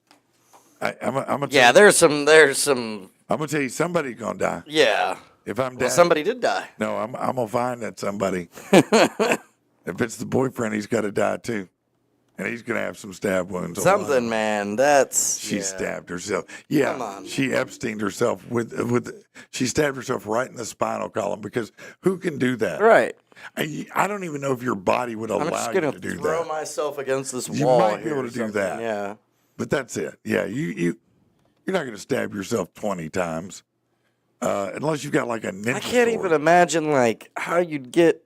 Speaker 4: gonna.
Speaker 3: Yeah, there's some.
Speaker 4: I'm gonna tell you, somebody's gonna die.
Speaker 3: Yeah.
Speaker 4: If I'm
Speaker 3: Well,
Speaker 4: dead,
Speaker 3: somebody did die.
Speaker 4: no, I'm gonna find that somebody. If it's the boyfriend, he's got to die too, and he's gonna have some stab wounds.
Speaker 3: Something, man. That's
Speaker 4: She
Speaker 3: yeah.
Speaker 4: stabbed herself. Yeah,
Speaker 3: Come on.
Speaker 4: she Epsteined herself with. She stabbed herself right in the spinal column because who can do that?
Speaker 3: Right.
Speaker 4: I don't even know if your body would
Speaker 3: I'm
Speaker 4: allow
Speaker 3: just
Speaker 4: you
Speaker 3: gonna
Speaker 4: to do
Speaker 3: throw
Speaker 4: that.
Speaker 3: myself against this
Speaker 4: You
Speaker 3: wall.
Speaker 4: might be
Speaker 3: here
Speaker 4: able
Speaker 3: or
Speaker 4: to do
Speaker 3: something.
Speaker 4: that.
Speaker 3: Yeah.
Speaker 4: But that's it. Yeah, you're not going to stab yourself 20 times unless you've got like a ninja
Speaker 3: I can't
Speaker 4: sword.
Speaker 3: even imagine how you'd get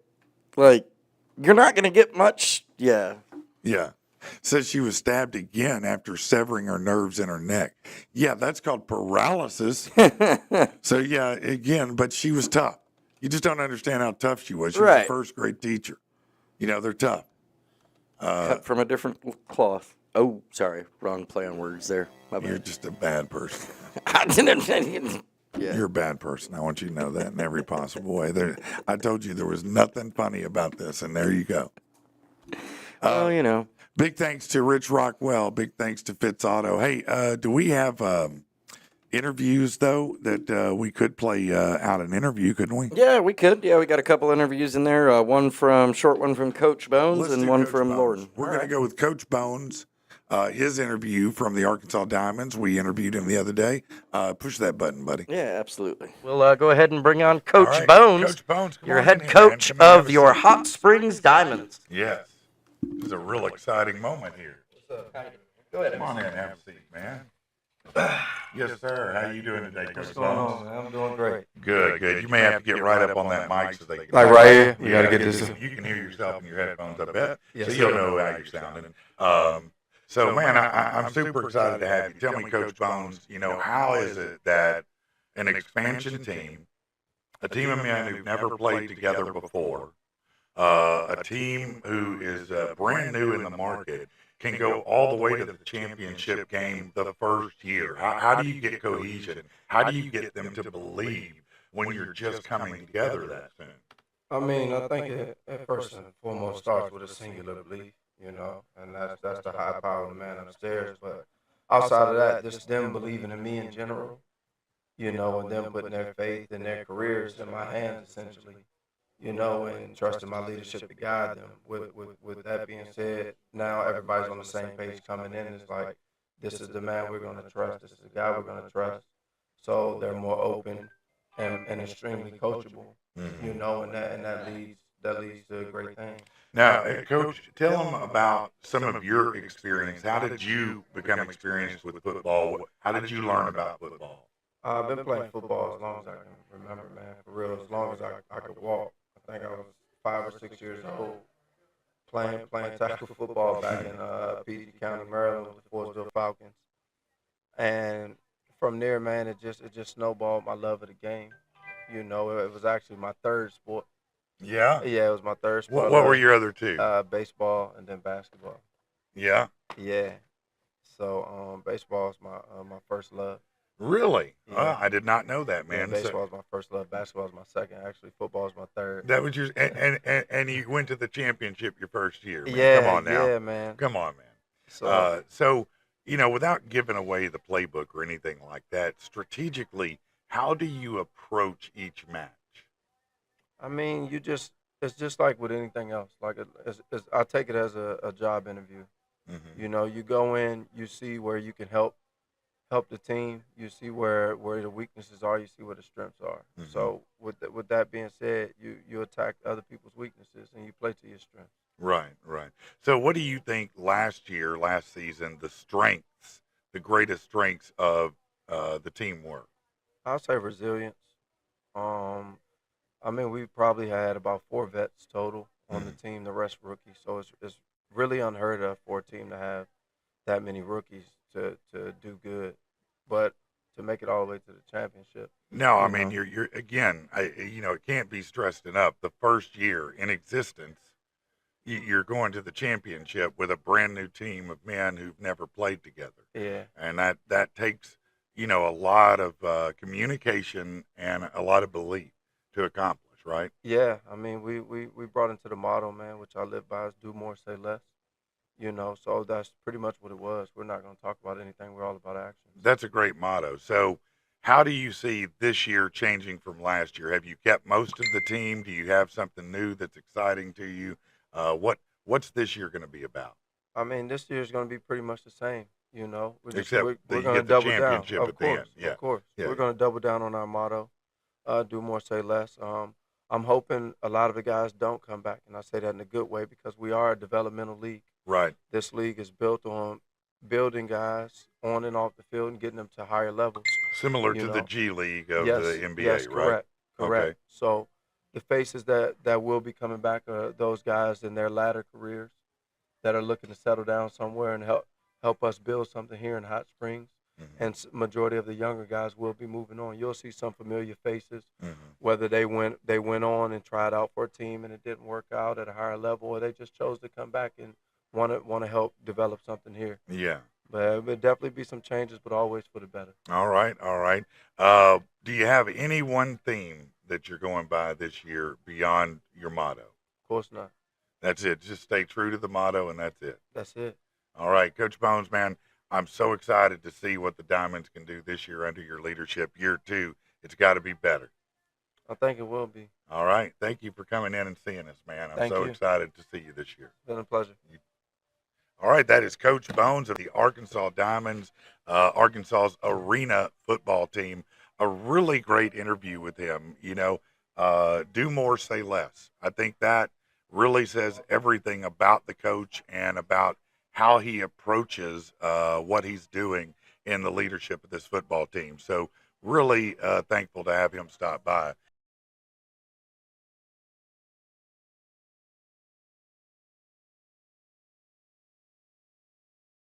Speaker 3: you're not gonna get much. Yeah.
Speaker 4: Yeah. Says she was stabbed again after severing her nerves in her neck. Yeah, that's called paralysis. So, yeah, again, but she was tough. You just don't understand how tough she was. She was
Speaker 3: Right.
Speaker 4: a first grade teacher. They're tough.
Speaker 3: Cut from a different cloth. Oh, sorry, wrong play on words there. My
Speaker 4: You're
Speaker 3: bad.
Speaker 4: just a bad person.
Speaker 3: I didn't. Yeah.
Speaker 4: You're a bad person. I want you to know that in every possible way. I told you there was nothing funny about this, and there you go.
Speaker 3: Well,
Speaker 4: Big thanks to Rich Rockwell. Big thanks to Fitz Auto. Hey, do we have interviews, though, that we could play out an interview, couldn't we?
Speaker 3: Yeah, we could. Yeah, we got a couple interviews in there. Short one from Coach Bones
Speaker 4: Let's
Speaker 3: and
Speaker 4: do
Speaker 3: one
Speaker 4: Coach
Speaker 3: from
Speaker 4: Bones.
Speaker 3: Lorden.
Speaker 4: We're going to go with Coach Bones. His interview from the Arkansas Diamonds. We interviewed him the other day. Push that button, buddy.
Speaker 3: Yeah, absolutely. We'll go ahead and bring on Coach
Speaker 4: All right,
Speaker 3: Bones,
Speaker 4: Coach Bones, come
Speaker 3: your
Speaker 4: on
Speaker 3: head
Speaker 4: in here,
Speaker 3: coach
Speaker 4: man. Come and have
Speaker 3: of
Speaker 4: a
Speaker 3: your
Speaker 4: seat.
Speaker 3: Hot Springs Diamonds.
Speaker 4: Yes. This is a real exciting moment here.
Speaker 3: Go ahead.
Speaker 4: Come on in, have a seat, man. Yes, sir. How you doing today, Coach
Speaker 6: What's going
Speaker 4: Bones?
Speaker 6: on, man? I'm doing great.
Speaker 4: Good, good. You may have to get right up on that mic so they can.
Speaker 6: Like right here? We gotta get this.
Speaker 4: You can hear yourself in your headphones, I bet.
Speaker 6: Yes,
Speaker 4: So
Speaker 6: sir.
Speaker 4: you'll know how you're sounding. So, man, I'm super excited to have you. Tell me, Coach Bones, how is it that an expansion team, a team of men who've never played together before, a team who is brand new in the market, can go all the way to the championship game the first year? How do you get cohesion? How do you get them to believe when you're just coming together that soon?
Speaker 6: I mean, I think it first and foremost starts with a singular belief, and that's the high power of the man upstairs. But outside of that, just them believing in me in general, and them putting their faith and their careers in my hands, essentially, and trusting my leadership to guide them. With that being said, now everybody's on the same page coming in. It's like, this is the man we're going to trust. This is the guy we're going to trust. So they're more open and extremely coachable, and that leads to a great thing.
Speaker 4: Now, Coach, tell them about some of your experience. How did you become experienced with football? How did you learn about football?
Speaker 6: I've been playing football as long as I can remember, man, for real, as long as I could walk. I think I was 5 or 6 years old playing tackle football back in PG County, Maryland with the Forestville Falcons. And from there, man, it just snowballed my love of the game. You know, it was actually my third sport.
Speaker 4: Yeah.
Speaker 6: Yeah, it was my third sport.
Speaker 4: What were your other two?
Speaker 6: Baseball and then basketball.
Speaker 4: Yeah.
Speaker 6: Yeah. So baseball is my first love.
Speaker 4: Really?
Speaker 6: Yeah.
Speaker 4: I did not know that, man.
Speaker 6: Yeah, baseball is my first love. Basketball is my second. Actually, football is my third.
Speaker 4: That was your and you went to the championship your first year, man.
Speaker 6: Yeah,
Speaker 4: Come on now.
Speaker 6: yeah, man.
Speaker 4: Come on, man.
Speaker 6: So,
Speaker 4: So, you know, without giving away the playbook or anything like that, strategically, how do you approach each match?
Speaker 6: I mean, it's just like with anything else. Like, I take it as a job interview.
Speaker 4: Mm-hmm.
Speaker 6: You know, you go in, you see where you can help the team. You see where the weaknesses are. You see where the strengths are.
Speaker 4: Mm-hmm.
Speaker 6: So, with that being said, you attack other people's weaknesses and you play to your strengths.
Speaker 4: Right, right. So, what do you think last season, the greatest strengths of the team were?
Speaker 6: I'll say resilience. Um, I mean, we probably had about 4 vets total on the team. The rest rookies. So it's really unheard of for a team to have that many rookies to do good, but to make it all the way to the championship.
Speaker 4: No, I
Speaker 6: you
Speaker 4: mean
Speaker 6: know.
Speaker 4: you're again. It can't be stressed enough. The first year in existence, you're going to the championship with a brand new team of men who've never played together.
Speaker 6: Yeah.
Speaker 4: And that takes a lot of communication and a lot of belief to accomplish, right?
Speaker 6: Yeah, I mean, we brought into the motto, man, which I live by, is do more, say less. You know, so that's pretty much what it was. We're not going to talk about anything. We're all about action.
Speaker 4: That's a great motto. So, how do you see this year changing from last year? Have you kept most of the team? Do you have something new that's exciting to you? What's this year going to be about?
Speaker 6: I mean, this year's going to be pretty much the same. You know,
Speaker 4: Except
Speaker 6: we're
Speaker 4: that you
Speaker 6: going to
Speaker 4: get the
Speaker 6: double down.
Speaker 4: championship
Speaker 6: Of
Speaker 4: at the end.
Speaker 6: course,
Speaker 4: Yeah.
Speaker 6: of course.
Speaker 4: Yeah.
Speaker 6: We're going to double down on our motto. Do more, say less. I'm hoping a lot of the guys don't come back, and I say that in a good way because we are a developmental league.
Speaker 4: Right.
Speaker 6: This league is built on building guys on and off the field and getting them to higher levels.
Speaker 4: Similar
Speaker 6: You
Speaker 4: to the
Speaker 6: know.
Speaker 4: G League of
Speaker 6: Yes,
Speaker 4: the NBA,
Speaker 6: yes,
Speaker 4: right?
Speaker 6: correct, correct.
Speaker 4: Okay.
Speaker 6: So the faces that will be coming back are those guys in their latter careers that are looking to settle down somewhere and help us build something here in Hot Springs.
Speaker 4: Mm-hmm.
Speaker 6: And majority of the younger guys will be moving on. You'll see some familiar faces,
Speaker 4: Mm-hmm.
Speaker 6: whether they went on and tried out for a team and it didn't work out at a higher level, or they just chose to come back and want to help develop something here.
Speaker 4: Yeah.
Speaker 6: But it would definitely be some changes, but always for the better.
Speaker 4: All right. All right. Do you have any one theme that you're going by this year beyond your motto?
Speaker 6: Of course not.
Speaker 4: That's it. Just stay true to the motto, and that's it.
Speaker 6: That's it.
Speaker 4: All right, Coach Bones, man, I'm so excited to see what the Diamonds can do this year under your leadership. Year 2, it's got to be better.
Speaker 6: I think it will be.
Speaker 4: All right. Thank you for coming in and seeing us, man. I'm
Speaker 6: Thank
Speaker 4: so
Speaker 6: you.
Speaker 4: excited to see you this year.
Speaker 6: It's been a pleasure.
Speaker 4: All right, that is Coach Bones of the Arkansas Diamonds, Arkansas's arena football team. A really great interview with him. Do more, say less. I think that really says everything about the coach and about how he approaches what he's doing in the leadership of this football team. So really thankful to have him stop by.